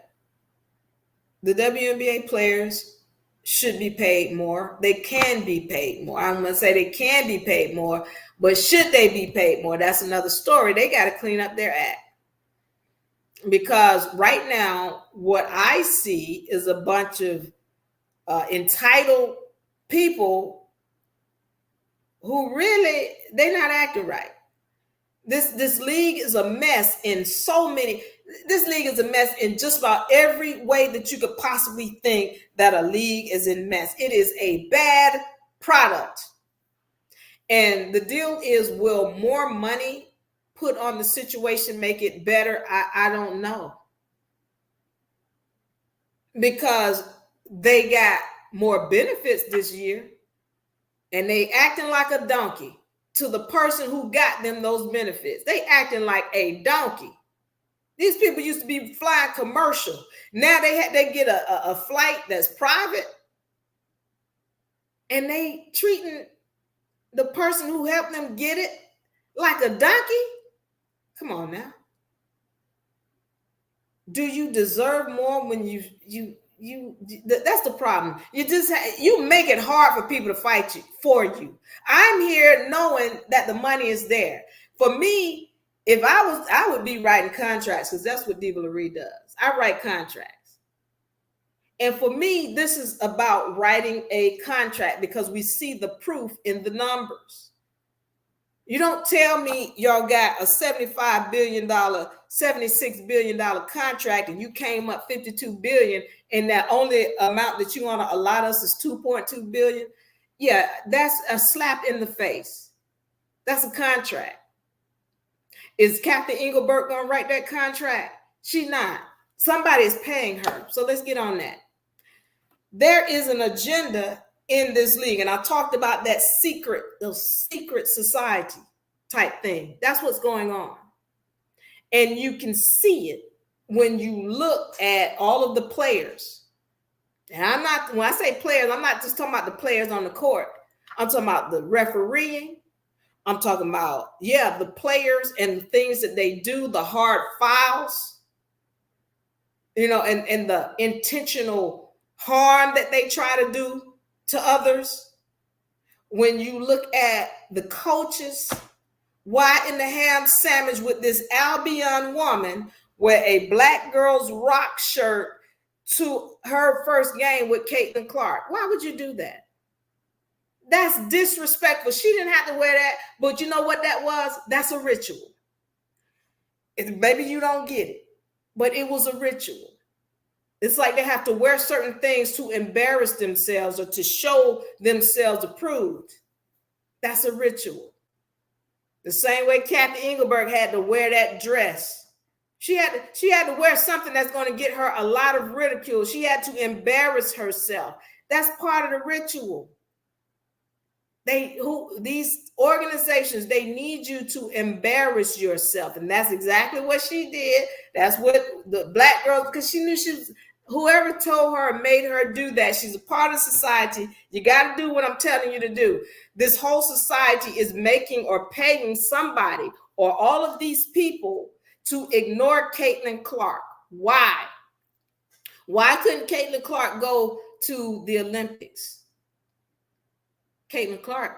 the WNBA players should be paid more. They can be paid more. I'm going to say they can be paid more, but should they be paid more? That's another story. They got to clean up their act. Because right now, what I see is a bunch of entitled people who really, they're not acting right. This league is a mess in so many. This league is a mess in just about every way that you could possibly think that a league is in mess. It is a bad product. And the deal is, will more money put on the situation make it better? I don't know. Because they got more benefits this year and they acting like a donkey to the person who got them those benefits. They acting like a donkey. These people used to be flying commercial. Now they get a flight that's private, and they treating the person who helped them get it like a donkey. Come on now. Do you deserve more when you that's the problem. You make it hard for people to fight you for you. I'm here knowing that the money is there. For me, if I would be writing contracts, because that's what Diva Lyri does. I write contracts. And for me, this is about writing a contract because we see the proof in the numbers. You don't tell me y'all got a $75 billion, $76 billion contract and you came up $52 billion and that only amount that you want to allot us is $2.2 billion. Yeah, that's a slap in the face. That's a contract. Is Captain Engelbert going to write that contract? She not. Somebody is paying her. So let's get on that. There is an agenda in this league, and I talked about that those secret society type thing. That's what's going on. And you can see it when you look at all of the players. And when I say players, I'm not just talking about the players on the court. I'm talking about the refereeing. I'm talking about, the players and the things that they do, the hard fouls, and the intentional harm that they try to do to others. When you look at the coaches, why in the ham sandwich with this Albion woman wear a black girl's rock shirt to her first game with Caitlin Clark? Why would you do that? That's disrespectful. She didn't have to wear that, but you know what that was? That's a ritual. Maybe you don't get it, but it was a ritual. It's like they have to wear certain things to embarrass themselves or to show themselves approved. That's a ritual. The same way Captain Engelbert had to wear that dress. She had to wear something that's going to get her a lot of ridicule. She had to embarrass herself. That's part of the ritual. These organizations, they need you to embarrass yourself. And that's exactly what she did. That's what the black girl, because she knew whoever told her made her do that. She's a part of society. You got to do what I'm telling you to do. This whole society is making or paying somebody or all of these people to ignore Caitlin Clark. Why? Why couldn't Caitlin Clark go to the Olympics? Caitlin Clark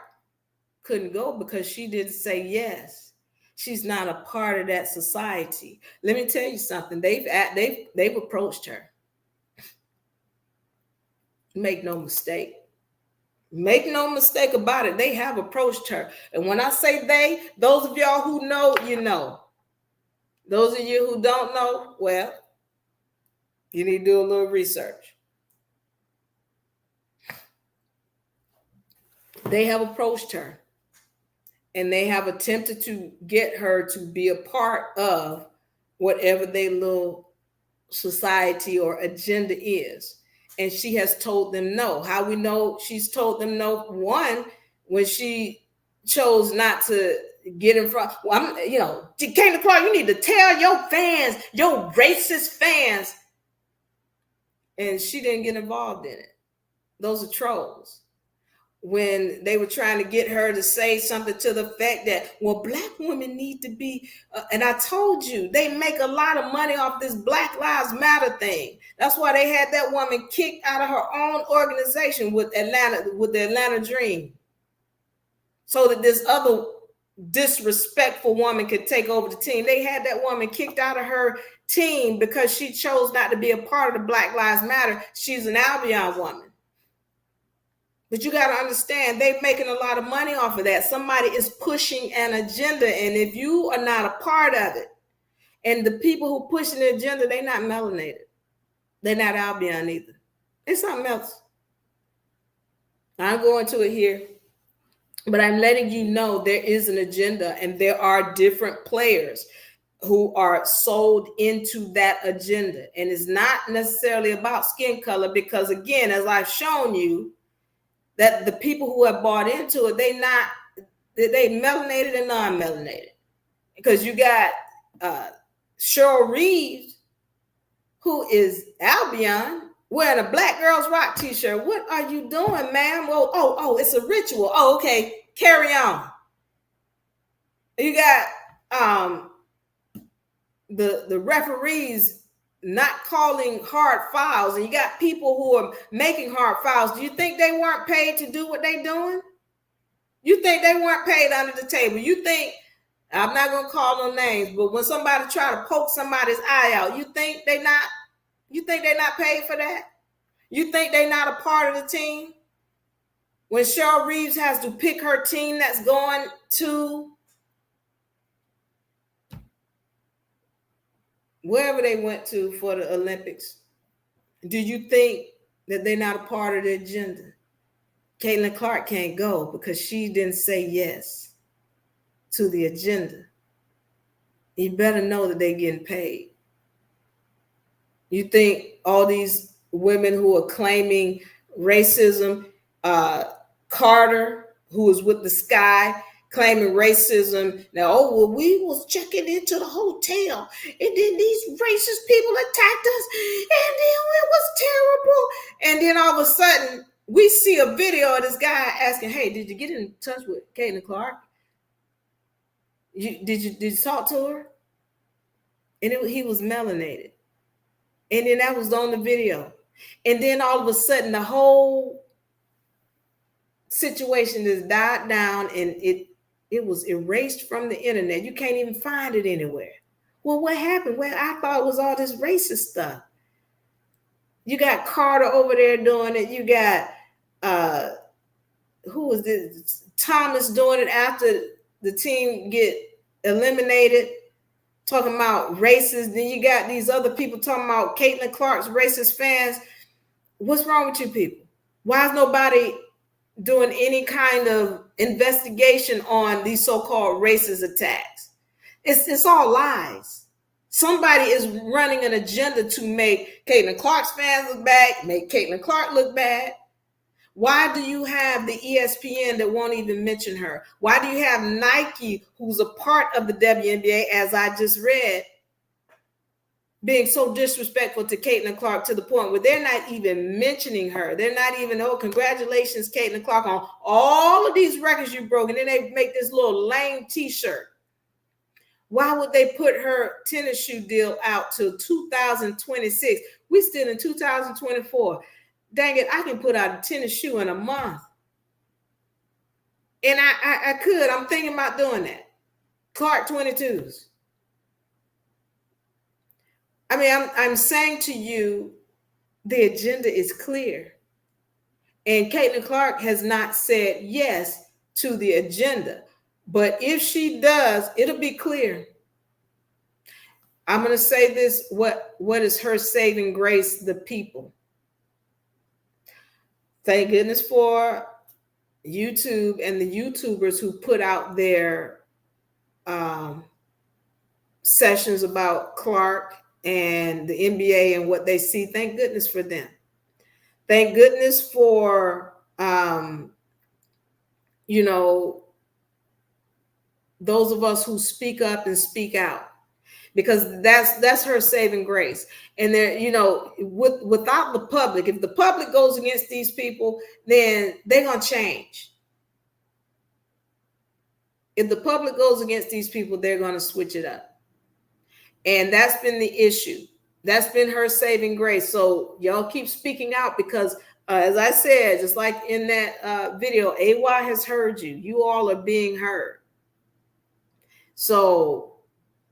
couldn't go because she didn't say yes. She's not a part of that society. Let me tell you something. They've approached her. Make no mistake. Make no mistake about it. They have approached her. And when I say they, those of y'all who know, you know. Those of you who don't know, well, you need to do a little research. They have approached her and they have attempted to get her to be a part of whatever their little society or agenda is. And she has told them no. How we know she's told them no? One, when she chose not to get in front. Well, Caitlin Clark, you need to tell your fans, your racist fans. And she didn't get involved in it. Those are trolls. When they were trying to get her to say something to the fact that, well, black women need to be, and I told you, they make a lot of money off this Black Lives Matter thing. That's why they had that woman kicked out of her own organization with the Atlanta Dream. So that this other disrespectful woman could take over the team. They had that woman kicked out of her team because she chose not to be a part of the Black Lives Matter. She's an Albion woman. But you got to understand, they're making a lot of money off of that. Somebody is pushing an agenda, and if you are not a part of it, and the people who pushing the agenda, they're not melanated. They're not Albion either. It's something else. I'm going to it here, but I'm letting you know there is an agenda, and there are different players who are sold into that agenda. And it's not necessarily about skin color, because again, as I've shown you, that the people who have bought into it, they melanated and non-melanated. Because you got Cheryl Reeves, who is Albion, wearing a Black Girls Rock t-shirt. What are you doing, ma'am? Well, it's a ritual. Oh, okay, carry on. You got the referees not calling hard fouls, and you got people who are making hard fouls. Do you think they weren't paid to do what they're doing? You think they weren't paid under the table? You think, I'm not gonna call no names, but when somebody try to poke somebody's eye out, you think they're not paid for that? You think they're not a part of the team? When Cheryl Reeves has to pick her team that's going to wherever they went to for the Olympics, do you think that they're not a part of the agenda? Caitlin Clark can't go because she didn't say yes to the agenda. You better know that they're getting paid. You think all these women who are claiming racism, Carter, who was with the Sky, claiming racism. Now, we was checking into the hotel, and then these racist people attacked us, and then it was terrible. And then all of a sudden, we see a video of this guy asking, "Hey, did you get in touch with Caitlin Clark? Did you talk to her?" And he was melanated, and then that was on the video. And then all of a sudden, the whole situation just died down, and it was erased from the internet. You can't even find it anywhere. Well, what happened? Well, I thought it was all this racist stuff. You got Carter over there doing it. You got who was this? Thomas doing it after the team get eliminated, talking about racist. Then you got these other people talking about Caitlin Clark's racist fans. What's wrong with you people? Why is nobody doing any kind of investigation on these so-called racist attacks? It's all lies. Somebody is running an agenda to make Caitlin Clark's fans look bad, make Caitlin Clark look bad. Why do you have the ESPN that won't even mention her? Why do you have Nike, who's a part of the WNBA, as I just read, being so disrespectful to Caitlin Clark to the point where they're not even mentioning her? They're not even, oh, congratulations, Caitlin Clark, on all of these records you broke. And then they make this little lame t-shirt. Why would they put her tennis shoe deal out till 2026? We still in 2024. Dang it, I can put out a tennis shoe in a month. And I could. I'm thinking about doing that. Clark 22s. I mean, I'm saying to you, the agenda is clear. And Caitlin Clark has not said yes to the agenda. But if she does, it'll be clear. I'm going to say this, what is her saving grace? The people. Thank goodness for YouTube and the YouTubers who put out their sessions about Clark and the NBA and what they see. Thank goodness for them. Thank goodness for, those of us who speak up and speak out, because that's her saving grace. And there, without the public, if the public goes against these people, then they're going to change. If the public goes against these people, they're going to switch it up. And that's been the issue. That's been her saving grace. So y'all keep speaking out, because as I said, just like in that video, AY has heard you. You all are being heard. So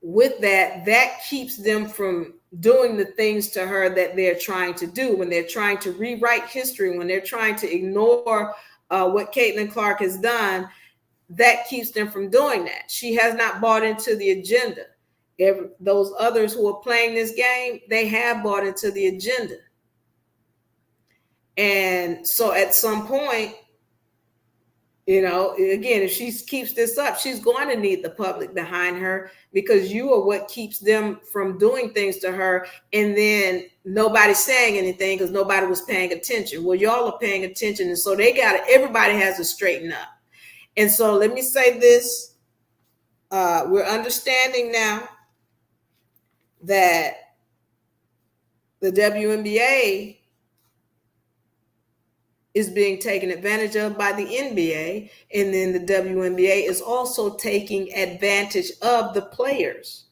with that keeps them from doing the things to her that they're trying to do, when they're trying to rewrite history, when they're trying to ignore what Caitlin Clark has done, that keeps them from doing that. She has not bought into the agenda. Those others who are playing this game, they have bought into the agenda. And so at some point, again, if she keeps this up, she's going to need the public behind her, because you are what keeps them from doing things to her. And then nobody's saying anything because nobody was paying attention. Well, y'all are paying attention. And so everybody has to straighten up. And so let me say this. We're understanding now that the WNBA is being taken advantage of by the NBA, and then the WNBA is also taking advantage of the players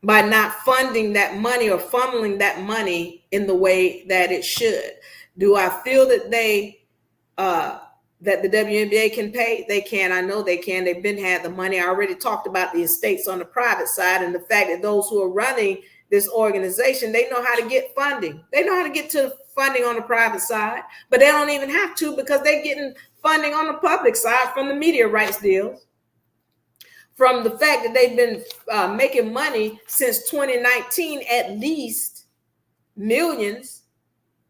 by not funding that money or funneling that money in the way that it should. Do I feel that that the WNBA can pay? They can. I know they can. They've been had the money. I already talked about the estates on the private side, and the fact that those who are running this organization, they know how to get funding. They know how to get to funding on the private side, but they don't even have to, because they're getting funding on the public side from the media rights deals, from the fact that they've been making money since 2019, at least millions,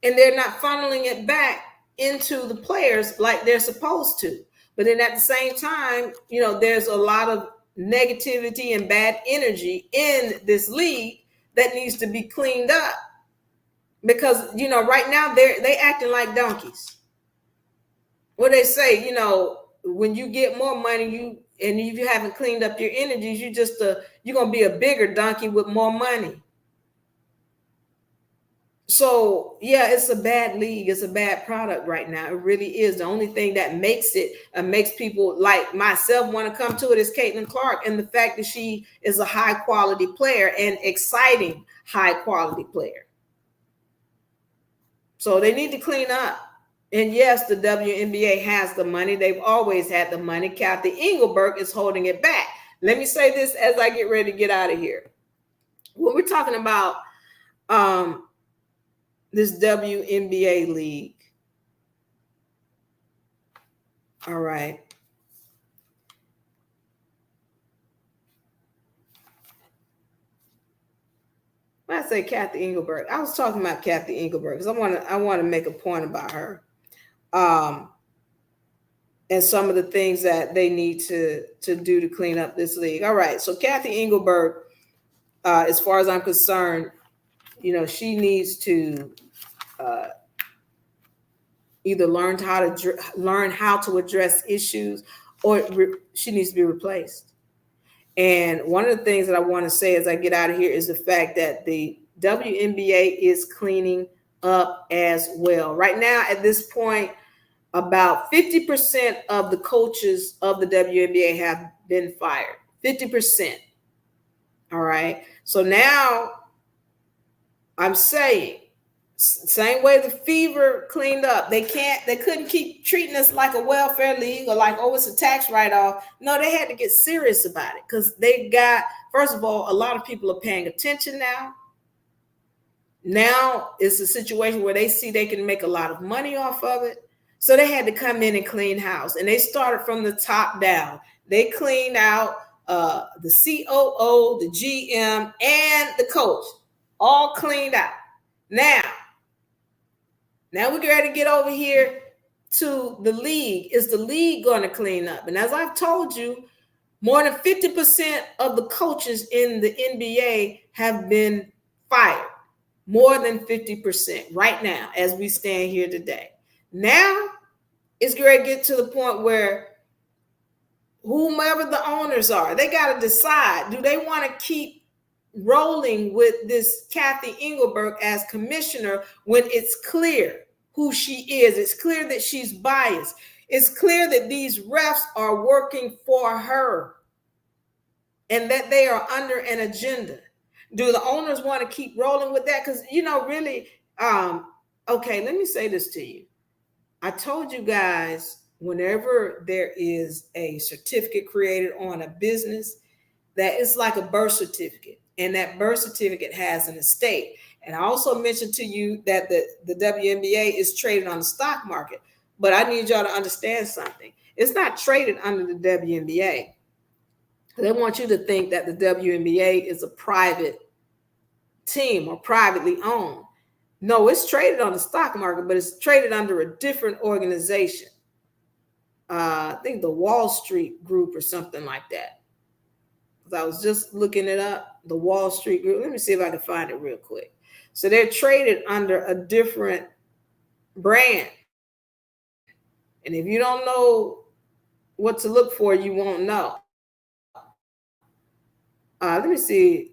and they're not funneling it back into the players like they're supposed to. But then at the same time, there's a lot of negativity and bad energy in this league that needs to be cleaned up, because right now they acting like donkeys. What they say, when you get more money, and if you haven't cleaned up your energies, you're gonna be a bigger donkey with more money. So yeah, it's a bad league. It's a bad product right now. It really is. The only thing that makes people like myself want to come to it is Caitlin Clark, and the fact that she is a high quality player, and exciting high quality player. So they need to clean up. And yes, the WNBA has the money. They've always had the money. Kathy Engelberg is holding it back. Let me say this as I get ready to get out of here. When we're talking about this WNBA league. All right. When I say Kathy Engelberg, I was talking about Kathy Engelberg because I want to make a point about her, and some of the things that they need to do to clean up this league. All right. So Kathy Engelberg, as far as I'm concerned, she needs to either learn how to address issues, or she needs to be replaced. And one of the things that I want to say as I get out of here is the fact that the WNBA is cleaning up as well. Right now, at this point, about 50% of the coaches of the WNBA have been fired. 50%. All right. So now I'm saying, same way the Fever cleaned up, they couldn't keep treating us like a welfare league, or like, oh, it's a tax write-off. No, they had to get serious about it, because first of all, a lot of people are paying attention now. Now it's a situation where they see they can make a lot of money off of it. So they had to come in and clean house, and they started from the top down. They cleaned out the COO, the GM, and the coach, all cleaned out. Now we're ready to get over here to the league. Is the league going to clean up? And as I've told you, more than 50% of the coaches in the NBA have been fired. More than 50% right now, as we stand here today. Now it's going to get to the point where whomever the owners are, they got to decide, do they want to keep rolling with this Kathy Engelberg as commissioner when it's clear who she is? It's clear that she's biased. It's clear that these refs are working for her and that they are under an agenda. Do the owners want to keep rolling with that? Because, really, okay, let me say this to you. I told you guys, whenever there is a certificate created on a business, that it's like a birth certificate. and that birth certificate has an estate. And I also mentioned to you that the WNBA is traded on the stock market. But I need y'all to understand something. It's not traded under the WNBA. They want you to think that the WNBA is a private team or privately owned. No, it's traded on the stock market, but it's traded under a different organization. I think the Wall Street Group or something like that. I was just looking it up, the Wall Street Group. Let me see if I can find it real quick. So they're traded under a different brand. And if you don't know what to look for, you won't know. Let me see.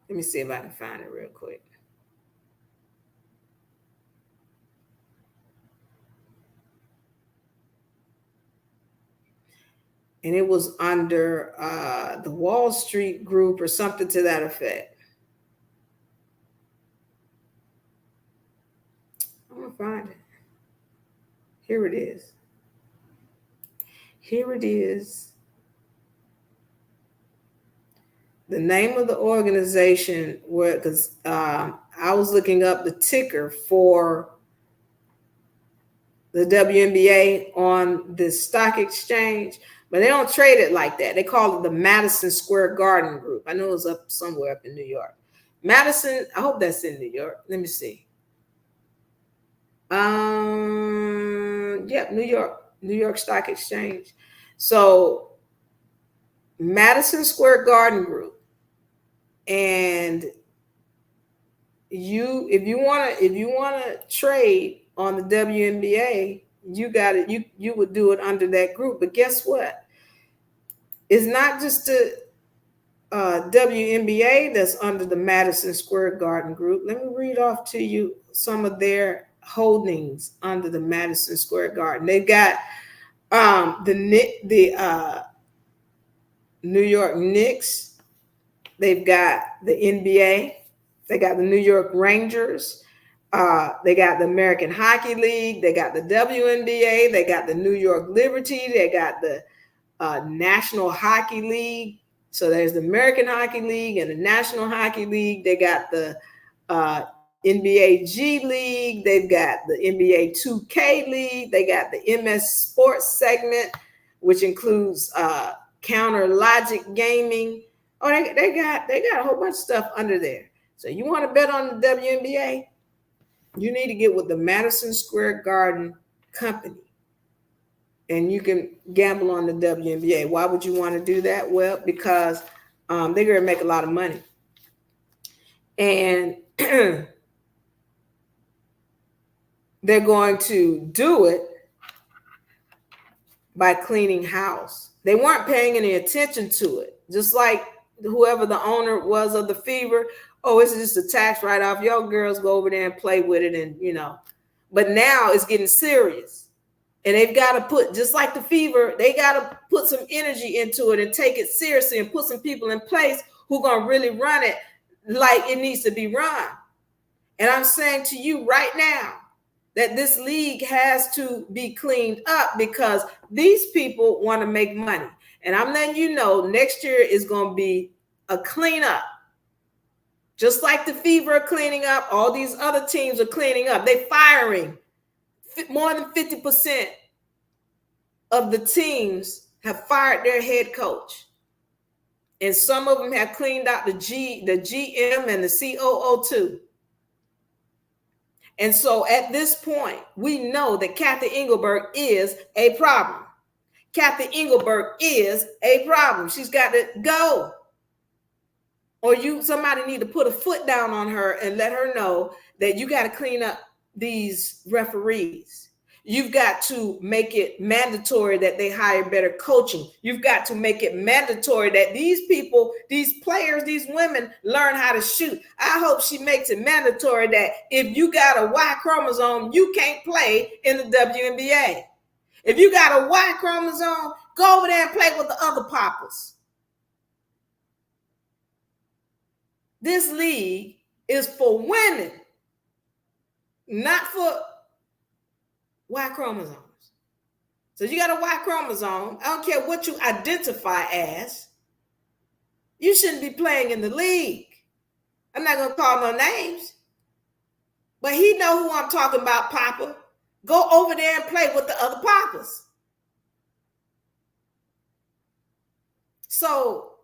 Let me see if I can find it real quick. And it was under the Wall Street Group or something to that effect. I'm going to find it. Here it is. Here it is. The name of the organization, because I was looking up the ticker for the WNBA on the stock exchange, but they don't trade it like that. They call it the Madison Square Garden Group. I know it was up somewhere up in New York. Madison, I hope that's in New York. Let me see. Yep, New York Stock Exchange. So Madison Square Garden Group. And if you want to trade on the WNBA, you got it. You would do it under that group. But guess what? It's not just the WNBA that's under the Madison Square Garden Group. Let me read off to you some of their holdings under the Madison Square Garden. They've got the New York Knicks. They've got the NBA. They got the New York Rangers. They got the American Hockey League. They got the WNBA. They got the New York Liberty. They got the National Hockey League. So there's the American Hockey League and the National Hockey League. They got the NBA G League. They've got the NBA 2K League. They got the MS Sports segment, which includes Counter Logic Gaming. Oh, they got a whole bunch of stuff under there. So you want to bet on the WNBA? You need to get with the Madison Square Garden Company, and you can gamble on the WNBA. Why would you want to do that? Well, because they're going to make a lot of money. And they're going to do it by cleaning house. They weren't paying any attention to it. Just like whoever the owner was of the Fever, oh, it's just a tax write-off. Y'all girls go over there and play with it, and But now it's getting serious. And they've got to put, just like the Fever, they got to put some energy into it and take it seriously and put some people in place who are going to really run it like it needs to be run. And I'm saying to you right now that this league has to be cleaned up because these people want to make money. And I'm letting you know next year is going to be a cleanup. Just like the Fever are cleaning up, all these other teams are cleaning up. They're firing. More than 50% of the teams have fired their head coach. And some of them have cleaned out the GM and the COO too. And so at this point, we know that Kathy Engelberg is a problem. Kathy Engelberg is a problem. She's got to go. Or somebody need to put a foot down on her and let her know that you got to clean up these referees. You've got to make it mandatory that they hire better coaching. You've got to make it mandatory that these people, these players, these women learn how to shoot. I hope she makes it mandatory that if you got a Y chromosome, you can't play in the WNBA. If you got a Y chromosome, go over there and play with the other papas. This league is for women, not for Y chromosomes. So you got a Y chromosome. I don't care what you identify as. You shouldn't be playing in the league. I'm not going to call no names. But he know who I'm talking about, Papa. Go over there and play with the other Papas. So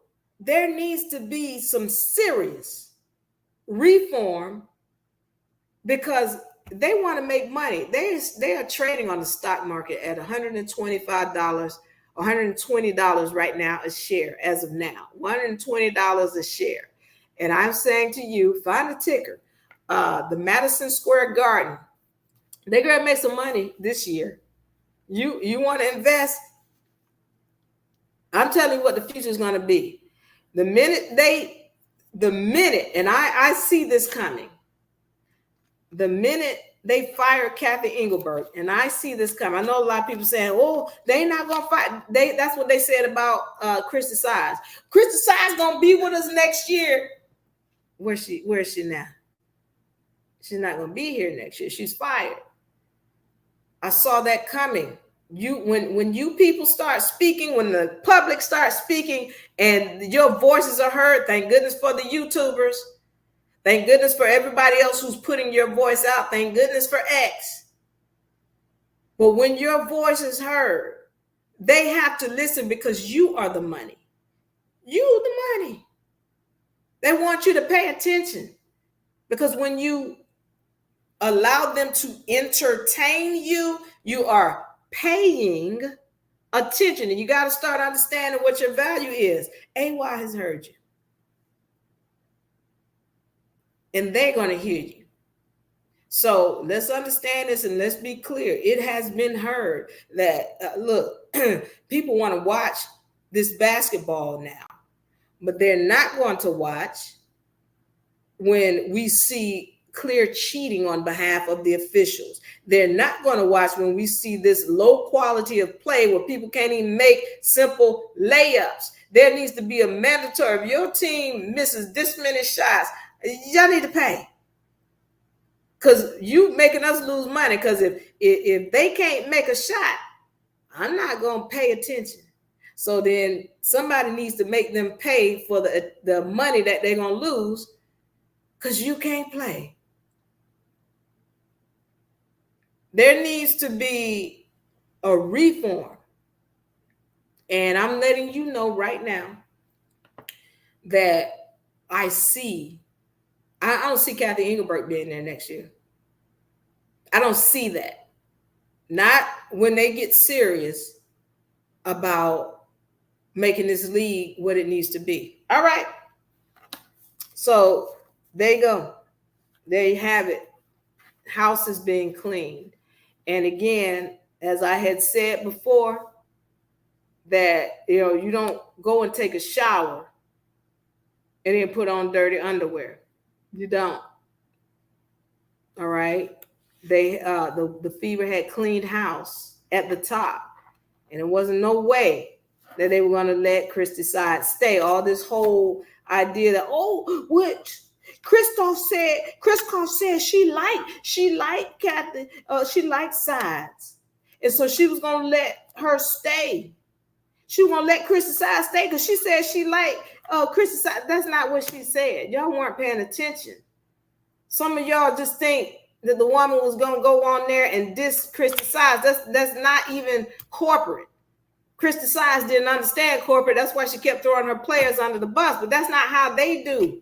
there needs to be some serious reform because they want to make money. They are trading on the stock market at $125, $120 right now a share as of now. $120 a share. And I'm saying to you, find a ticker. The Madison Square Garden, they're going to make some money this year. You want to invest? I'm telling you what the future is going to be. The minute, and I see this coming, the minute they fire Kathy Engelberg, and I see this coming. I know a lot of people saying, "Oh, they not gonna fight." That's what they said about Krista Sides. Krista Sides gonna be with us next year. Where is she now? She's not gonna be here next year. She's fired. I saw that coming. When you people start speaking, when the public starts speaking, and your voices are heard, thank goodness for the YouTubers. Thank goodness for everybody else who's putting your voice out. Thank goodness for X. But when your voice is heard, they have to listen because you are the money. You the money. They want you to pay attention because when you allow them to entertain you, you are paying attention, and you got to start understanding what your value is. AY has heard you. And they're going to hear you. So let's understand this and let's be clear. It has been heard that, look, people want to watch this basketball now, but they're not going to watch when we see clear cheating on behalf of the officials. They're not going to watch when we see this low quality of play where people can't even make simple layups. There needs to be a mandatory. If your team misses this many shots, y'all need to pay, because you making us lose money. Because if they can't make a shot, I'm not going to pay attention. So then somebody needs to make them pay for the money that they're going to lose because you can't play. There needs to be a reform. And I'm letting you know right now that I don't see Kathy Engelberg being there next year. I don't see that. Not when they get serious about making this league what it needs to be. All right. So there you go. There you have it. House is being cleaned. And again, as I had said before, that you don't go and take a shower and then put on dirty underwear. You don't. All right. They the Fever had cleaned house at the top, and it wasn't no way that they were going to let Krista Sides stay. All this whole idea that what Christoph said she liked Kathy, she liked Sides, and so she was going to let her stay. She was going to let Krista Sides stay because she said she liked Krista Sides. That's not what she said. Y'all weren't paying attention. Some of y'all just think that the woman was going to go on there and diss Krista Sides. That's not even corporate. Krista Sides didn't understand corporate. That's why she kept throwing her players under the bus. But that's not how they do.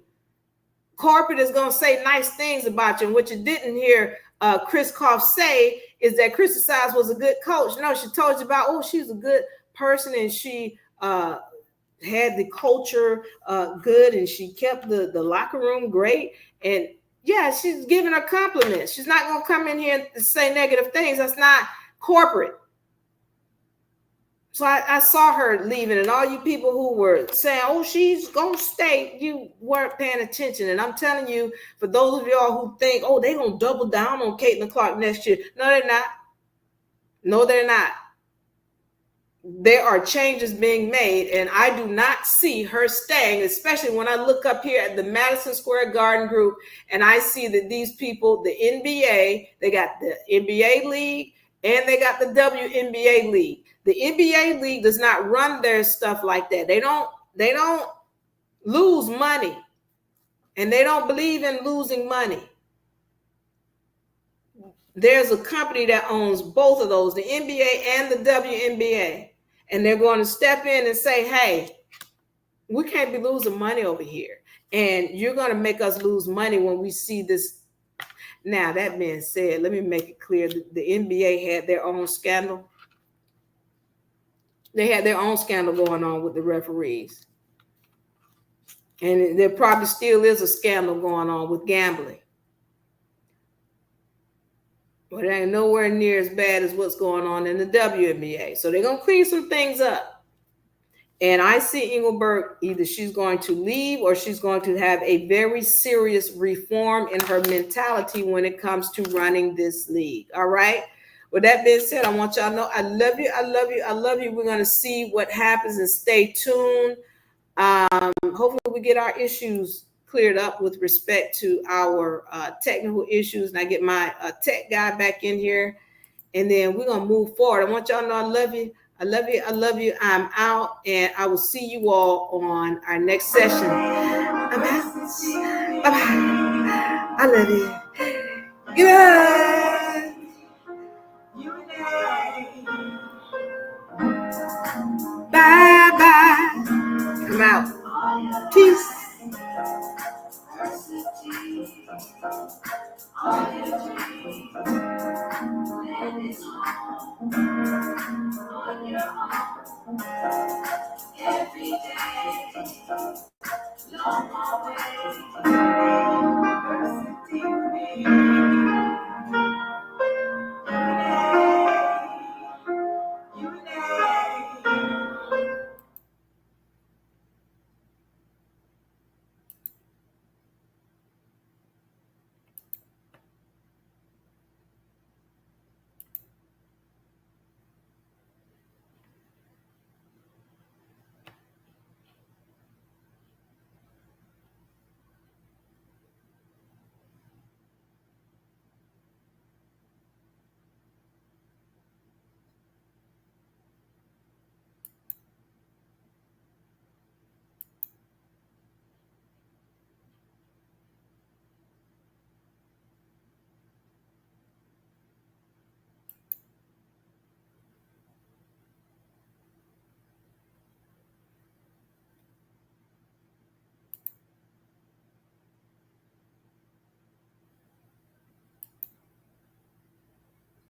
Corporate is going to say nice things about you. And what you didn't hear Chris Koff say is that Krista Sides was a good coach. No, she told you about, she's a good person and she had the culture good and she kept the locker room great. And yeah, she's giving her compliments. She's not going to come in here and say negative things. That's not corporate. So I saw her leaving, and all you people who were saying, she's going to stay, you weren't paying attention. And I'm telling you, for those of y'all who think, they're going to double down on Caitlin Clark next year. No, they're not. No, they're not. There are changes being made, and I do not see her staying, especially when I look up here at the Madison Square Garden group, and I see that these people, the NBA, they got the NBA league, And they got the WNBA league. The NBA league does not run their stuff like that. They don't lose money. And they don't believe in losing money. There's a company that owns both of those, the NBA and the WNBA. And they're going to step in and say, hey, we can't be losing money over here. And you're going to make us lose money when we see this. Now, that being said, let me make it clear that the NBA had their own scandal. They had their own scandal going on with the referees. And there probably still is a scandal going on with gambling. But it ain't nowhere near as bad as what's going on in the WNBA. So they're going to clean some things up. And I see Engelberg, either she's going to leave or she's going to have a very serious reform in her mentality when it comes to running this league. All right. With that being said, I want y'all to know I love you. I love you. I love you. We're going to see what happens and stay tuned. Hopefully we get our issues cleared up with respect to our technical issues. And I get my tech guy back in here. And then we're going to move forward. I want y'all to know I love you. I love you. I love you. I'm out. And I will see you all on our next session. I'm out. Bye-bye. I love you. Goodbye. Bye-bye. I'm out.